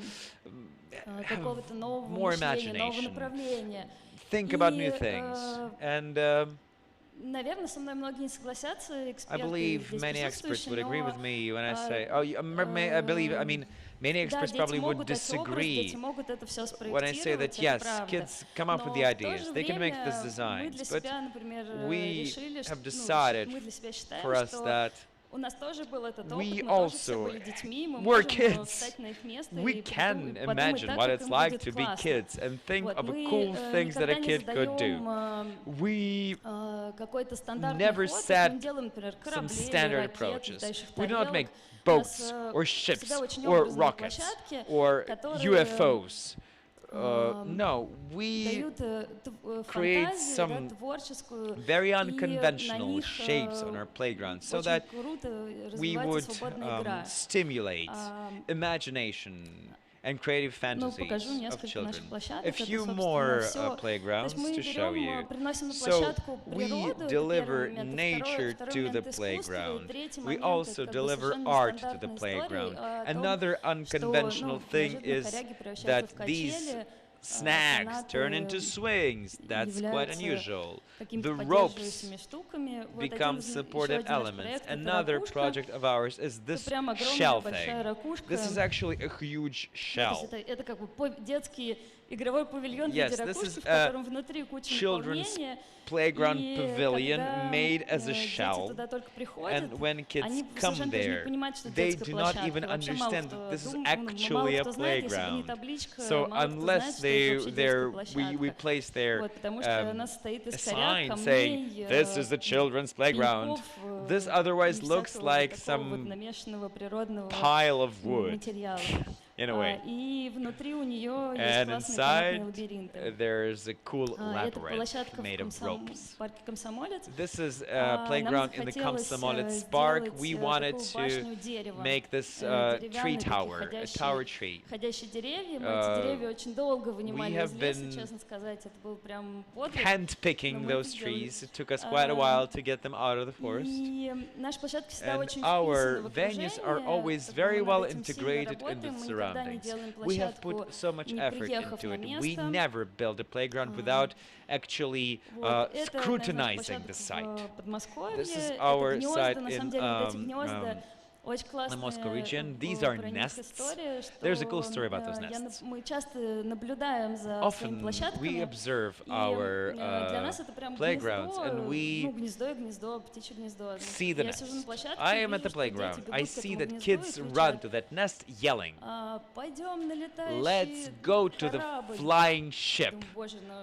have more imagination, think about new things. And I believe many experts would agree with me when I say, many experts probably would disagree when I say that yes, kids come up with the ideas, they can make these designs, but we have decided for us that we also were kids. We can imagine what it's like to be kids and think of the cool things that a kid could do. We never set some standard approaches. We do not make boats or ships or rockets or UFOs. No, we create some very unconventional shapes on our playground so that we would stimulate imagination and creative fantasies of children. A few more playgrounds to show you. So we deliver nature to the playground. We also deliver art to the playground. Another unconventional thing is that these snags turn into swings. That's quite unusual. The ropes become supportive elements. Another project of ours is this shelving. This is actually a huge shelf. Yes, this is a children's playground pavilion made as a shelf, and when kids come there, they do not even understand that this is actually a playground. So unless we place their sign saying this is the children's playground, this otherwise looks like some pile of wood. In a way. And inside, there's a cool labyrinth made of ropes. This is a playground in the Komsomolets Park. We wanted to make this tree tower, a tower tree. We have been hand-picking those trees. It took us quite a while to get them out of the forest. And our venues are always very well integrated in the surroundings. We have put so much effort into it. We never build a playground without actually scrutinizing the site. This is our site in the Moscow region. These are nests. There's a cool story about those nests. Often we observe our playgrounds and we see the nest. I am at the playground. I see that kids run to that nest yelling, "Let's go to the flying ship."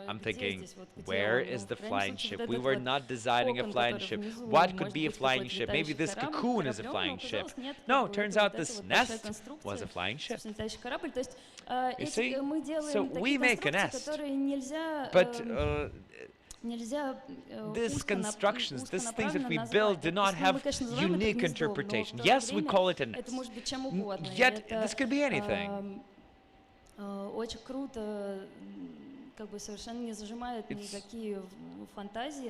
I'm thinking, where is the flying ship? We were not designing a flying ship. What could be a flying ship? Maybe this cocoon is a flying ship. No, turns out this nest was a flying ship. You see? So we make a nest, but these constructions, these things that we build do not have unique interpretation. Yes, we call it a nest, yet this could be anything. It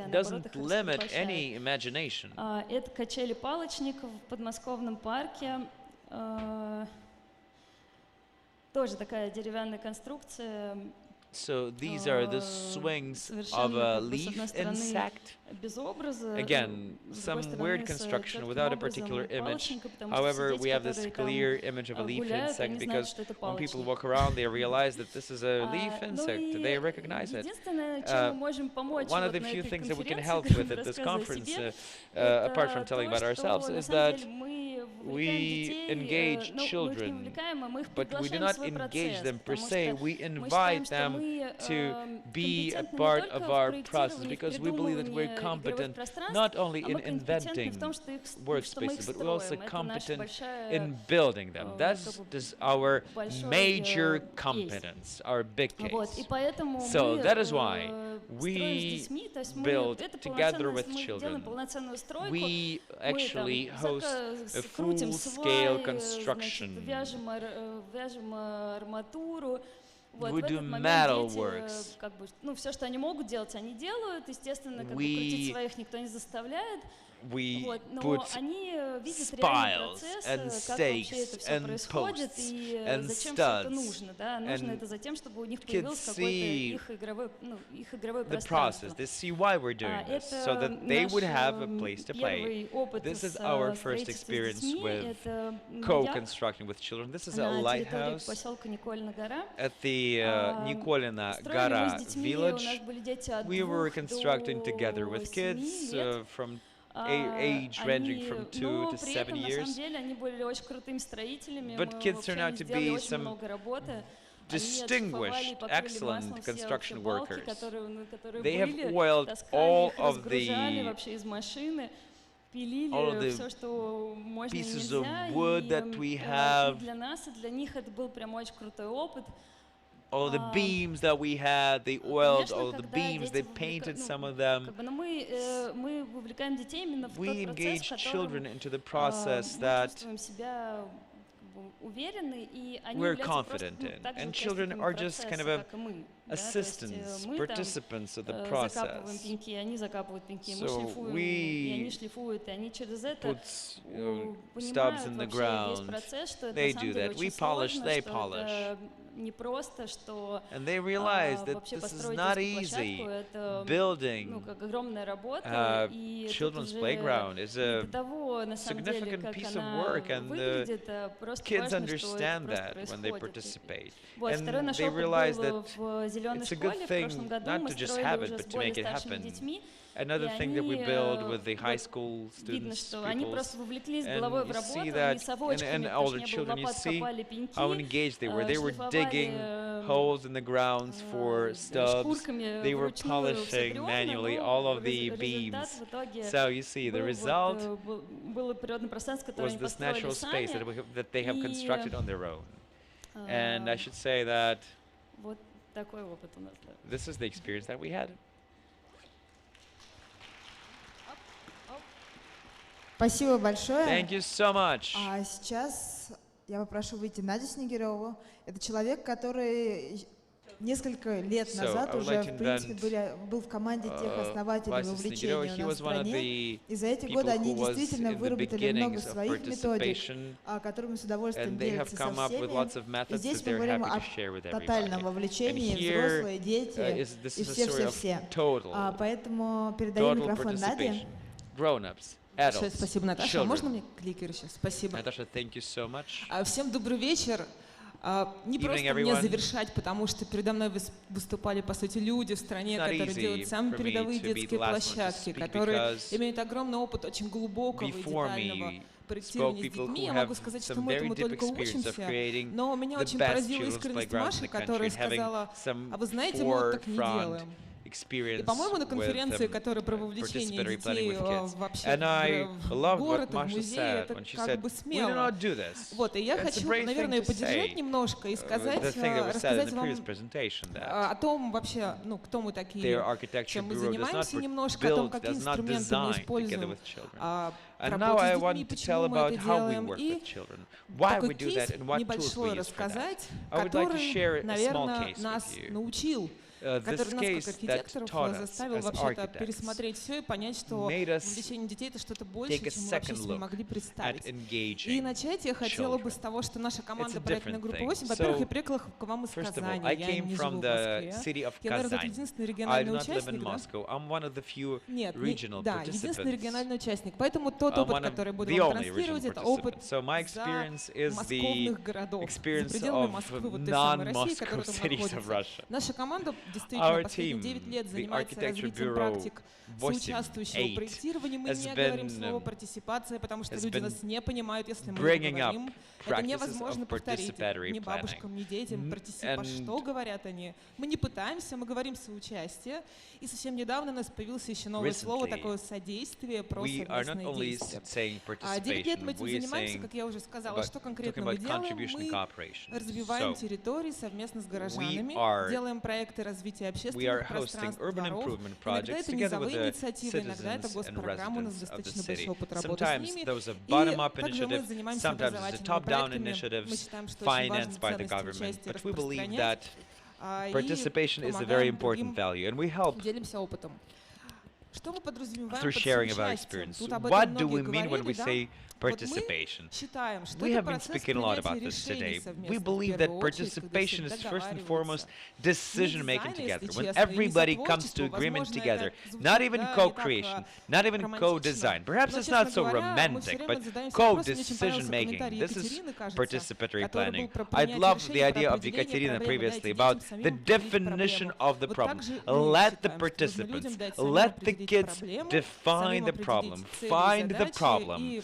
doesn't limit any imagination. Это качели палочников в подмосковном парке. Тоже такая деревянная конструкция. So these are the swings of a leaf insect. Again, some weird construction without a particular image. However, we have this clear image of a leaf insect because when people walk around, they realize that this is a leaf insect. They recognize it. One of the few things that we can help with at this conference, apart from telling about ourselves, is that we engage children, but we do not engage them per se. We invite them to be a part of our process because we believe that we're competent not only in inventing workspaces, but we're also competent in building them. That is our major competence, our big case. So that is why we build together with children. We actually host a full-scale construction. We do metal works. We put spiles and stakes and posts and studs, and kids see the process. They see why we're doing this, so that they would have a place to play. This is our first experience with co-constructing with children. This is a lighthouse at the Nikolina Gora village. We were constructing together with kids from age ranging from 2 to 7 years. На самом деле они были очень крутыми строителями. But kids turn out to be some distinguished, excellent construction workers. They have oiled all of the pieces of wood that we have, all the beams that we had, they oiled all the beams, they painted some of them. We engage children into the process that we're confident in, and children are just kind of assistants, participants of the process. So we put stubs in the ground, they do that, we polish, they polish. And they realize that this is not easy. Building a children's playground is a significant piece of work, and the kids understand that when they participate. And they realize that it's a good thing not to just have it, but to make it happen. Another thing that we build with the high school students, pupils, and you see that, and older children, you see how engaged they were. They were digging holes in the grounds for stubs. They were polishing manually all of the beams. So you see, the result was this natural space that they have constructed on their own. And I should say that this is the experience that we had. Спасибо большое. Thank you so much. А сейчас я попрошу выйти Надю Снегирову. Это человек, который несколько лет назад уже, в принципе, был в команде тех основателей вовлечения у нас в стране. И за эти годы они действительно выработали много своих методик, которыми с удовольствием делятся со всеми. И здесь мы говорим о тотальном вовлечении, взрослые, дети и все-все-все. Поэтому передаю микрофон Наде. Большое спасибо, Наташа. Можно мне кликер еще? Спасибо. Natasha, thank you so much. Всем добрый вечер. Не просто мне завершать, потому что передо мной выступали, по сути, люди в стране, которые делают самые передовые детские площадки, которые имеют огромный опыт очень глубокого и детального проектирования с детьми. Я могу сказать, что мы этому только учимся, но меня очень поразила искренность Маши, которая сказала: а вы знаете, мы вот так не делаем. И, по-моему, на конференции, которая про вовлечение детей в город, в музей, это как бы смело. Вот, и я хочу, наверное, поддержать немножко и рассказать вам о том вообще, ну, кто мы такие, чем мы занимаемся, немножко о том, какие инструменты мы используем, работать с детьми, почему мы это делаем, и такой кейс небольшой рассказать, который, наверное, нас научил, который нас, как архитекторов, заставил вообще-то пересмотреть все и понять, что вовлечение детей — это что-то больше, чем мы вообще себе могли представить. И начать я хотела бы с того, что наша команда проектной группы 8, во-первых, я приехала к вам из Казани, я не живу в Москве. Я, наверное, единственный региональный участник, да? Нет, да, единственный региональный участник. Поэтому тот опыт, который буду вам транслировать, это опыт за московных городов, за пределами Москвы, вот той самой России, которая там находится. Наша команда действительно последние 9 лет занимается развитием практик соучаствующего проектирования. Мы не говорим слово партисипация, потому что люди нас не понимают, если мы говорим. Это невозможно повторить ни бабушкам, ни детям. Партисипа, что говорят они? Мы не пытаемся, мы говорим соучастие. И совсем недавно у нас появилось еще новое слово, такое содействие, про совместное действие. 9 лет мы этим занимаемся, как я уже сказала. Что конкретно мы делаем? Мы развиваем территории совместно с горожанами, делаем проекты развития общественных пространств, дворов. Иногда это низовые инициативы, иногда это госпрограммы, у нас достаточно большой опыт работы с ними. И также мы занимаемся образовательными проектами. Мы считаем, что очень важно ценность участия распространять. Participation is a very important value, and we help делимся опытом. Что мы подразумеваем through под sharing of our соучастием? experience. Тут об What этом do we многие mean when we говорили, да? say participation. We have been speaking a lot about this today. We believe that participation is first and foremost decision-making together, when everybody comes to agreement together, not even co-creation, not even co-design. Perhaps it's not so romantic, but co-decision-making. This is participatory planning. I love the idea of Ekaterina previously about the definition of the problem. Let the participants, let the kids define the problem, find the problem.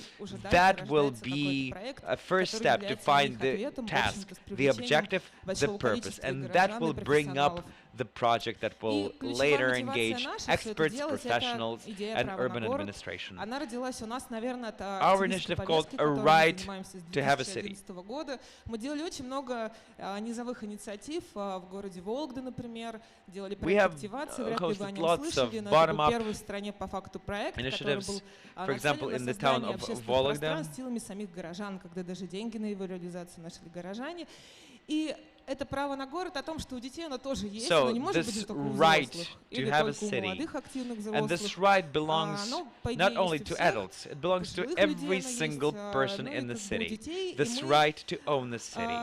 That will be a first step to find the task, the objective, the purpose, and that will bring up the project that will later engage experts, professionals, and urban administration. Our initiative called A Right to Have a City. We have hosted lots of bottom-up initiatives, for example, in the town of Vologda. Это право на город о том, что у детей оно тоже есть, но не может быть только у взрослых или только у молодых активных взрослых. And this right belongs not only to adults, it belongs to every single person in the city. This right to own the city.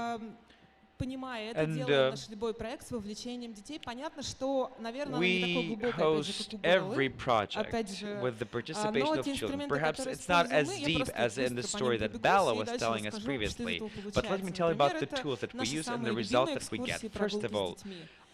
Понимая это, делаем наш любой проект с вовлечением детей, понятно, что, наверное, оно не такое глубокое, опять же, with the participation of children. Perhaps it's not as deep as in the story that Bella was telling us previously, but let me tell you about the tools that we use and the results that we get. First of all,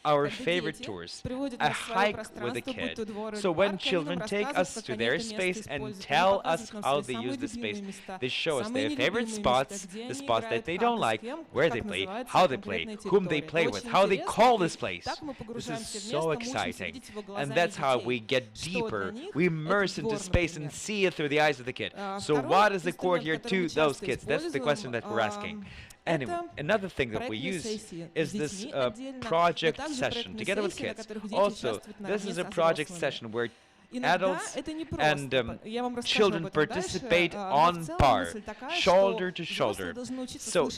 our favorite tours, a hike with a kid. So when children take us to their space and tell us how they use the space, they show us their favorite spots, the spots that they don't like, where they play, how they play, whom they play with, how they call this place. This is so exciting. And that's how we get deeper. We immerse into space and see it through the eyes of the kid. So what is the courtyard to those kids? That's the question that we're asking. Anyway, another thing that we use is this project session together with kids. Also, this is a project session where adults and children participate on par, shoulder to shoulder. So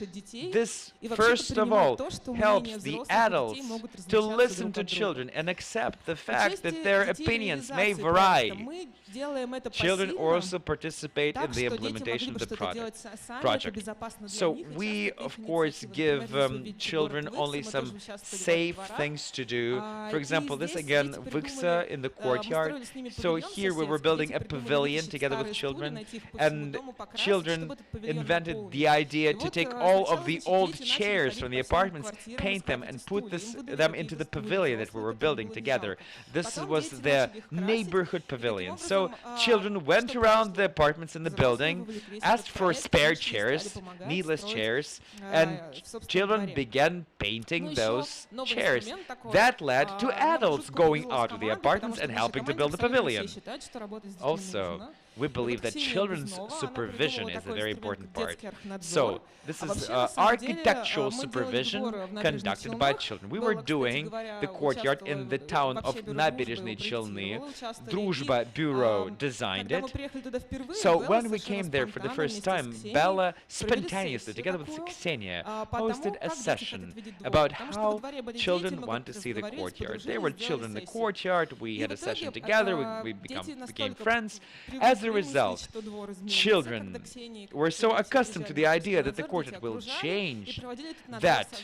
this, first of all, helps the adults to listen to children and accept the fact that their opinions may vary. Children also participate in the implementation of the project. So we, of course, give children only some safe things to do. For example, this again, Viksa in the courtyard. So here we were building a pavilion together with children, and children invented the idea to take all of the old chairs from the apartments, paint them, and put them into the pavilion that we were building together. This was the neighborhood pavilion. So children went around the apartments in the building, asked for spare chairs, needless chairs, and children began painting those chairs. That led to adults going out of the apartments and helping to build the pavilion. Also, we believe that children's supervision is a very important part. So this is architectural supervision conducted by children. We were doing the courtyard in the town of Nabережные Челны. Дружба Bureau designed it. So when we came there for the first time, Bella spontaneously, together with Ksenia, hosted a session about how children want to see the courtyard. There were children in the courtyard, we had a session together, we became friends. As a result, children were so accustomed to the idea that the courtyard will change that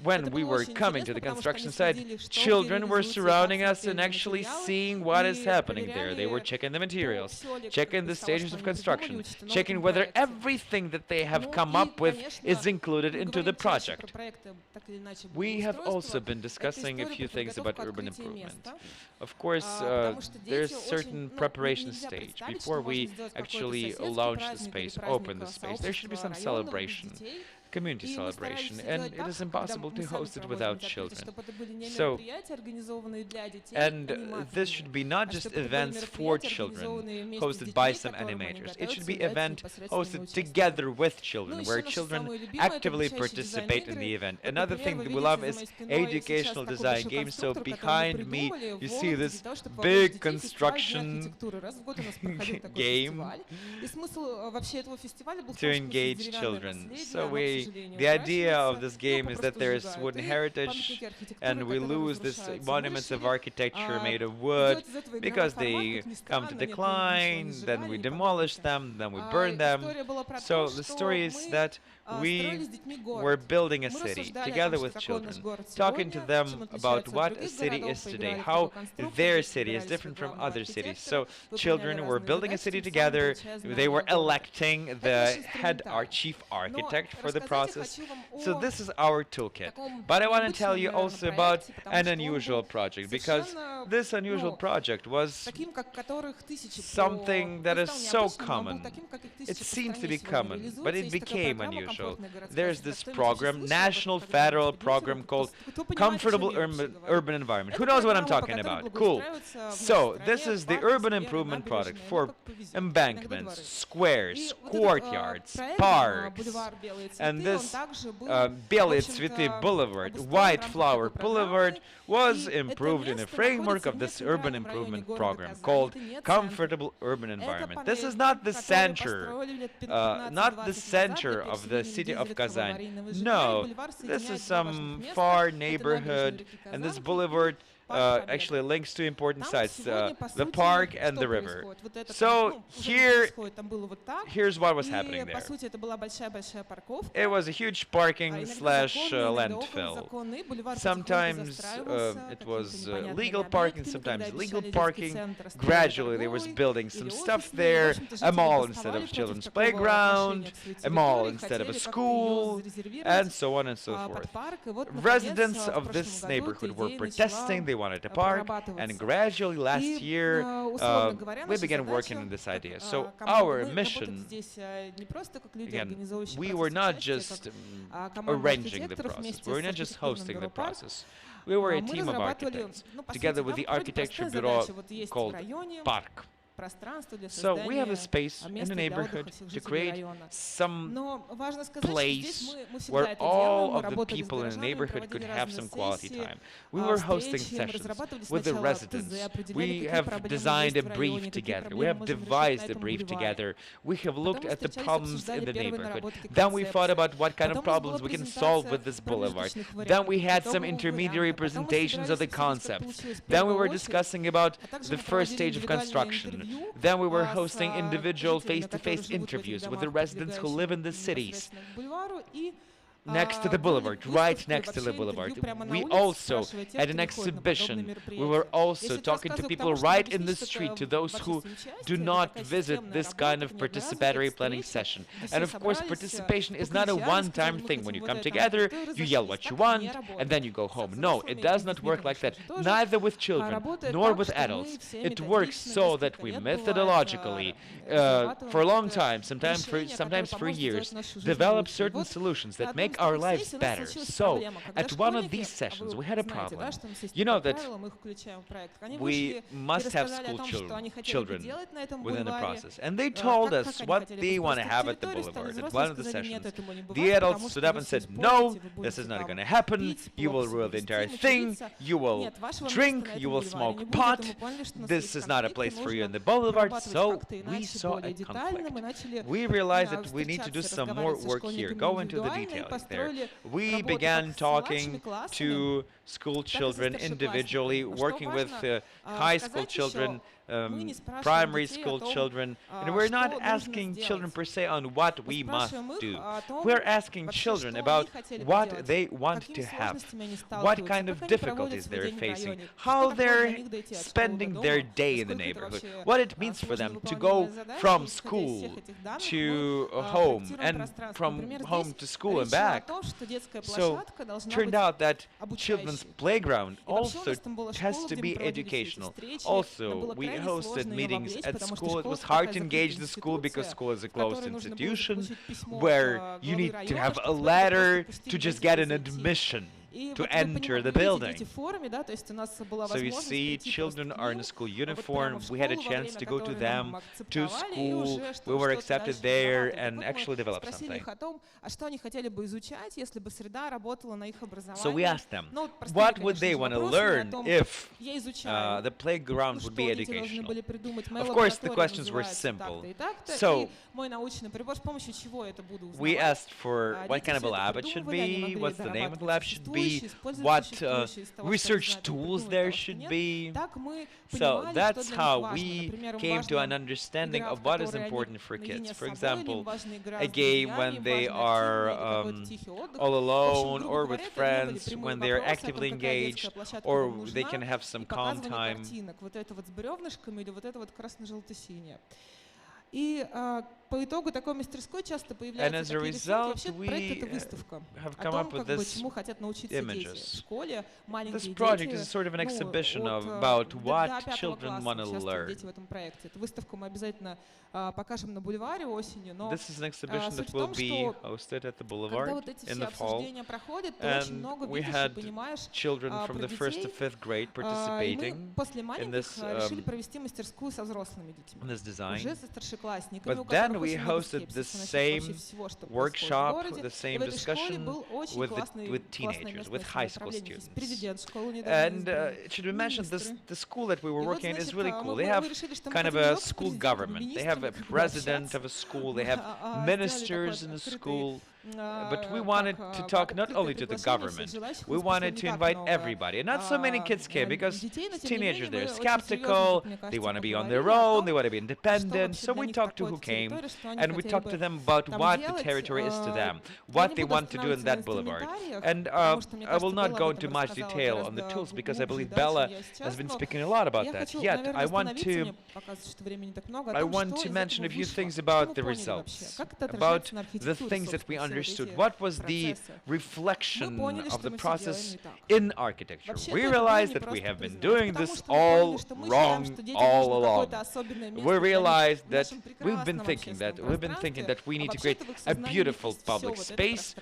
when we were coming to the construction site, children were surrounding us and actually seeing what is happening there. They were checking the materials, checking the stages of construction, checking whether everything that they have come up with is included into the project. We have also been discussing a few things about urban improvement. Of course, there's a certain preparation stage. Before we actually launch the space, open the space, there should be some celebration, community celebration, and it is impossible to host it without children. So, and this should be not just events for children hosted by some animators. It should be event hosted together with children, where children actively participate in the event. Another thing that we love is educational design games. So behind me, you see this big construction game to engage children. So we Unfortunately, the idea of this game is that there's wooden heritage, and we lose these monuments of architecture made of wood because they come to decline, then we demolish them, then we burn them. So the story is that we were building a city together with children, talking to them about what a city is today, how their city is different from other cities. So children were building a city together, they were electing the head chief architect for the process. So this is our toolkit. But I want to tell you also about an unusual project, because this unusual project was something that is so common. It seems to be common, but it became unusual. There's this program, national federal program called Comfortable Urban Environment. Who knows what I'm talking about? Cool. So this is the urban improvement project for embankments, squares, courtyards, parks. And this Белые Цветы Boulevard, White Flower Boulevard, was improved in a framework of this urban improvement program called Comfortable Urban Environment. This is not the center, of the city of Kazan. No, this is some far neighborhood, and this boulevard actually links two important sites, the park and the river. So here's what was happening there. It was a huge parking slash landfill. Sometimes it was legal parking, sometimes illegal parking. Gradually there was building some stuff there, a mall instead of children's playground, a mall instead of a school, and so on and so forth. Residents of this neighborhood were protesting, they wanted a park, and gradually last year we began working on this idea. So our mission, again, we were not just arranging the process, we were not just hosting the process. We were a team of architects, together with the architecture bureau called Park. So we have a space in the neighborhood to create some place where all of the people in the neighborhood could have some quality time. We were hosting sessions with the residents. We have designed a brief together. We have devised a brief together. We have looked at the problems in the neighborhood. Then we thought about what kind of problems we can solve with this boulevard. Then we had some intermediary presentations of the concepts. Then we were discussing about the first stage of construction. Then we were hosting individual face-to-face interviews with the residents who live in the cities. Next to the boulevard, right next to the boulevard. We also had an exhibition. We were also talking to people right in the street, to those who do not visit this kind of participatory planning session. And of course, participation is not a one-time thing. When you come together, you yell what you want, and then you go home. No, it does not work like that. Neither with children, nor with adults. It works so that we methodologically, for a long time, sometimes for years, develop certain solutions that make our lives better. So, at one of these sessions, we had a problem. You know that we must have school children within the process. And they told us what they want to have at the boulevard at one of the sessions. The adults stood up and said, no, this is not going to happen. You will ruin the entire thing. You will drink. You will smoke pot. This is not a place for you in the boulevard. So, we saw a conflict. We realized that we need to do some more work here, go into the details there. We began talking to school children individually, working with high school children, primary school children, and we're not asking children per se on what we must do. We're asking children about what they want to have, what kind of difficulties they're facing, how they're spending their day in the neighborhood, what it means for them to go from school to home and from home to school and back. So it turned out that children's playground also has to be educational. Also, we hosted meetings at school. It was hard to engage the school because school is a closed institution where you need to have a letter to just get an admission. to enter the building. So you see, children are in a school uniform. We had a chance to go to them, to school. We were accepted there and actually develop something. So we asked them, what would they want to learn if the playground would be educational? Of course, the questions were simple. So we asked for what kind of a lab it should be, what the name of the lab should be, what research tools there should be. So that's how we came to an understanding of what is important for kids. For example, a game when they are all alone or with friends, when they are actively engaged, or they can have some calm time. По итогу такой мастерской часто появляются такие рисунки. Вообще проект — это выставка о том, как бы чему хотят научиться дети в школе, маленькие дети. This project is sort of an exhibition about what children want to learn. Дети в этом проекте. Эту выставку мы обязательно покажем на бульваре осенью, но This is an exhibition that will be hosted at the boulevard in the fall. And we had children from the 1st to 5th grade participating in this design. But then we hosted the same workshop, the same discussion with teenagers, with high school students. And it should be mentioned, the school that we were working in is really cool. They have kind of a school government. They have a president of a school. They have ministers in the school. But we wanted to talk not only to the government, we wanted to invite everybody. And not so many kids came because teenagers, they're skeptical, they want to be on their own, they want to be independent. So we talked to who came, and we talked to them about what the territory is to them, what they want to do in that boulevard. And I will not go into much detail on the tools because I believe Bella has been speaking a lot about that. Yet I want to mention a few things about the results, about the things that we understood. What was the reflection of the process in architecture? We realized that we have been doing this all wrong all along. We realized that we've been thinking that we need to create a beautiful public space.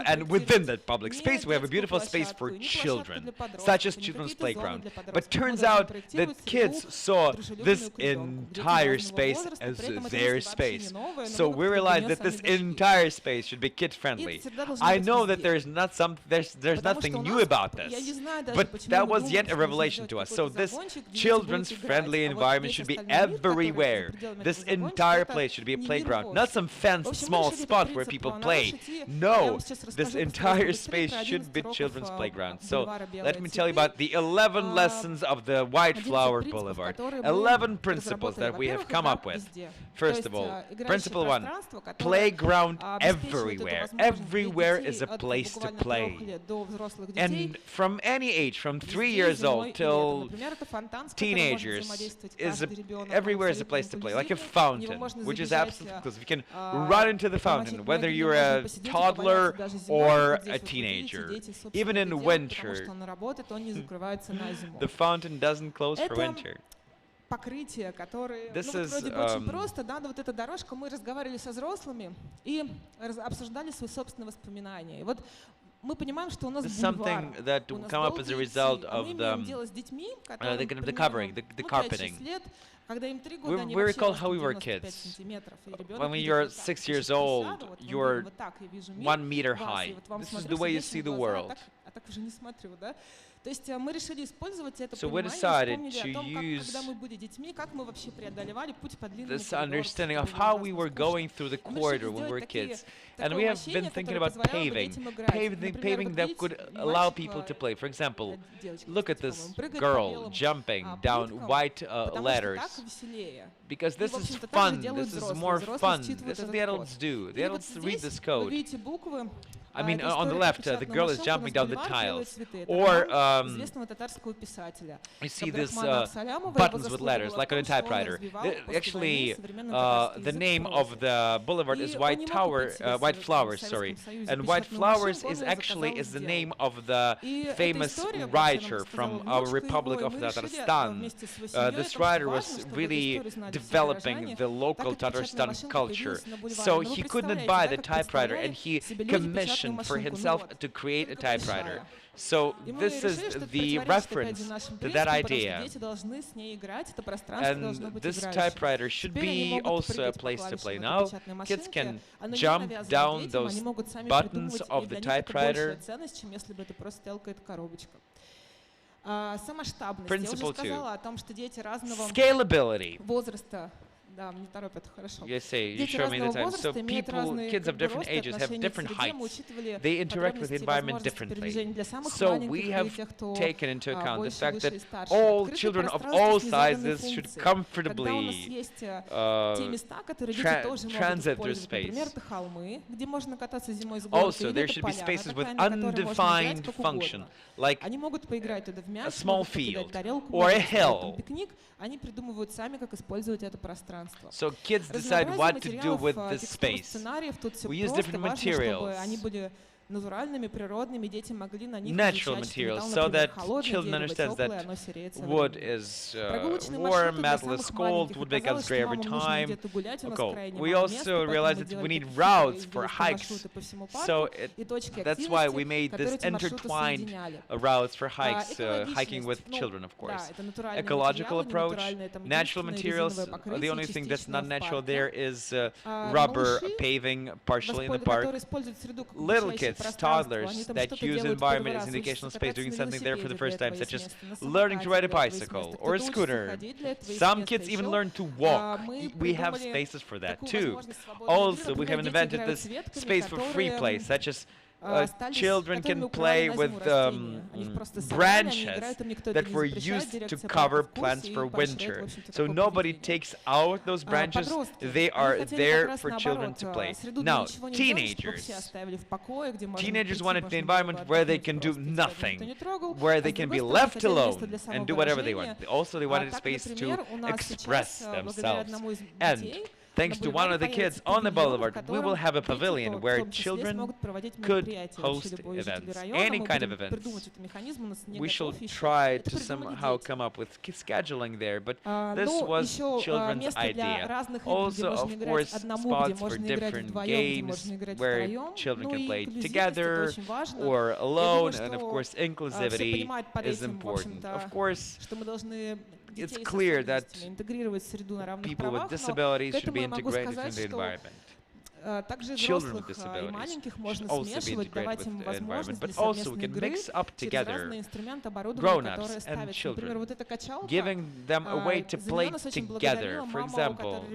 And within that public space, we have a beautiful space for children, such as children's playground. But turns out that kids saw this entire space as their space. So we realized that this entire space should be kid-friendly. I know that there's nothing new about this, but that was yet a revelation to us. So this children's friendly environment should be everywhere. This entire place should be a playground, not some fenced small spot where people play. No, this entire space should be children's playground. So let me tell you about the 11 lessons of the White Flower Boulevard. 11 principles that we have come up with. First of all, principle 1, playground everywhere. Everywhere is a place to play. And from any age, from 3 years old till teenagers, everywhere is a place to play, like a fountain, which is absolutely close. You can run into the fountain, whether you're a toddler or a teenager. Even in winter, the fountain doesn't close for winter. Покрытие, которые, вроде бы очень просто, да, но вот эта дорожка, мы разговаривали со взрослыми и обсуждали свои собственные воспоминания. И вот мы понимаем, что у нас бульвар, у нас долгие идти, а мы имеем дело с детьми, которые, covering, the carpeting. We recall how we were kids. When we were 6 years old, you're 1 meter high. This is the way you see the world. So we decided to use this understanding of how we were going through the corridor when we were kids. And we have been thinking about paving that could allow people to play. For example, look at this girl jumping down white ladders. Because this is fun, this is more fun. This is the adults do. The adults read this code. I mean, on the left, the girl is jumping down the tiles. Or you see these buttons with letters, like on a typewriter. Actually, the name of the boulevard is White Flowers, sorry. And White Flowers is actually the name of the famous writer from our Republic of Tatarstan. This writer was really developing the local Tatarstan culture. So he could not buy the typewriter, and he commissioned permission for himself to create a typewriter. So this is the reference to that idea. And this typewriter should be also a place to play. Now kids can jump down those buttons of the typewriter. Principle 2. Scalability. You show me the time. So kids of different ages have different heights. They interact with the environment differently. So we have taken into account the fact that all children of all sizes should comfortably transit through space. Also, there should be spaces with undefined function, like a small field or a hill. So kids decide what to do with this space. We use different materials. Natural materials, so that children understand that wood is warm, metal is cold, wood becomes gray every time. Okay. We also realized that we need routes for hikes, so that's why we made this intertwined routes for hikes, hiking with children, of course. Ecological approach, natural materials. The only thing that's not natural there is rubber paving, partially in the park. Little kids, toddlers that use environment as educational space, doing something there for the first time, such as learning to ride a bicycle or a scooter. Some kids even learn to walk. We have spaces for that too. Also, we have invented this space for free play, such as children can play with branches that were used to cover plants for winter. So nobody takes out those branches. They are there for children to play. Now, teenagers wanted the environment where they can do nothing, where they can be left alone and do whatever they want. Also, they wanted a space to express themselves. And thanks to one of the kids on the boulevard, we will have a pavilion where children could host events, any kind of events. We shall try to somehow come up with scheduling there, but this was children's idea. Also, of course, spots for different games where children can play together or alone, and of course, inclusivity is important. Of course, it's clear that people with disabilities should be integrated in the environment. Children with disabilities should also be integrated with the environment, but also we can mix up together grown-ups and children, giving them a way to play together. For example,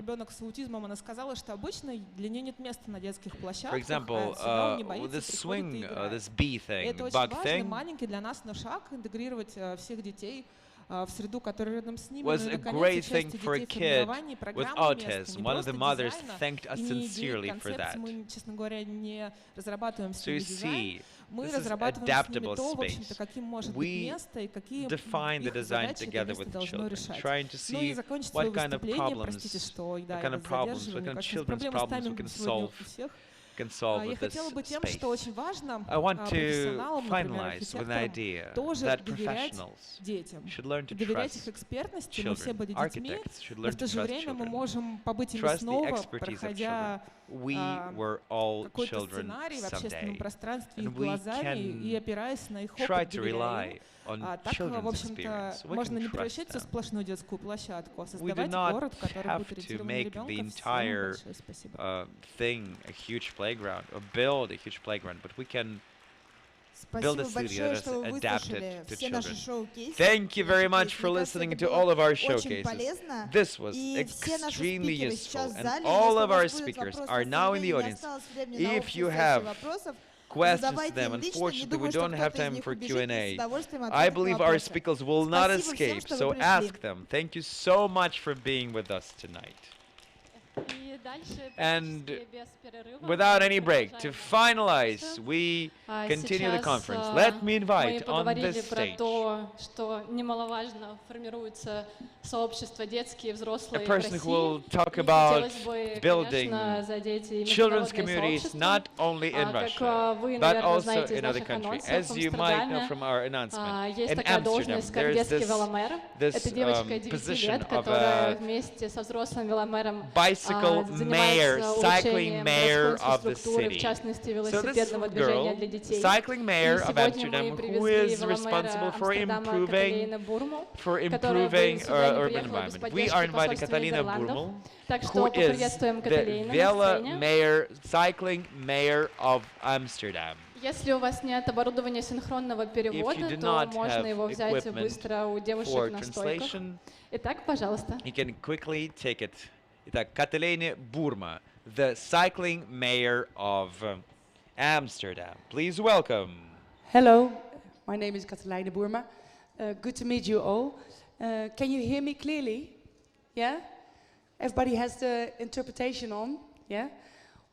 this swing, this bee thing, bug thing, was a great thing for a kid with autism. One of the mothers thanked us sincerely for that. So you see, this is adaptable space. We define the design together with the children, trying to see what kind of problems, what kind of children's problems we can solve with this space. I want to finalize with an idea that professionals should learn to trust children. Architects should learn to trust children. Trust the expertise of children. We were all children someday, and we can try to rely on children's experience. We can trust them. We do not have to make the entire thing a huge playground or build a huge playground, but we can build a city that is adapted to children. Thank you very much for listening to all of our showcases. This was extremely useful, and all of our speakers are now in the audience. If you have questions to them, unfortunately we don't have time for Q&A. I believe our speakers will not escape, so ask them. Thank you so much for being with us tonight. And without any break, to finalize, we continue the conference. Let me invite on this stage a person who will talk about building children's communities not only in Russia, but also in other countries. As you might know from our announcement, in Amsterdam there is this position of a bicycle mayor, cycling mayor of the city. So this is a girl, cycling mayor of Amsterdam, who is responsible for improving urban environment. We are inviting Katelijne Burmы, who is the Vela mayor, cycling mayor of Amsterdam. Если у вас нет оборудования синхронного перевода, то можно его взять быстро у девушек на стойках. Итак, пожалуйста. You can quickly take it. Итак, Katelijne Burmы, the cycling mayor of Amsterdam. Please welcome. Hello, my name is Katelijne Burmы. Good to meet you all. Can you hear me clearly? Yeah? Everybody has the interpretation on? Yeah?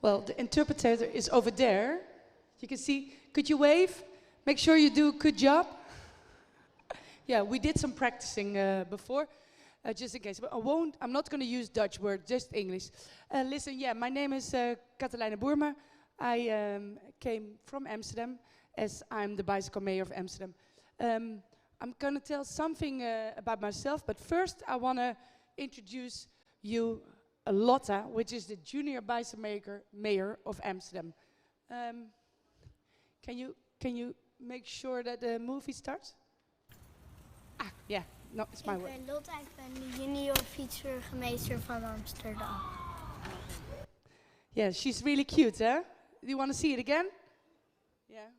Well, the interpreter is over there. You can see, could you wave? Make sure you do a good job. Yeah, we did some practicing before, just in case. But I'm not going to use Dutch word, just English. Listen, yeah, my name is Katelijne Burmы. I came from Amsterdam, as I'm the bicycle mayor of Amsterdam. I'm going to tell something about myself, but first I want to introduce you Lotta, which is the junior bicycle mayor of Amsterdam. Can you make sure that the movie starts? Ah, yeah, no, it's my word. Ik ben Lotta, ik ben de junior fietsburgemeester van Amsterdam. Yeah, she's really cute, huh? Do you want to see it again? Yeah.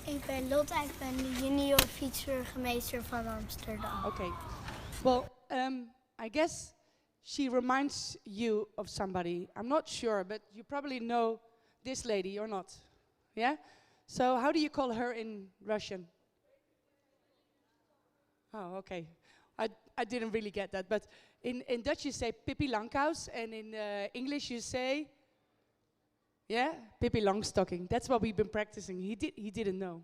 Ik ben Lotta, ik ben de junior fietsburgemeester van Amsterdam. Okay. Well, I guess she reminds you of somebody. I'm not sure, but you probably know this lady or not. Yeah? So how do you call her in Russian? Oh, okay. I didn't really get that. But in Dutch you say Pippi Langkous, and in English you say, yeah, Pippi Longstocking. That's what we've been practicing. He didn't know.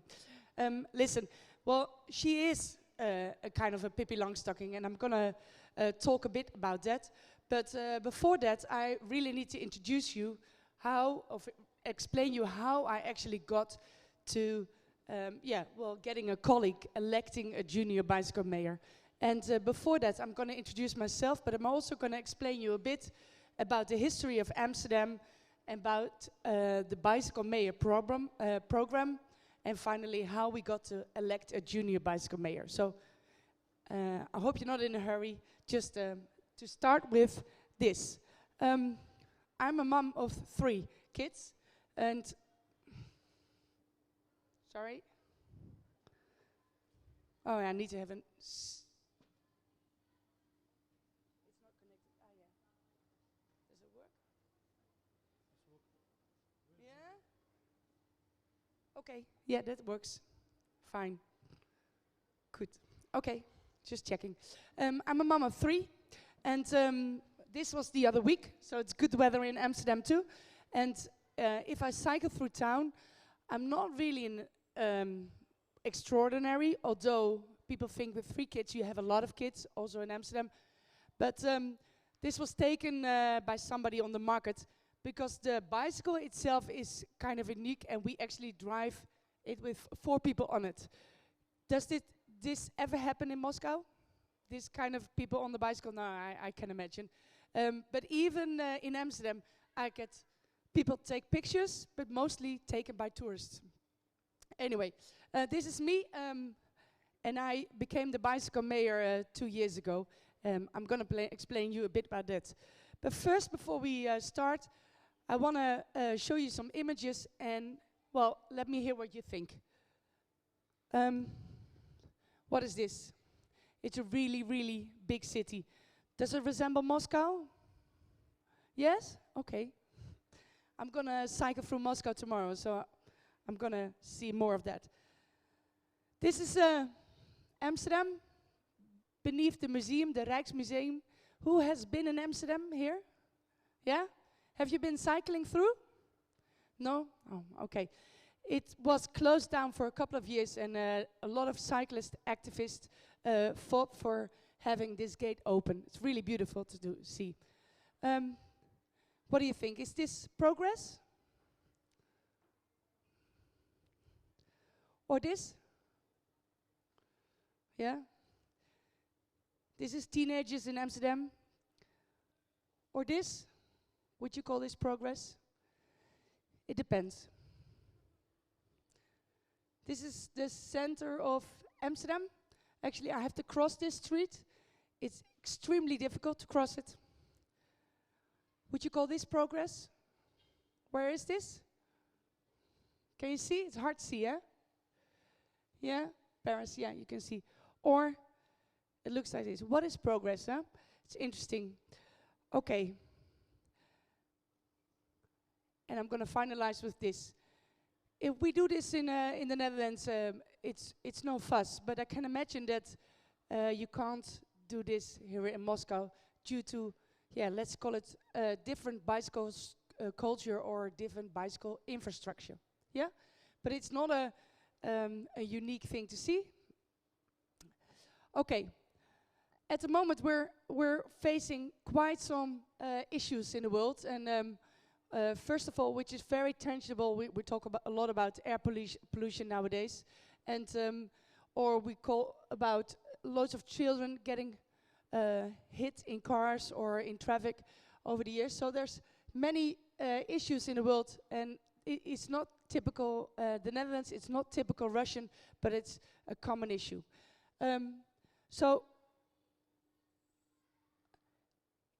Listen, well, she is a kind of a Pippi Longstocking, and I'm going to talk a bit about that. But before that, I really need to introduce you explain you how I actually got to, getting a colleague, electing a junior bicycle mayor. And before that, I'm going to introduce myself, but I'm also going to explain you a bit about the history of Amsterdam, about the bicycle mayor program, and finally how we got to elect a junior bicycle mayor. So I hope you're not in a hurry. Just to start with this. I'm a mom of 3 kids, and sorry. Oh, I need to have it's not connected. Ah, yeah. Does it work? Yeah? Okay, yeah, that works. Fine. Good. Okay, just checking. I'm a mom of 3, and this was the other week, so it's good weather in Amsterdam too. And if I cycle through town, I'm not really extraordinary, although people think with 3 kids you have a lot of kids, also in Amsterdam. But this was taken by somebody on the market because the bicycle itself is kind of unique, and we actually drive it with 4 people on it. Does this ever happen in Moscow? This kind of people on the bicycle? No, I can imagine. But even in Amsterdam, I get people take pictures, but mostly taken by tourists. Anyway, this is me, and I became the bicycle mayor 2 years ago. I'm going to explain you a bit about that. But first, before we start, I want to show you some images, and, well, let me hear what you think. What is this? It's a really, really big city. Does it resemble Moscow? Yes? Okay. I'm going to cycle through Moscow tomorrow, so I'm going to see more of that. This is Amsterdam, beneath the museum, the Rijksmuseum. Who has been in Amsterdam here? Yeah? Have you been cycling through? No? Oh, okay. It was closed down for a couple of years, and a lot of cyclist activists fought for having this gate open. It's really beautiful to see. What do you think? Is this progress? Or this? Yeah? This is teenagers in Amsterdam. Or this? Would you call this progress? It depends. This is the center of Amsterdam. Actually, I have to cross this street. It's extremely difficult to cross it. Would you call this progress? Where is this? Can you see? It's hard to see, yeah? Yeah? Paris, yeah, you can see. Or it looks like this. What is progress, huh? It's interesting. Okay. And I'm going to finalize with this. If we do this in the Netherlands, it's no fuss. But I can imagine that you can't do this here in Moscow due to, yeah, let's call it different bicycle culture or different bicycle infrastructure. Yeah, but it's not a unique thing to see. Okay. At the moment, we're facing quite some issues in the world, and first of all, which is very tangible, we talk a lot about air pollution nowadays, and or we call about loads of children getting hit in cars or in traffic over the years. So there's many issues in the world, and it's not typical the Netherlands. It's not typical Russian, but it's a common issue. So.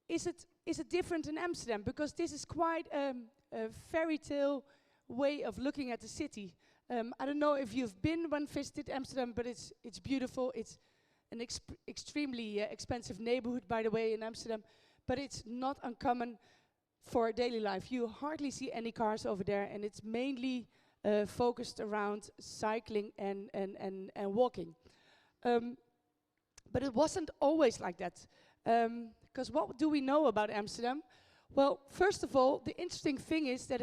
Is it different in Amsterdam? Because this is quite a fairy tale way of looking at the city. I don't know if you've been when visited Amsterdam, but it's beautiful. It's an extremely expensive neighborhood, by the way, in Amsterdam. But it's not uncommon for daily life. You hardly see any cars over there, and it's mainly focused around cycling and walking. But it wasn't always like that. Because what do we know about Amsterdam? Well, first of all, the interesting thing is that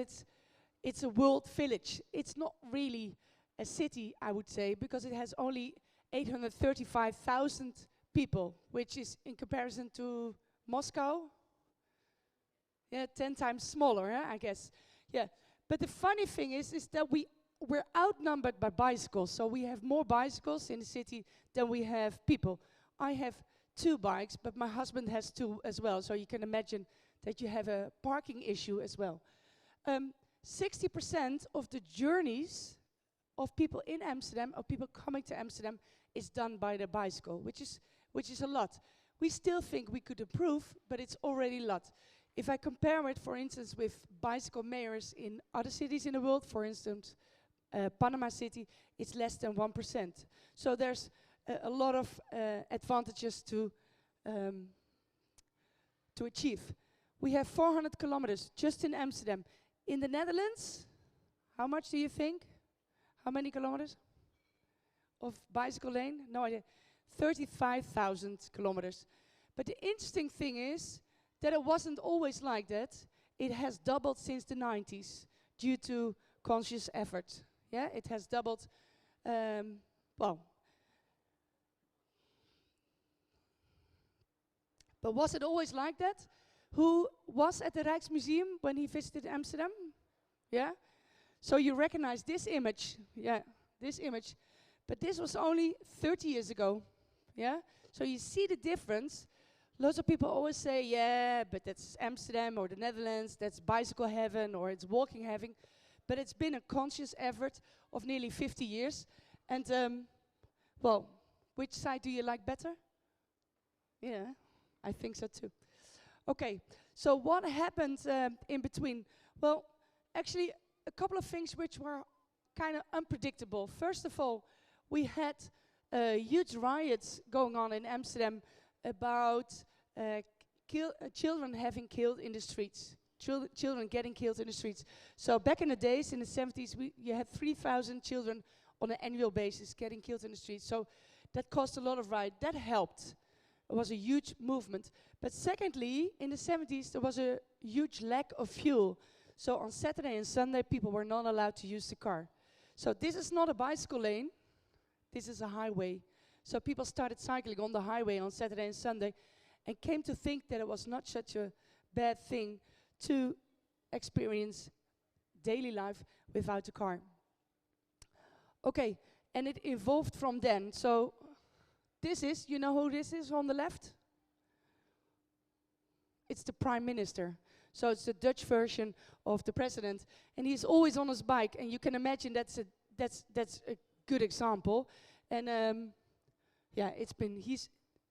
it's a world village. It's not really a city, I would say, because it has only 835,000 people, which is in comparison to Moscow, yeah, 10 times smaller, I guess. Yeah, but the funny thing is that we're outnumbered by bicycles. So we have more bicycles in the city than we have people. I have 2 bikes, but my husband has 2 as well, so you can imagine that you have a parking issue as well. 60% of the journeys of people in Amsterdam, of people coming to Amsterdam, is done by the bicycle, which is a lot. We still think we could improve, but it's already a lot. If I compare it, for instance, with bicycle mayors in other cities in the world, for instance, Panama City, it's less than 1%. So there's a lot of advantages to achieve. We have 400 kilometers just in Amsterdam. In the Netherlands, how much do you think? How many kilometers of bicycle lane? No idea. 35,000 kilometers. But the interesting thing is that it wasn't always like that. It has doubled since the 90s due to conscious effort. Yeah, it has doubled. Well. But was it always like that? Who was at the Rijksmuseum when he visited Amsterdam? Yeah? So you recognize this image. Yeah, this image. But this was only 30 years ago. Yeah? So you see the difference. Lots of people always say, yeah, but that's Amsterdam or the Netherlands, that's bicycle heaven or it's walking heaven. But it's been a conscious effort of nearly 50 years. And, well, which side do you like better? Yeah. I think so too. Okay, so what happened in between? Well, actually, a couple of things which were kind of unpredictable. First of all, we had huge riots going on in Amsterdam about children having killed in the streets, children getting killed in the streets. So back in the days, in the 70s, you had 3,000 children on an annual basis getting killed in the streets. So that caused a lot of riot. That helped. It was a huge movement. But secondly, in the 70s, there was a huge lack of fuel. So on Saturday and Sunday, people were not allowed to use the car. So this is not a bicycle lane. This is a highway. So people started cycling on the highway on Saturday and Sunday and came to think that it was not such a bad thing to experience daily life without a car. Okay, and it evolved from then. So this is, you know who this is on the left? It's the Prime Minister. So it's the Dutch version of the president. And he's always on his bike. And you can imagine that's a good example. And yeah,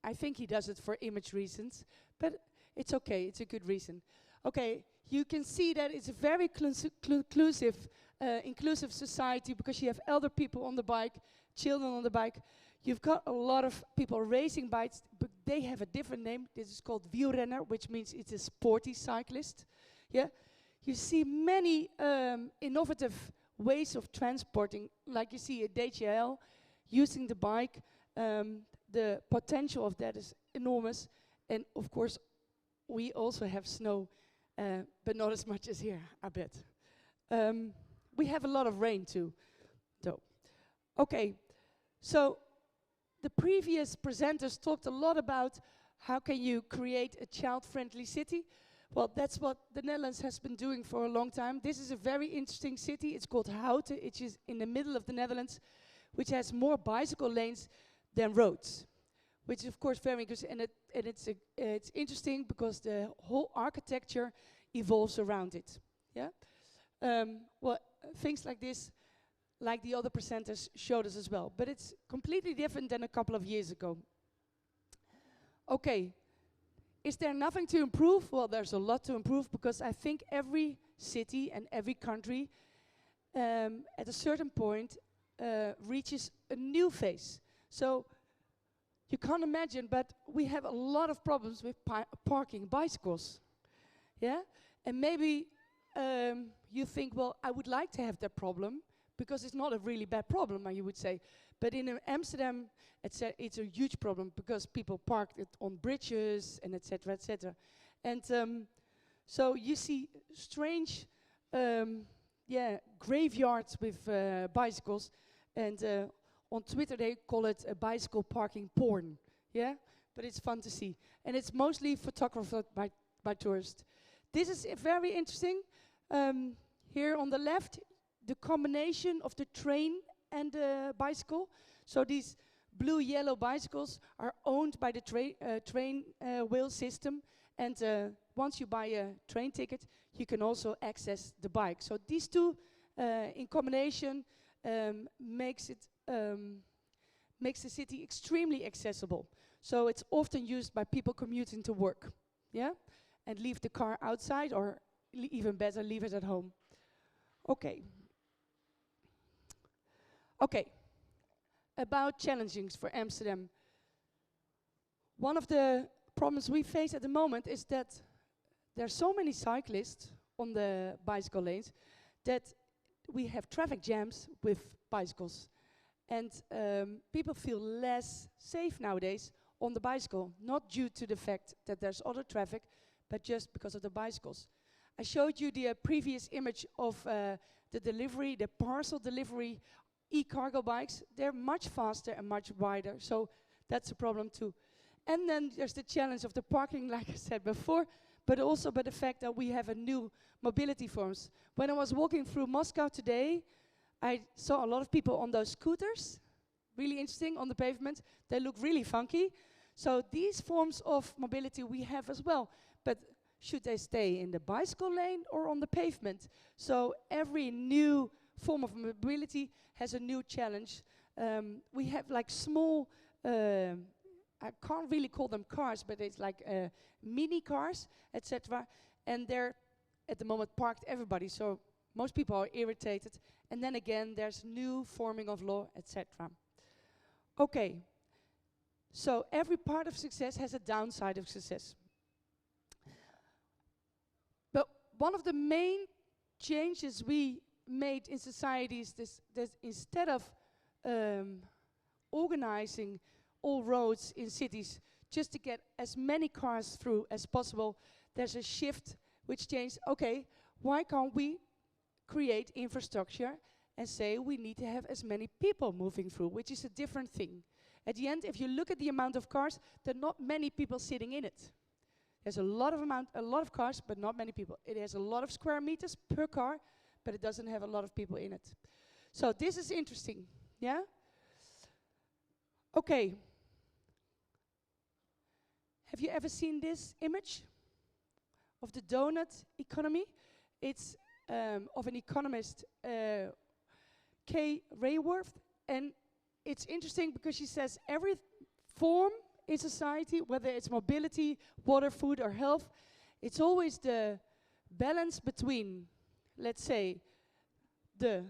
I think he does it for image reasons. But it's okay, it's a good reason. Okay, you can see that it's a very inclusive society because you have elder people on the bike, children on the bike. You've got a lot of people racing bikes, but they have a different name. This is called wielrenner, which means it's a sporty cyclist. Yeah, you see many innovative ways of transporting, like you see a DHL using the bike. The potential of that is enormous, and of course, we also have snow, but not as much as here, I bet. We have a lot of rain too, though. Okay, so the previous presenters talked a lot about how can you create a child-friendly city. Well, that's what the Netherlands has been doing for a long time. This is a very interesting city. It's called Houten. It is in the middle of the Netherlands, which has more bicycle lanes than roads, which is of course very interesting. And it's interesting because the whole architecture evolves around it. Yeah. Well, things like this, like the other presenters showed us as well. But it's completely different than a couple of years ago. Okay, is there nothing to improve? Well, there's a lot to improve because I think every city and every country at a certain point reaches a new phase. So you can't imagine, but we have a lot of problems with parking bicycles. Yeah, and maybe you think, well, I would like to have that problem, because it's not a really bad problem, you would say. But in Amsterdam, it's a huge problem because people park it on bridges and etc., etc. And so you see strange, graveyards with bicycles, and on Twitter they call it a bicycle parking porn. Yeah, but it's fun to see, and it's mostly photographed by tourists. This is very interesting. Here on the left, the combination of the train and the bicycle. So these blue-yellow bicycles are owned by the train wheel system. And once you buy a train ticket, you can also access the bike. So these two in combination makes the city extremely accessible. So it's often used by people commuting to work, yeah, and leave the car outside, or even better, leave it at home. Okay. Okay, about challenges for Amsterdam. One of the problems we face at the moment is that there are so many cyclists on the bicycle lanes that we have traffic jams with bicycles. And people feel less safe nowadays on the bicycle, not due to the fact that there's other traffic, but just because of the bicycles. I showed you the previous image of the parcel delivery e-cargo bikes. They're much faster and much wider, so that's a problem too. And then there's the challenge of the parking, like I said before, but also by the fact that we have a new mobility forms. When I was walking through Moscow today, I saw a lot of people on those scooters, really interesting, on the pavement. They look really funky. So these forms of mobility we have as well, but should they stay in the bicycle lane or on the pavement? So every new form of mobility has a new challenge. We have like small, I can't really call them cars, but it's like mini cars, etc. And they're at the moment parked everybody, so most people are irritated. And then again, there's new forming of law, etc. Okay, so every part of success has a downside of success. But one of the main changes we made in society is that instead of organizing all roads in cities just to get as many cars through as possible, there's a shift which changed. Okay, why can't we create infrastructure and say we need to have as many people moving through, which is a different thing. At the end, if you look at the amount of cars, there are not many people sitting in it. There's a lot of cars, but not many people. It has a lot of square meters per car, but it doesn't have a lot of people in it. So this is interesting, yeah? Okay, Have you ever seen this image of the donut economy? It's of an economist, K. Raworth, and it's interesting because she says every form in society, whether it's mobility, water, food, or health, it's always the balance between, let's say, the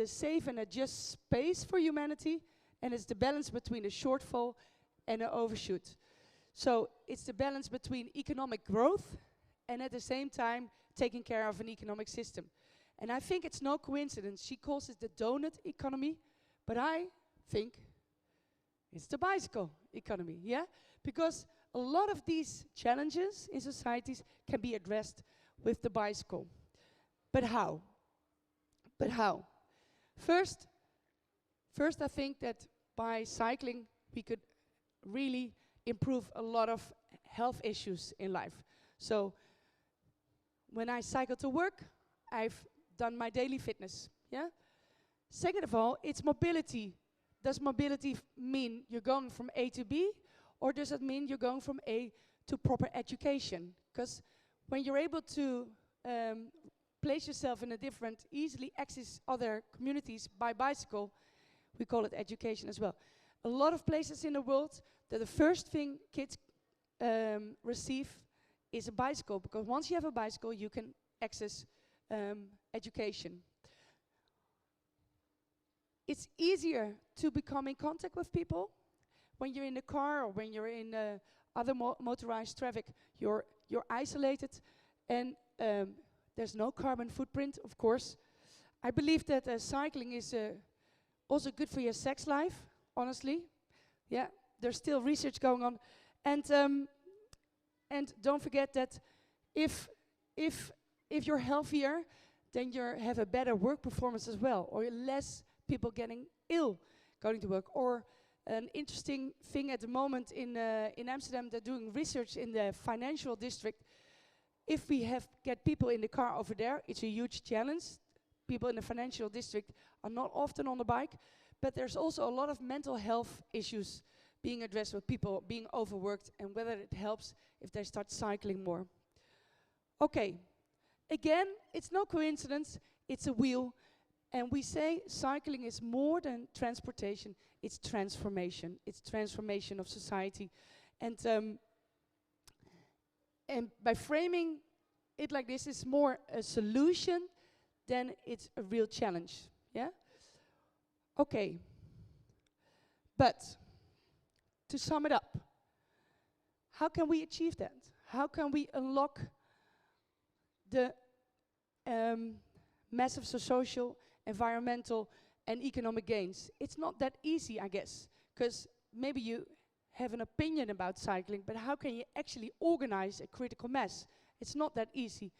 safe and a just space for humanity, and it's the balance between a shortfall and an overshoot. So it's the balance between economic growth and at the same time taking care of an economic system. And I think it's no coincidence. She calls it the donut economy, but I think it's the bicycle economy, yeah? Because a lot of these challenges in societies can be addressed with the bicycle. But how? But how? First, I think that by cycling we could really improve a lot of health issues in life. So when I cycle to work, I've done my daily fitness, yeah? Second of all, it's mobility. Does mobility mean you're going from A to B, or does it mean you're going from A to proper education? Because when you're able to place yourself in a different, easily access other communities by bicycle, we call it education as well. A lot of places in the world, that the first thing kids receive is a bicycle, because once you have a bicycle, you can access education. It's easier to become in contact with people when you're in the car or when you're in other motorized traffic. You're isolated, and there's no carbon footprint, of course. I believe that cycling is also good for your sex life, honestly. Yeah, there's still research going on. And don't forget that if you're healthier, then you have a better work performance as well, or less people getting ill going to work. Or an interesting thing at the moment in Amsterdam, they're doing research in the financial district. If we get people in the car over there, it's a huge challenge. People in the financial district are not often on the bike, but there's also a lot of mental health issues being addressed with people being overworked, and whether it helps if they start cycling more. Okay, again, it's no coincidence, it's a wheel, and we say cycling is more than transportation, it's transformation. It's transformation of society. And by framing it like this, it's more a solution than it's a real challenge, yeah? Okay, but to sum it up, how can we achieve that? How can we unlock the massive social, environmental, and economic gains? It's not that easy, I guess, because maybe you have an opinion about cycling, but how can you actually organize a critical mass? It's not that easy.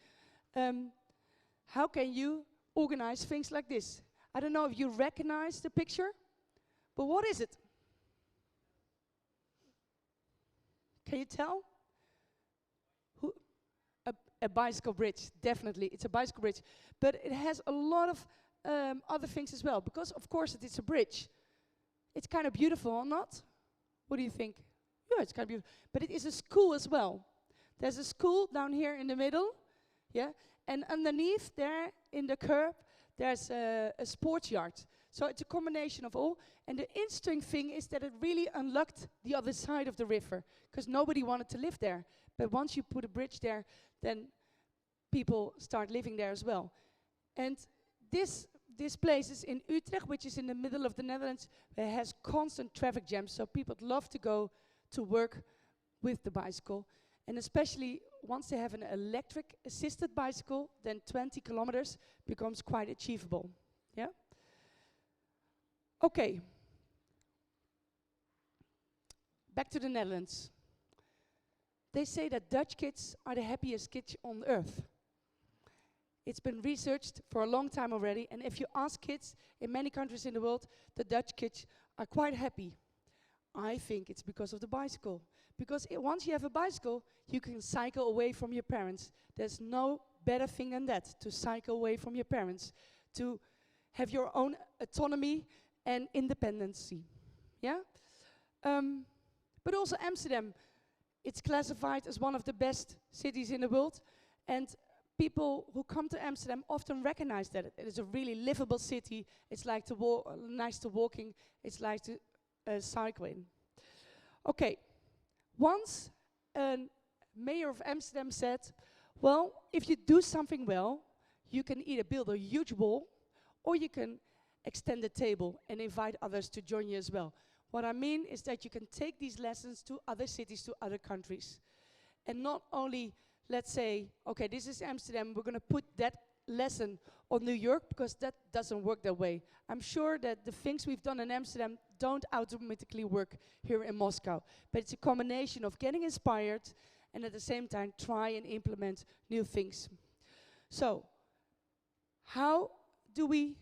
How can you organize things like this? I don't know if you recognize the picture, but what is it? Can you tell? A bicycle bridge, definitely, it's a bicycle bridge. But it has a lot of other things as well, because of course it's a bridge. It's kind of beautiful, or not? What do you think? Yeah, it's kind of beautiful. But it is a school as well. There's a school down here in the middle, yeah? And underneath there, in the curb, there's a sports yard. So it's a combination of all. And the interesting thing is that it really unlocked the other side of the river, because nobody wanted to live there. But once you put a bridge there, then people start living there as well. And this place is in Utrecht, which is in the middle of the Netherlands, where it has constant traffic jams, so people love to go to work with the bicycle. And especially once they have an electric assisted bicycle, then 20 kilometers becomes quite achievable. Yeah? Okay. Back to the Netherlands. They say that Dutch kids are the happiest kids on earth. It's been researched for a long time already, and if you ask kids in many countries in the world, the Dutch kids are quite happy. I think it's because of the bicycle. Because once you have a bicycle, you can cycle away from your parents. There's no better thing than that, to cycle away from your parents, to have your own autonomy and independency. Yeah? But also Amsterdam It's classified as one of the best cities in the world, and people who come to Amsterdam often recognize that it is a really livable city. It's like to nice to walk in. It's like to cycle in. Okay, once a mayor of Amsterdam said, well, if you do something well, you can either build a huge wall, or you can extend the table and invite others to join you as well. What I mean is that you can take these lessons to other cities, to other countries. And not only, let's say, okay, this is Amsterdam, we're going to put that lesson on New York, because that doesn't work that way. I'm sure that the things we've done in Amsterdam don't automatically work here in Moscow. But it's a combination of getting inspired and at the same time try and implement new things. So, how do we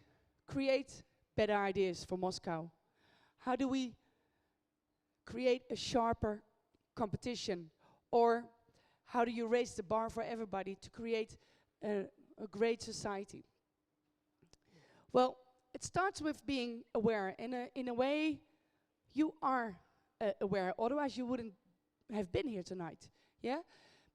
create better ideas for Moscow? How do we create a sharper competition? Or how do you raise the bar for everybody to create a great society? Well, it starts with being aware. In a way, you are aware, otherwise you wouldn't have been here tonight, yeah?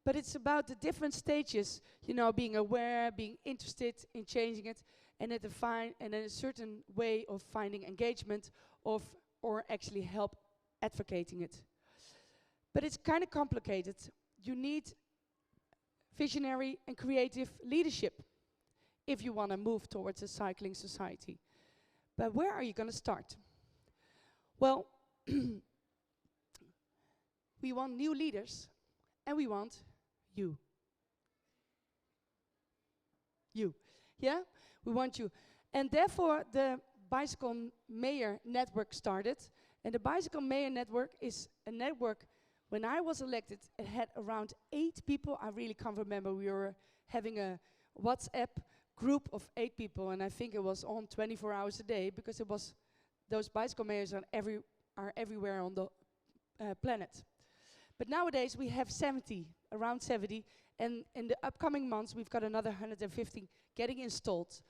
But it's about the different stages, you know, being aware, being interested in changing it, and at a certain way of finding engagement or actually help advocating it. But it's kind of complicated. You need visionary and creative leadership if you want to move towards a cycling society. But where are you going to start? Well, we want new leaders, and we want you. You, yeah? We want you. And therefore, the Bicycle Mayor Network started. And the Bicycle Mayor Network is a network. When I was elected, it had around 8 people. I really can't remember. We were having a WhatsApp group of 8 people, and I think it was on 24 hours a day, because it was those bicycle mayors are everywhere on the planet. But nowadays we have 70, around 70, and in the upcoming months we've got another 150 getting installed,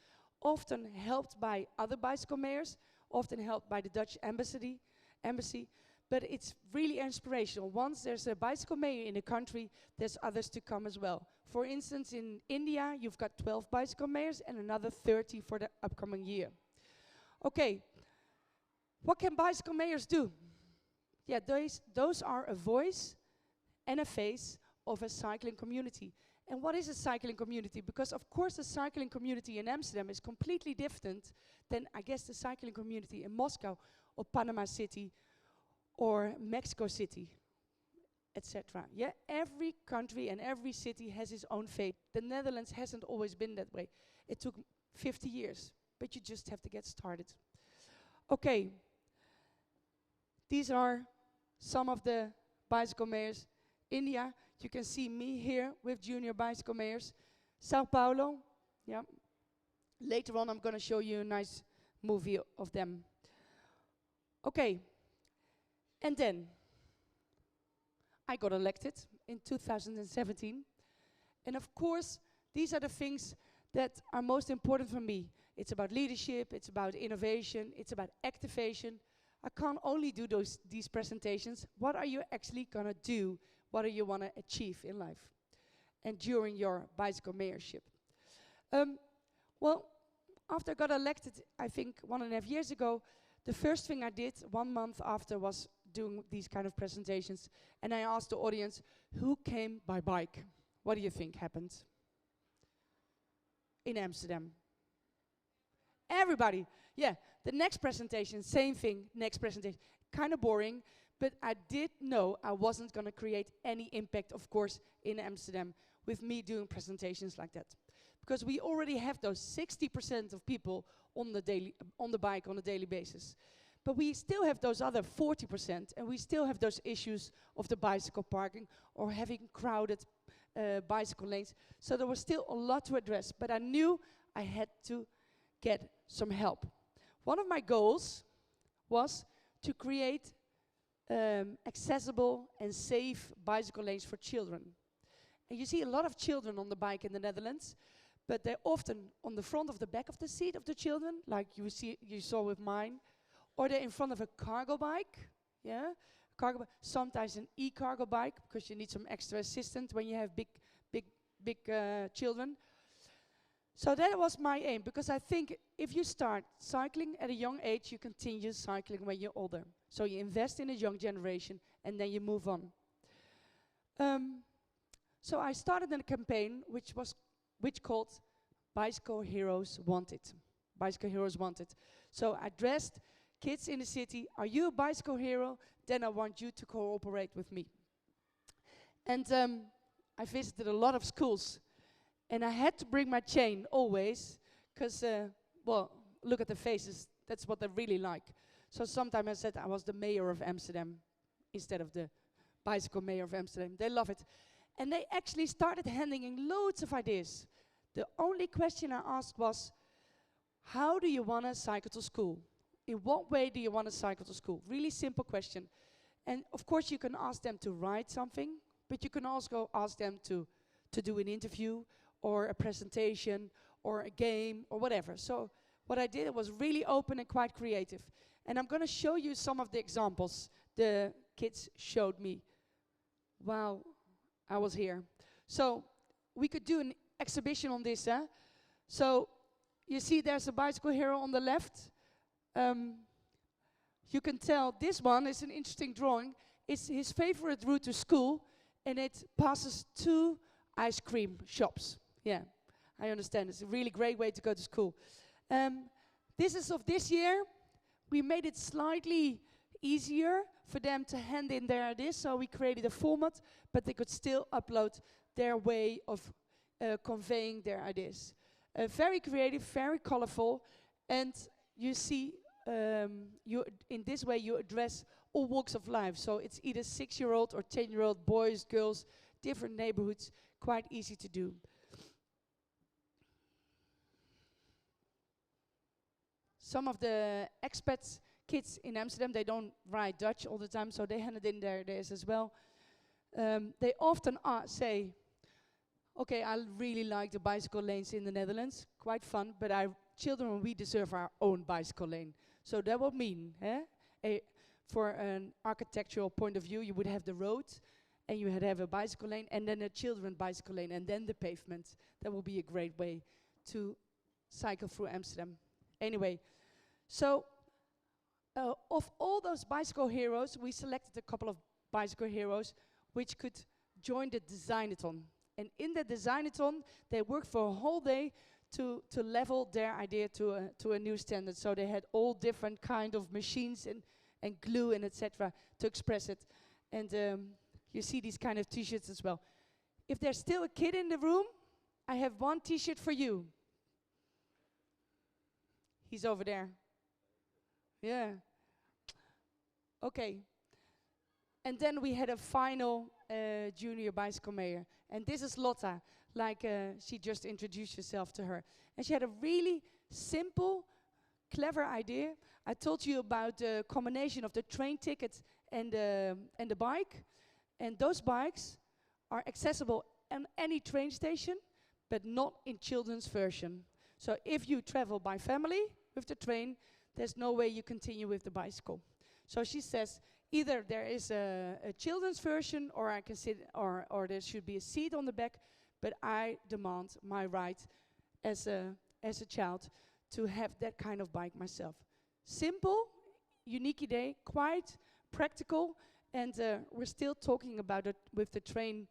often helped by other bicycle mayors, often helped by the Dutch embassy, but it's really inspirational. Once there's a bicycle mayor in a country, there's others to come as well. For instance, in India, you've got 12 bicycle mayors and another 30 for the upcoming year. Okay, what can bicycle mayors do? Yeah, those are a voice and a face of a cycling community. And what is a cycling community? Because of course the cycling community in Amsterdam is completely different than, I guess, the cycling community in Moscow or Panama City or Mexico City, etc. Yeah, every country and every city has its own fate. The Netherlands hasn't always been that way. It took 50 years, but you just have to get started. Okay, these are some of the bicycle mayors. India, you can see me here with junior bicycle mayors. Sao Paulo, yeah. Later on I'm going to show you a nice movie of them. Okay, and then I got elected in 2017. And of course, these are the things that are most important for me. It's about leadership, it's about innovation, it's about activation. I can't only do these presentations. What are you actually going to do? What do you want to achieve in life? And during your bicycle mayorship. Well, after I got elected, I think 1.5 years ago, the first thing I did 1 month after was doing these kind of presentations. And I asked the audience, who came by bike? What do you think happened in Amsterdam? Everybody. Yeah, the next presentation, same thing, next presentation. Kind of boring, but I did know I wasn't going to create any impact, of course, in Amsterdam with me doing presentations like that. Because we already have those 60% of people on the bike on a daily basis. But we still have those other 40%, and we still have those issues of the bicycle parking or having crowded bicycle lanes. So there was still a lot to address, but I knew I had to get some help. One of my goals was to create accessible and safe bicycle lanes for children. And you see a lot of children on the bike in the Netherlands, but they're often on the front of the back of the seat of the children, like you saw with mine, or they're in front of a cargo bike, yeah, cargo bike, sometimes an e-cargo bike, because you need some extra assistance when you have big children. So that was my aim, because I think if you start cycling at a young age, you continue cycling when you're older. So you invest in a young generation, and then you move on. So I started a campaign which called Bicycle Heroes Wanted. Bicycle Heroes Wanted. So I addressed kids in the city, are you a bicycle hero? Then I want you to cooperate with me. And I visited a lot of schools. And I had to bring my chain always, because, well, look at the faces. That's what they really like. So sometimes I said I was the mayor of Amsterdam instead of the bicycle mayor of Amsterdam. They love it. And they actually started handing in loads of ideas. The only question I asked was, how do you want to cycle to school? In what way do you want to cycle to school? Really simple question. And of course you can ask them to write something, but you can also ask them to do an interview, or a presentation, or a game, or whatever. So what I did was really open and quite creative. And I'm going to show you some of the examples the kids showed me while I was here. So we could do an exhibition on this. So you see there's a bicycle hero on the left. You can tell this one is an interesting drawing. It's his favorite route to school, and it passes 2 ice cream shops. Yeah, I understand. It's a really great way to go to school. This is of this year. We made it slightly easier for them to hand in their ideas, so we created a format, but they could still upload their way of conveying their ideas. Very creative, very colorful, and you see, in this way you address all walks of life. So it's either 6-year-old or 10-year-old, boys, girls, different neighborhoods, quite easy to do. Some of the expats kids in Amsterdam, they don't write Dutch all the time, so they handed in their ideas as well. They often say, okay, I really like the bicycle lanes in the Netherlands, quite fun, but children, we deserve our own bicycle lane. So that would mean, for an architectural point of view, you would have the road, and you would have a bicycle lane, and then a children bicycle lane, and then the pavement. That would be a great way to cycle through Amsterdam. Anyway, so of all those bicycle heroes, we selected a couple of bicycle heroes which could join the designathon. And in the designathon, they worked for a whole day to level their idea to a new standard. So they had all different kind of machines and glue and etc. to express it. And you see these kind of t-shirts as well. If there's still a kid in the room, I have one t-shirt for you. He's over there. Yeah. Okay. And then we had a final junior bicycle mayor. And this is Lotta, like she just introduced herself to her. And she had a really simple, clever idea. I told you about the combination of the train ticket and the bike. And those bikes are accessible at any train station, but not in children's version. So if you travel by family with the train, there's no way you continue with the bicycle. So she says, either there is a children's version, or I can sit, or there should be a seat on the back, but I demand my right as a child to have that kind of bike myself. Simple, unique idea, quite practical, and we're still talking about it with the train,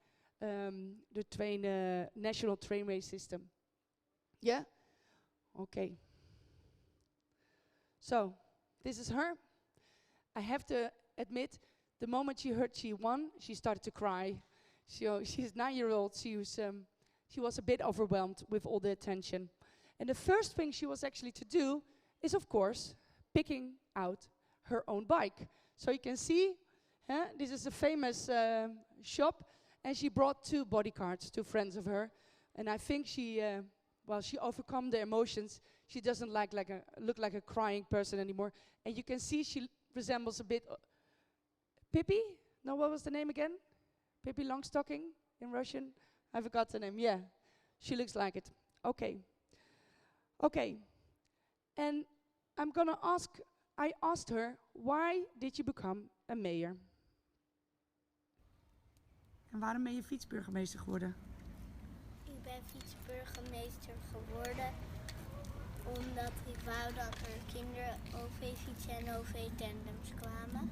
national trainway system. Yeah? Okay. So, this is her. I have to admit, the moment she heard she won, she started to cry. She's 9-year-old. She was a bit overwhelmed with all the attention. And the first thing she was actually to do is, of course, picking out her own bike. So you can see, this is a famous shop, and she brought 2 bodyguards, 2 friends of her. And I think she overcome the emotions. She doesn't look like a crying person anymore. And you can see she resembles a bit Pippi? No, what was the name again? Pippi Longstocking in Russian? I forgot the name. Yeah, she looks like it. Okay. Okay. And I asked her, why did you become a mayor? En waarom ben je fietsburgemeester geworden? Ik ben fietsburgemeester geworden omdat ik wou dat er kinderen OV-fietsen en OV-tandems kwamen.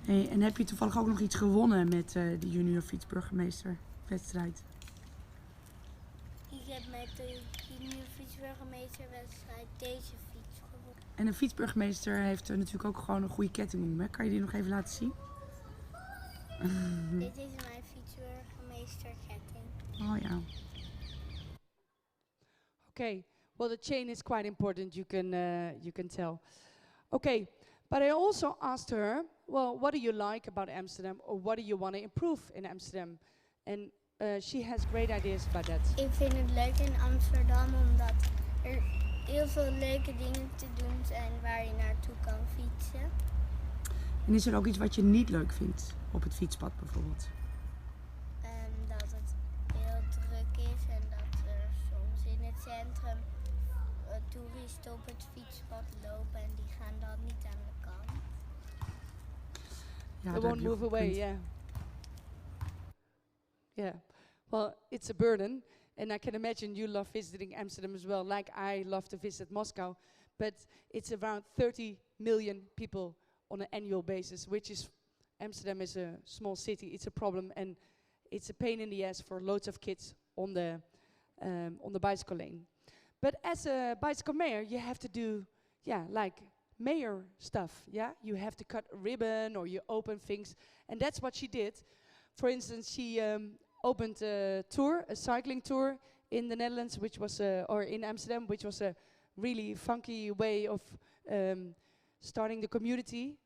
Hey, en heb je toevallig ook nog iets gewonnen met de junior fietsburgemeesterwedstrijd? Ik heb met de junior fietsburgemeesterwedstrijd deze fiets gewonnen. En een fietsburgemeester heeft natuurlijk ook gewoon een goede ketting om. Hè? Kan je die nog even laten zien? Dit is mijn fietsburgemeesterketting. Oh ja. Okay, well the chain is quite important, you can tell. Okay, but I also asked her, well, what do you like about Amsterdam, or what do you want to improve in Amsterdam? And she has great ideas about that. Ik vind het leuk in Amsterdam omdat er heel veel leuke dingen te doen zijn waar je naartoe kan fietsen. En is er ook iets wat je niet leuk vindt op het fietspad bijvoorbeeld? Dat het heel druk is en dat er soms in het centrum toeristen op het fietspad lopen en die gaan dan niet aan de kant. Ja, they won't move away, yeah. Yeah, well, it's a burden, and I can imagine you love visiting Amsterdam as well, like I love to visit Moscow, but it's around 30 million people on an annual basis, which is, Amsterdam is a small city, it's a problem, and it's a pain in the ass for loads of kids on the bicycle lane. But as a bicycle mayor, you have to do, like mayor stuff, You have to cut a ribbon or you open things, and that's what she did. For instance, she opened a tour, a cycling tour in the Netherlands, which was, or in Amsterdam, which was a really funky way of starting the community.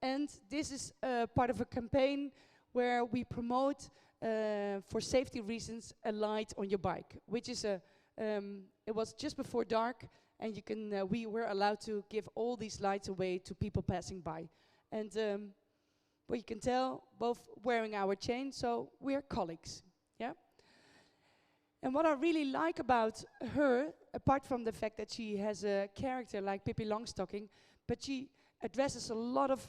And this is part of a campaign where we promote, for safety reasons, a light on your bike, which is it was just before dark, and you can, we were allowed to give all these lights away to people passing by. And well, you can tell, both wearing our chain, so we're colleagues, And what I really like about her, apart from the fact that she has a character like Pippi Longstocking, but she addresses a lot of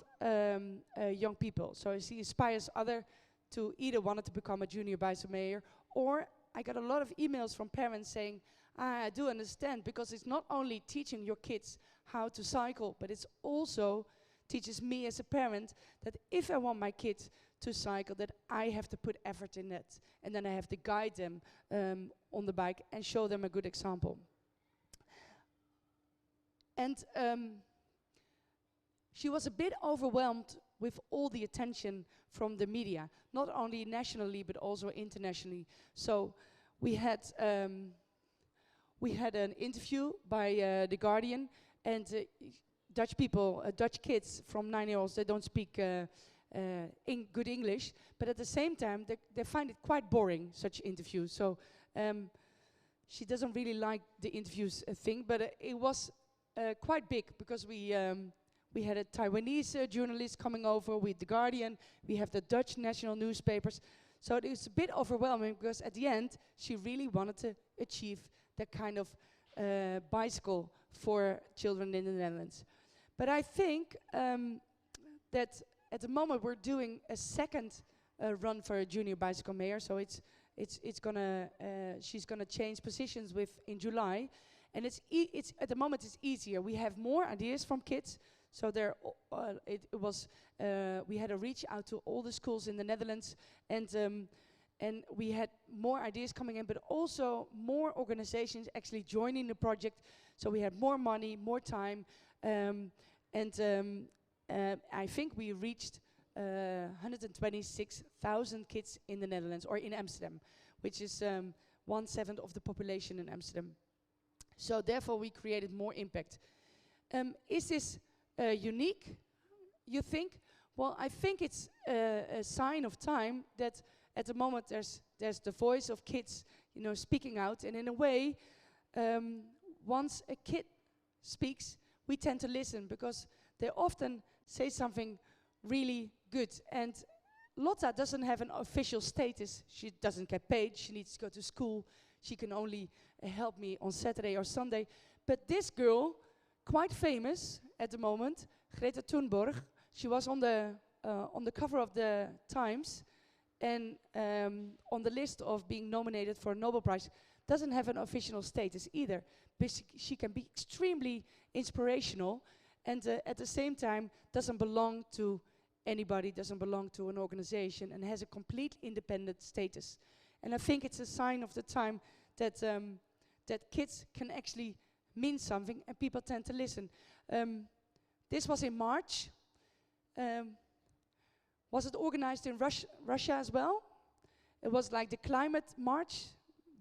young people. So she inspires others to either want to become a junior bicycle mayor, or I got a lot of emails from parents saying, I do understand, because it's not only teaching your kids how to cycle, but it's also teaches me as a parent that if I want my kids to cycle, that I have to put effort in it, and then I have to guide them on the bike and show them a good example. And she was a bit overwhelmed with all the attention from the media, not only nationally but also internationally. So we had an interview by The Guardian, and Dutch people, Dutch kids from 9-year-olds, they don't speak good English, but at the same time they find it quite boring, such interviews. So she doesn't really like the interviews thing, but it was quite big, because we had a Taiwanese journalist coming over with The Guardian, we have the Dutch national newspapers, so it was a bit overwhelming, because at the end she really wanted to achieve that kind of bicycle for children in the Netherlands. But I think that at the moment we're doing a second run for a junior bicycle mayor, so it's gonna she's gonna change positions in July, and it's at the moment it's easier. We have more ideas from kids, so there we had a reach out to all the schools in the Netherlands, and we had more ideas coming in, but also more organizations actually joining the project. So we had more money, more time, and I think we reached 126,000 kids in the Netherlands, or in Amsterdam, which is 1/7 of the population in Amsterdam. So therefore we created more impact. Is this unique, you think? Well, I think it's a sign of time that at the moment there's the voice of kids, speaking out, and in a way, once a kid speaks, we tend to listen, because they often say something really good. And Lotta doesn't have an official status. She doesn't get paid. She needs to go to school. She can only help me on Saturday or Sunday. But this girl, quite famous at the moment, Greta Thunberg, she was on the on the cover of the Times and on the list of being nominated for a Nobel Prize, doesn't have an official status either. But she can be extremely inspirational and at the same time doesn't belong to anybody, doesn't belong to an organization, and has a complete independent status. And I think it's a sign of the time that that kids can actually mean something and people tend to listen. This was in March. Was it organized in Russia as well? It was like the climate march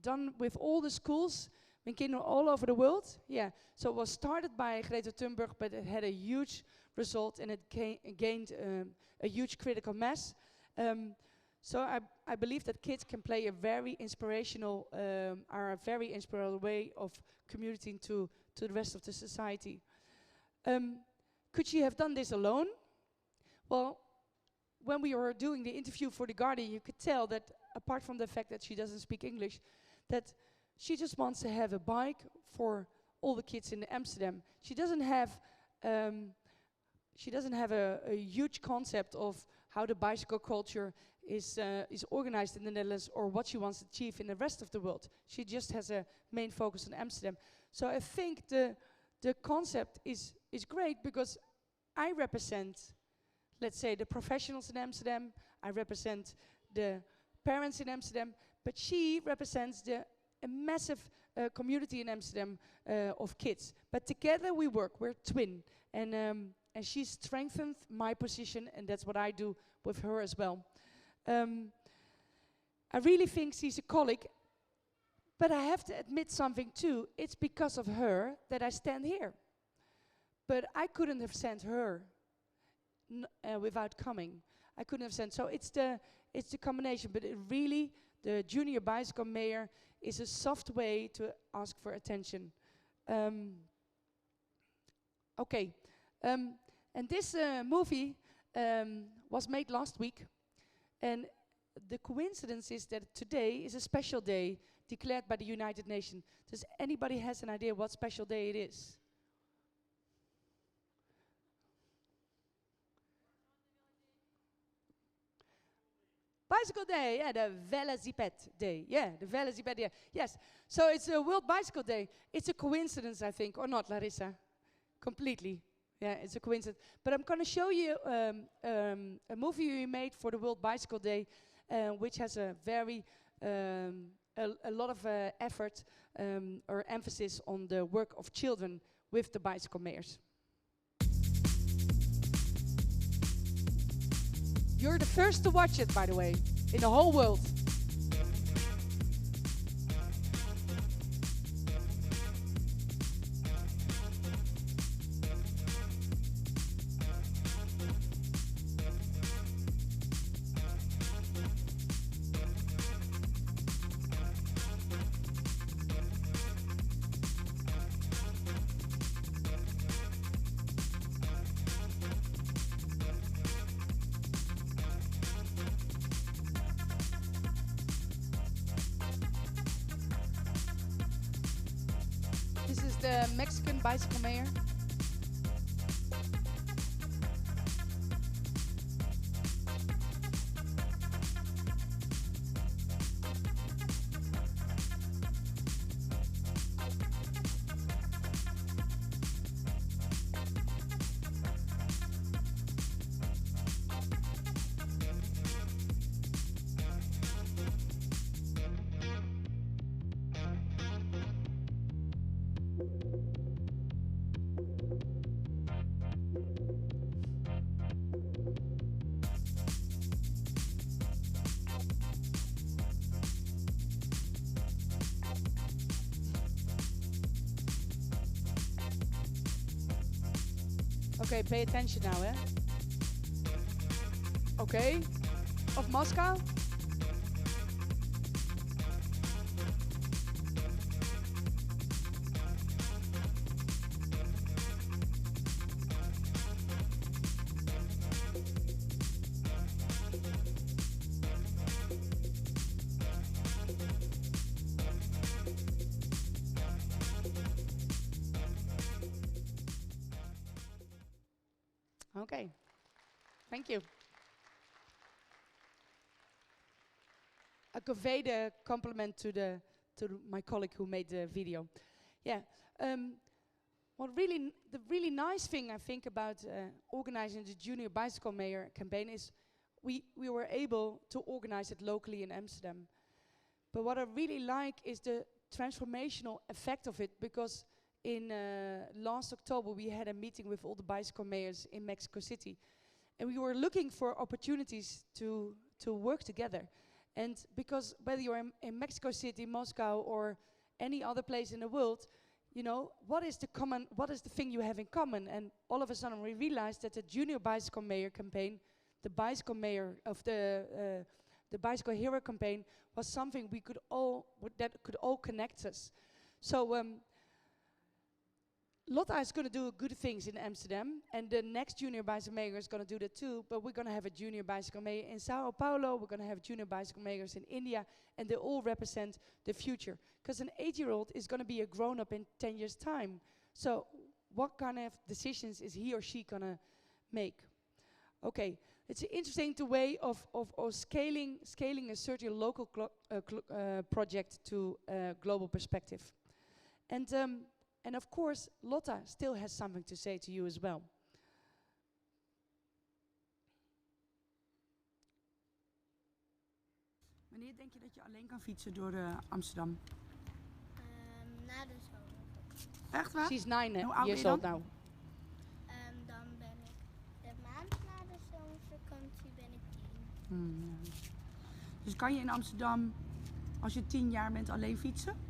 done with all the schools and kinderen all over the world. Yeah, so it was started by Greta Thunberg, but it had a huge result and it gained a huge critical mass. So I believe that kids can play a very inspirational, are a very inspirational way of communicating to the rest of the society. Could she have done this alone? Well, when we were doing the interview for The Guardian, you could tell that apart from the fact that she doesn't speak English, that she just wants to have a bike for all the kids in Amsterdam. She doesn't have a huge concept of how the bicycle culture is organized in the Netherlands or what she wants to achieve in the rest of the world. She just has a main focus on Amsterdam. So I think the concept is great because I represent, let's say, the professionals in Amsterdam, I represent the parents in Amsterdam, but she represents a massive community in Amsterdam of kids. But together we work, we're twin. And she strengthened my position, and that's what I do with her as well. I really think she's a colleague, but I have to admit something too. It's because of her that I stand here. But I couldn't have sent her without coming. I couldn't have sent. So it's the combination. But it really, the junior bicycle mayor is a soft way to ask for attention. Okay. And this movie was made last week. And the coincidence is that today is a special day declared by the United Nations. Does anybody has an idea what special day it is? Bicycle Day, yeah, the Velocipede Day. Yeah, the Velocipede Day. Yes, so it's a World Bicycle Day. It's a coincidence, I think, or not, Larissa? Completely. Yeah, it's a coincidence. But I'm going to show you a movie we made for the World Bicycle Day, which has a very, a lot of effort or emphasis on the work of children with the bicycle mayors. You're the first to watch it, by the way, in the whole world. This is the Mexican bicycle mayor. Okay, pay attention now, eh? Okay, of Moscow. Okay, thank you. convey the compliment to my colleague who made the video. Yeah. The really nice thing I think about organizing the Junior Bicycle Mayor campaign is we were able to organize it locally in Amsterdam. But what I really like is the transformational effect of it, because in last October we had a meeting with all the bicycle mayors in Mexico City, and we were looking for opportunities to work together. And because whether you're in Mexico City, Moscow, or any other place in the world, you know, what is the thing you have in common? And all of a sudden we realized that the Junior Bicycle Mayor campaign, the bicycle mayor of the Bicycle Hero campaign, was something that could all connect us. So Lotta is going to do good things in Amsterdam, and the next Junior Bicycle Mayor is going to do that too, but we're going to have a Junior Bicycle Mayor in Sao Paulo, we're going to have Junior Bicycle Mayors in India, and they all represent the future. Because an 8-year-old is going to be a grown-up in 10 years' time. So what kind of decisions is he or she going to make? Okay, it's an interesting way of scaling a certain local project to a global perspective. And of course, Lotta still has something to say to you as well. Wanneer denk je dat je alleen kan fietsen door Amsterdam? Na de zomer. Echt waar? She's 9 Hoe oud years ben je old dan? now. Dan ben ik de maand na de zomervakantie ben ik 10. Ja. Dus kan je in Amsterdam, als je 10 jaar bent, alleen fietsen?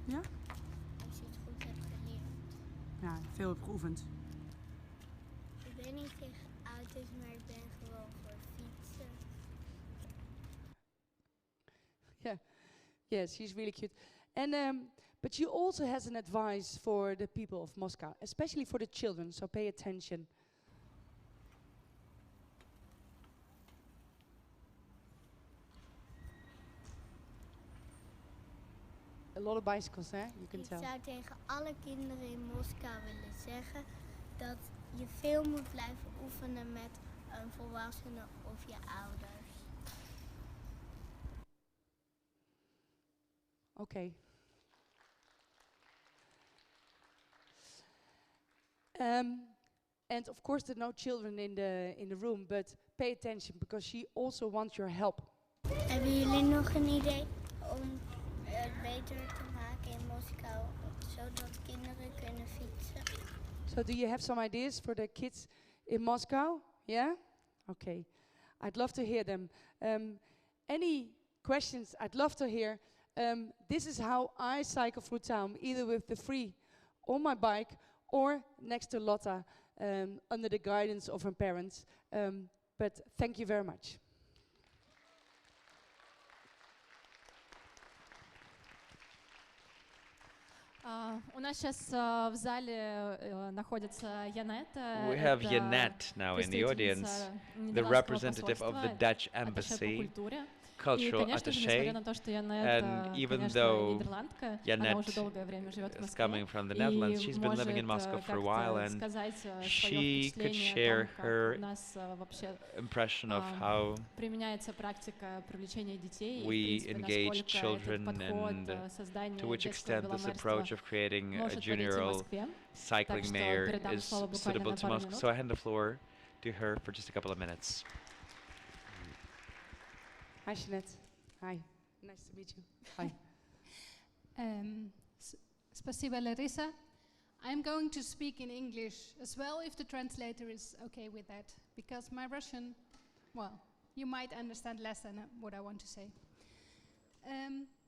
Ja? Als je het goed hebt geleerd. Ja, veel heb geoefend. Ik ben niet tegen auto's, maar ik ben gewoon voor fietsen. Yeah, yes, she's really cute. And but she also has an advice for the people of Moscow, especially for the children. So pay attention. A lot of bicycles, hè? You can tell. Ik zou tegen alle kinderen in Moskou willen zeggen dat je veel moet blijven oefenen met een volwassene of je ouders. Okay. And of course there are no children in the room, but pay attention because she also wants your help. Hebben jullie nog een idee om het beter te maken in Moskou, zodat kinderen kunnen fietsen? So do you have some ideas for the kids in Moscow? Yeah? Okay. I'd love to hear them. Any questions I'd love to hear. This is how I cycle through town, either with the free on my bike or next to Lotta, under the guidance of her parents. But thank you very much. У нас сейчас в зале находится Янета. We have Jeanette now in the audience, the representative of the Dutch embassy, cultural attaché, and even though Jeanette is coming from the Netherlands, she's been living in Moscow for a while, and she could share her impression of how we engage children and to which extent this approach of creating a junior cycling mayor is suitable to Moscow. So I hand the floor to her for just a couple of minutes. Hi, Jeanette. Hi. Nice to meet you. Hi. Спасибо, Larissa. I'm going to speak in English as well, if the translator is okay with that, because my Russian, well, you might understand less than what I want to say.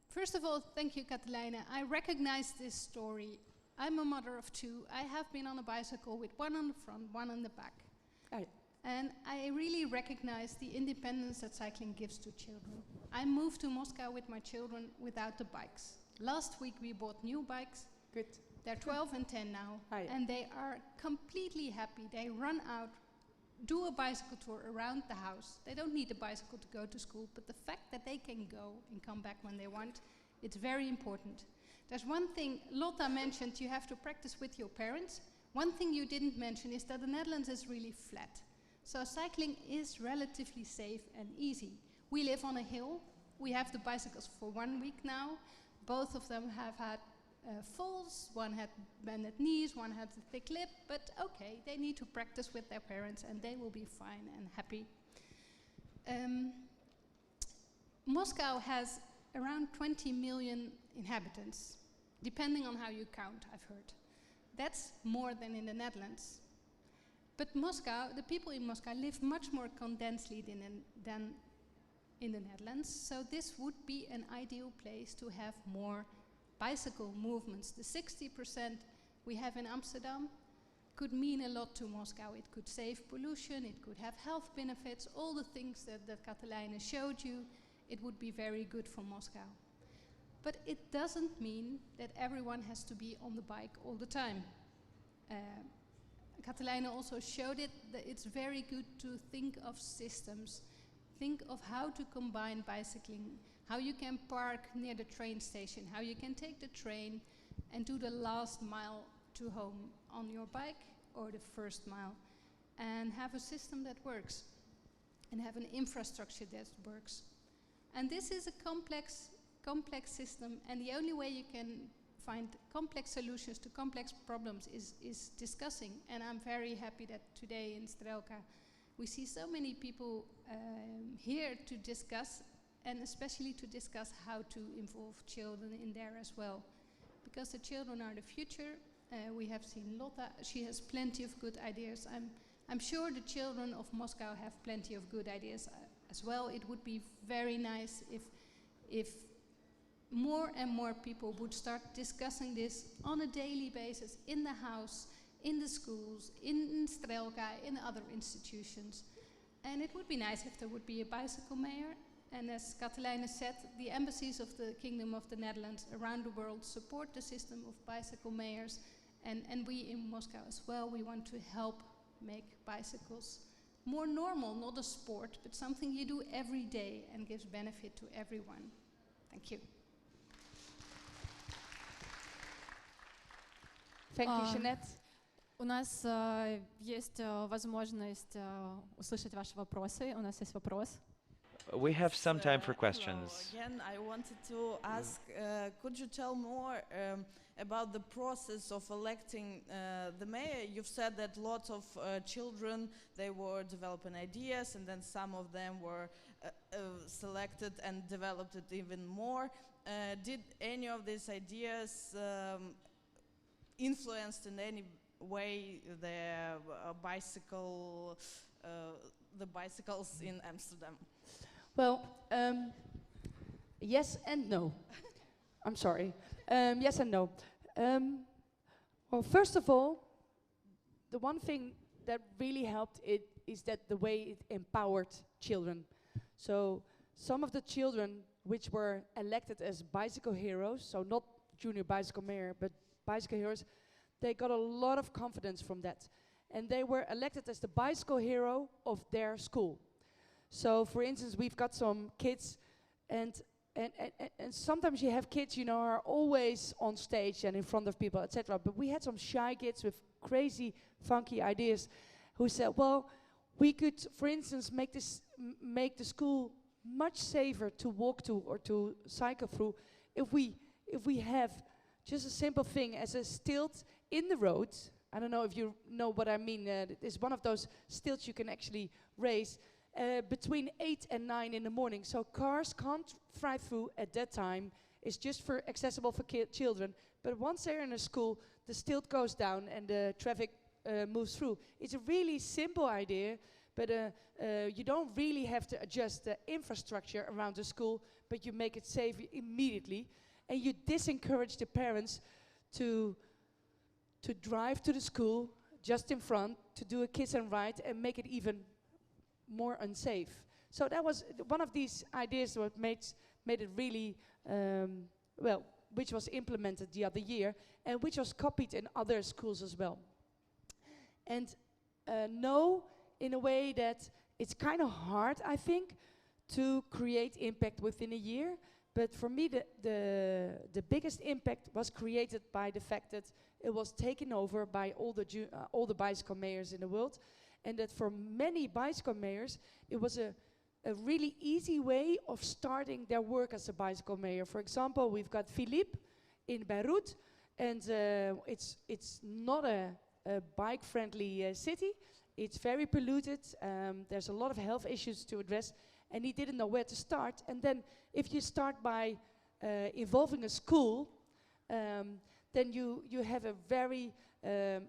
First of all, thank you, Katelijne. I recognize this story. I'm a mother of 2. I have been on a bicycle with one on the front, one on the back. Hi. And I really recognize the independence that cycling gives to children. I moved to Moscow with my children without the bikes. Last week we bought new bikes. Good. They're 12 and 10 now. Hi. And they are completely happy. They run out, do a bicycle tour around the house. They don't need a bicycle to go to school, but the fact that they can go and come back when they want, it's very important. There's one thing Lotta mentioned, you have to practice with your parents. One thing you didn't mention is that the Netherlands is really flat. So cycling is relatively safe and easy. We live on a hill. We have the bicycles for 1 week now. Both of them have had falls. One had bended knees, one had a thick lip, but okay, they need to practice with their parents and they will be fine and happy. Moscow has around 20 million inhabitants, depending on how you count, I've heard. That's more than in the Netherlands. But Moscow, the people in Moscow live much more condensedly than in the Netherlands, so this would be an ideal place to have more bicycle movements. The 60% we have in Amsterdam could mean a lot to Moscow. It could save pollution, it could have health benefits, all the things that Katelijne showed you. It would be very good for Moscow. But it doesn't mean that everyone has to be on the bike all the time. Katelijne also showed it that it's very good to think of systems. Think of how to combine bicycling, how you can park near the train station, how you can take the train and do the last mile to home on your bike or the first mile, and have a system that works and have an infrastructure that works. And this is a complex system, and the only way you can find complex solutions to complex problems is discussing. And I'm very happy that today in Strelka we see so many people here to discuss, and especially to discuss how to involve children in there as well. Because the children are the future. We have seen Lotta, she has plenty of good ideas. I'm sure the children of Moscow have plenty of good ideas as well. It would be very nice if more and more people would start discussing this on a daily basis in the house, in the schools, in Strelka, in other institutions. And it would be nice if there would be a bicycle mayor. And as Katelijne said, the embassies of the Kingdom of the Netherlands around the world support the system of bicycle mayors. And we in Moscow as well, we want to help make bicycles more normal, not a sport, but something you do every day and gives benefit to everyone. Thank you. Thank you, Jeanette. У нас есть возможность услышать ваши вопросы. У нас есть вопрос. We have some time for questions. Again, I wanted to ask, could you tell more about the process of electing the mayor? You've said that lots of children, they were developing ideas, and then some of them were selected and developed it even more. Did any of these ideas influenced in any way the bicycles in Amsterdam? Well, yes and no. I'm sorry. Yes and no. Well, first of all, the one thing that really helped it is that the way it empowered children. So some of the children which were elected as bicycle heroes, so not junior bicycle mayor, but bicycle heroes, they got a lot of confidence from that. And they were elected as the bicycle hero of their school. So, for instance, we've got some kids, and sometimes you have kids, you know, are always on stage and in front of people, etc. But we had some shy kids with crazy, funky ideas, who said, "Well, we could, for instance, make the school much safer to walk to or to cycle through, if we have just a simple thing as a stilt in the road." I don't know if you know what I mean. It's one of those stilts you can actually raise. Between 8 and 9 in the morning, so cars can't drive through at that time. It's just accessible for children. But once they're in a school, the stilt goes down and the traffic moves through. It's a really simple idea, but you don't really have to adjust the infrastructure around the school, but you make it safe immediately, and you disencourage the parents to drive to the school just in front, to do a kiss and ride, and make it even more unsafe. So that was one of these ideas that made it really, which was implemented the other year, and which was copied in other schools as well. And no, in a way that it's kind of hard, I think, to create impact within a year. But for me, the biggest impact was created by the fact that it was taken over by all the bicycle mayors in the world. And that for many bicycle mayors, it was a a really easy way of starting their work as a bicycle mayor. For example, we've got Philippe in Beirut, and it's not a bike-friendly city. It's very polluted. There's a lot of health issues to address, and he didn't know where to start. And then if you start by involving a school, then you have a very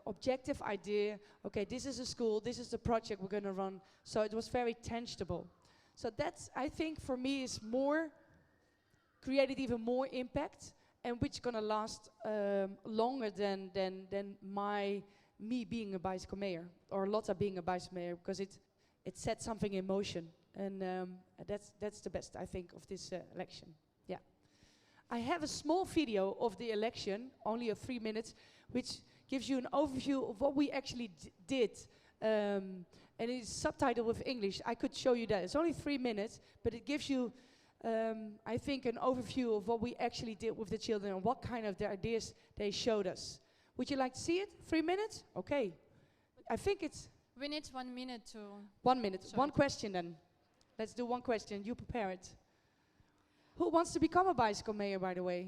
objective idea. Okay, this is a school, this is the project we're going to run. So it was very tangible. So that's, I think, for me, is more, created even more impact, and which going to last longer than me being a bicycle mayor, or Lotta being a bicycle mayor, because it set something in motion. And that's the best, I think, of this election. Yeah. I have a small video of the election, only of 3 minutes, which gives you an overview of what we actually did. And it's subtitled with English. I could show you that. It's only 3 minutes, but it gives you, I think, an overview of what we actually did with the children and what kind of the ideas they showed us. Would you like to see it? 3 minutes? Okay. I think it's... We need 1 minute to... 1 minute. One question then. Let's do one question. You prepare it. Who wants to become a bicycle mayor, by the way?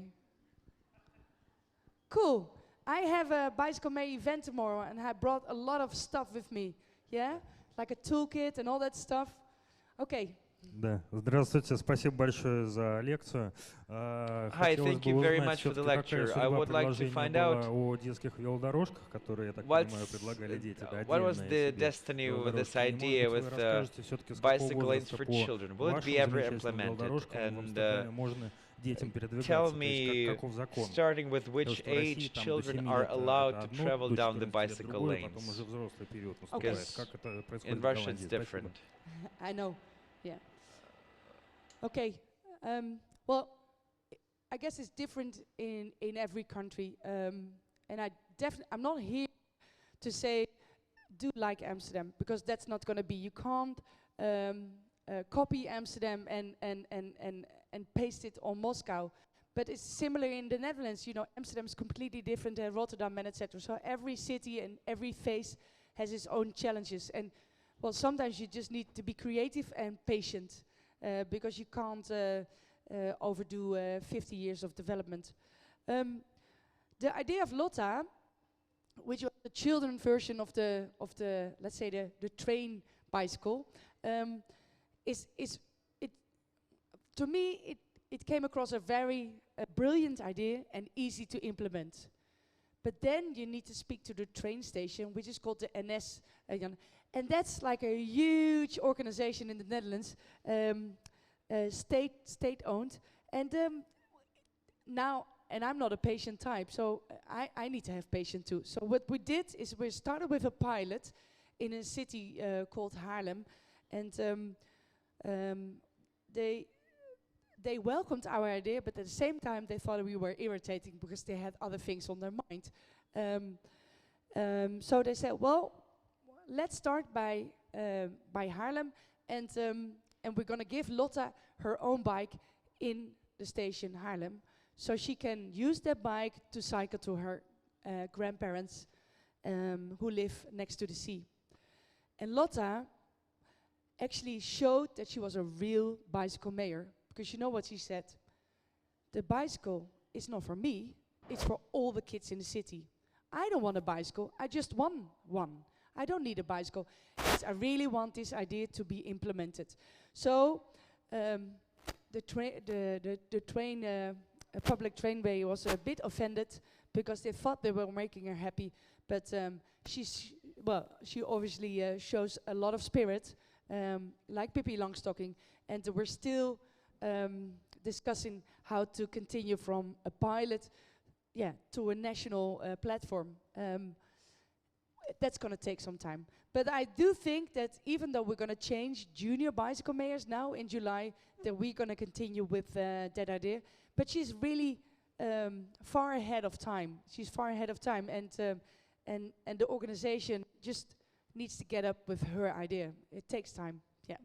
Cool. I have a bicycle mayor event tomorrow, and I brought a lot of stuff with me. Yeah? Like a toolkit and all that stuff. Okay. Да, здравствуйте, спасибо большое за лекцию. Hi, thank you very much for the lecture. I would like to find out о детских велодорожках, которые, я так понимаю, предлагали дети. What was the destiny with this idea with bicycle lanes for children? Will it be ever implemented? And tell me, starting with which age children are allowed to travel down the bicycle lanes? Because in Russia it's different. I know. Yeah. Okay. Well, I guess it's different in every country, and I'm not here to say do like Amsterdam, because that's not going to be. You can't copy Amsterdam and paste it on Moscow. But it's similar in the Netherlands. You know, Amsterdam is completely different than Rotterdam and etc. So every city and every face has its own challenges. And well, sometimes you just need to be creative and patient, because you can't overdo 50 years of development. The idea of Lotta, which was the children version of the let's say the train bicycle, to me it came across a very brilliant idea and easy to implement. But then you need to speak to the train station, which is called the NS. And that's like a huge organization in the Netherlands, state-owned. And now, and I'm not a patient type, so I need to have patience too. So what we did is we started with a pilot in a city called Haarlem, and they welcomed our idea, but at the same time they thought we were irritating because they had other things on their mind. So they said, well, let's start by Haarlem, and we're going to give Lotta her own bike in the station Haarlem, so she can use that bike to cycle to her grandparents who live next to the sea. And Lotta actually showed that she was a real bicycle mayor, because you know what she said? The bicycle is not for me, it's for all the kids in the city. I don't want a bicycle, I just want one. I don't need a bicycle. I really want this idea to be implemented. So the public trainway was a bit offended because they thought they were making her happy. But she obviously shows a lot of spirit, like Pippi Longstocking, and we're still discussing how to continue from a pilot, to a national platform. That's going to take some time. But I do think that even though we're going to change junior bicycle mayors now in July, that we're going to continue with that idea. But she's really far ahead of time. She's far ahead of time, and the organization just needs to get up with her idea. It takes time. Yeah.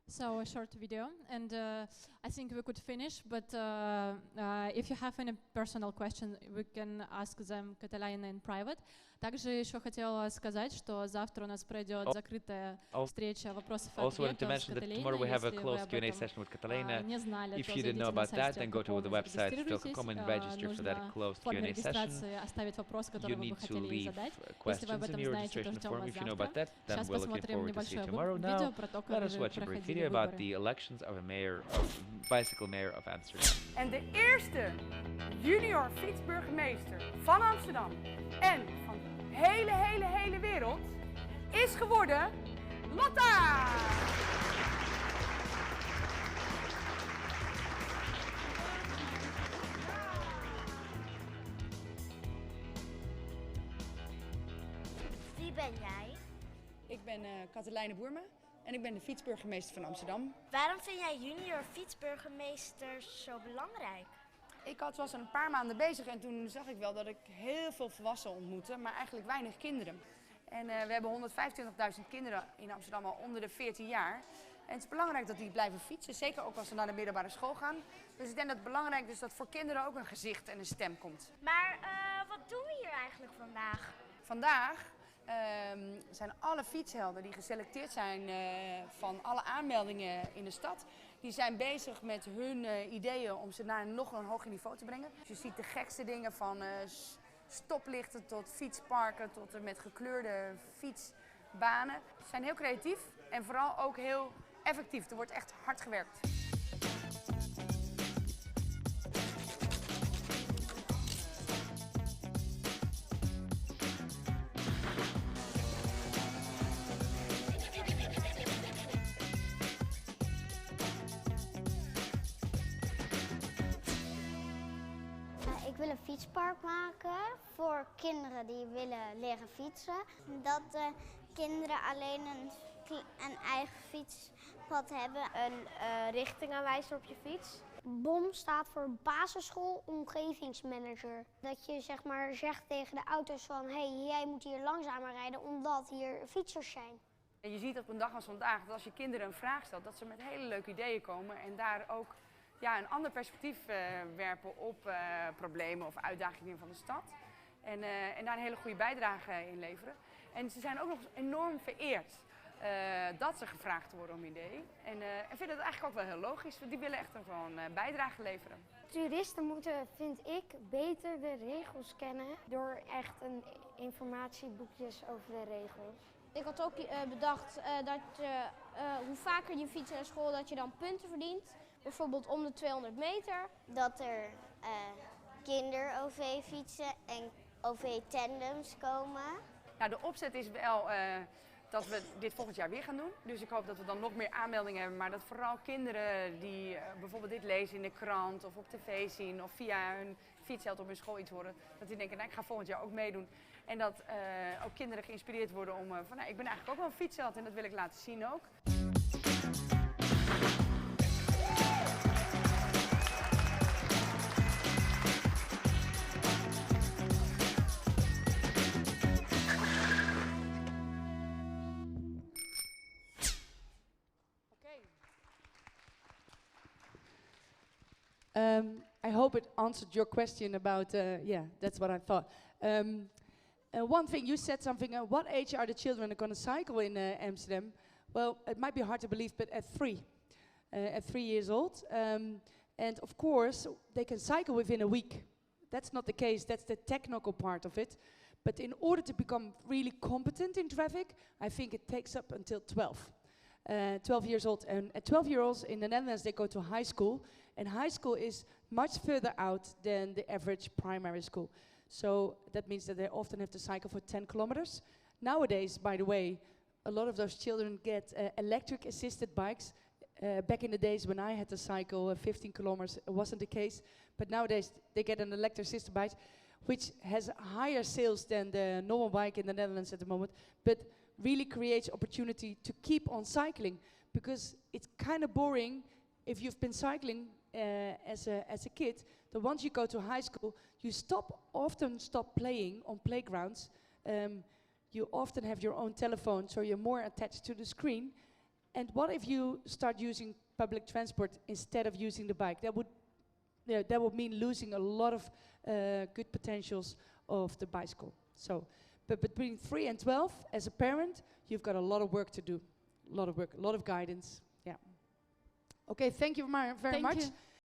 So a short video, and I think we could finish, but if you have any personal question, we can ask them Katelijne in private. Также еще хотела сказать, что завтра у нас пройдет закрытая встреча вопросов и ответов с Katelijne. Если вы об этом не знали, то зайдите на сайт Strelka, зарегистрируйтесь. Нужно в форме регистрации оставить вопрос, который вы бы хотели задать. Если вы об этом знаете, то ждем вас завтра. Сейчас посмотрим небольшое видео про то, как вы проходили about the elections of a mayor, bicycle mayor of Amsterdam. En de eerste junior fietsburgemeester van Amsterdam en van de hele wereld is geworden Lotta! Wie ben jij? Ik ben Katelijne Burmы. En ik ben de fietsburgemeester van Amsterdam. Waarom vind jij junior fietsburgemeesters zo belangrijk? Ik was een paar maanden bezig en toen zag ik wel dat ik heel veel volwassenen ontmoette, maar eigenlijk weinig kinderen. En we hebben 125.000 kinderen in Amsterdam al onder de 14 jaar. En het is belangrijk dat die blijven fietsen, zeker ook als ze naar de middelbare school gaan. Dus ik denk dat het belangrijk is dat voor kinderen ook een gezicht en een stem komt. Maar wat doen we hier eigenlijk vandaag? Vandaag zijn alle fietshelden die geselecteerd zijn van alle aanmeldingen in de stad. Die zijn bezig met hun ideeën om ze naar nog een hoger niveau te brengen. Dus je ziet de gekste dingen van stoplichten tot fietsparken tot en met gekleurde fietsbanen. Ze zijn heel creatief en vooral ook heel effectief. Er wordt echt hard gewerkt. Ik wil een fietspark maken voor kinderen die willen leren fietsen. Dat de kinderen alleen een eigen fietspad hebben. Een richtingaanwijzer op je fiets. BOM staat voor basisschool omgevingsmanager. Dat je zeg maar zegt tegen de auto's van hey, jij moet hier langzamer rijden omdat hier fietsers zijn. En je ziet op een dag als vandaag dat als je kinderen een vraag stelt, dat ze met hele leuke ideeën komen en daar ook een ander perspectief werpen op problemen of uitdagingen van de stad. En daar een hele goede bijdrage in leveren. En ze zijn ook nog enorm vereerd dat ze gevraagd worden om ideeën. En vinden het eigenlijk ook wel heel logisch, want die willen echt gewoon bijdrage leveren. Toeristen moeten, vind ik, beter de regels kennen door echt informatieboekjes over de regels. Ik had ook bedacht dat hoe vaker je fietst naar school, dat je dan punten verdient. Bijvoorbeeld om de 200 meter. Dat er kinder-OV-fietsen en OV-tandems komen. Nou, de opzet is wel dat we dit volgend jaar weer gaan doen. Dus ik hoop dat we dan nog meer aanmeldingen hebben. Maar dat vooral kinderen die bijvoorbeeld dit lezen in de krant of op tv zien of via hun fietsheld op hun school iets horen. Dat die denken, nou, ik ga volgend jaar ook meedoen. En dat ook kinderen geïnspireerd worden om van nou, ik ben eigenlijk ook wel een fietsheld en dat wil ik laten zien ook. I hope it answered your question about, yeah, that's what I thought. One thing, you said something, what age are the children going to cycle in Amsterdam? Well, it might be hard to believe, but at 3 years old. And of course, they can cycle within a week. That's not the case, that's the technical part of it. But in order to become really competent in traffic, I think it takes up until 12. 12 years old, and at 12-year-olds in the Netherlands they go to high school, and high school is much further out than the average primary school. So that means that they often have to cycle for 10 kilometers. Nowadays, by the way, a lot of those children get electric assisted bikes. Back in the days when I had to cycle 15 kilometers, it wasn't the case, but nowadays they get an electric assisted bike, which has higher sales than the normal bike in the Netherlands at the moment, but really creates opportunity to keep on cycling, because it's kind of boring if you've been cycling as a kid, that once you go to high school, you often stop playing on playgrounds. You often have your own telephone, so you're more attached to the screen, And what if you start using public transport instead of using the bike? That would mean losing a lot of good potentials of the bicycle. So, but between 3 and 12, as a parent, you've got a lot of work to do. A lot of work, a lot of guidance. Yeah. Okay, thank you very much.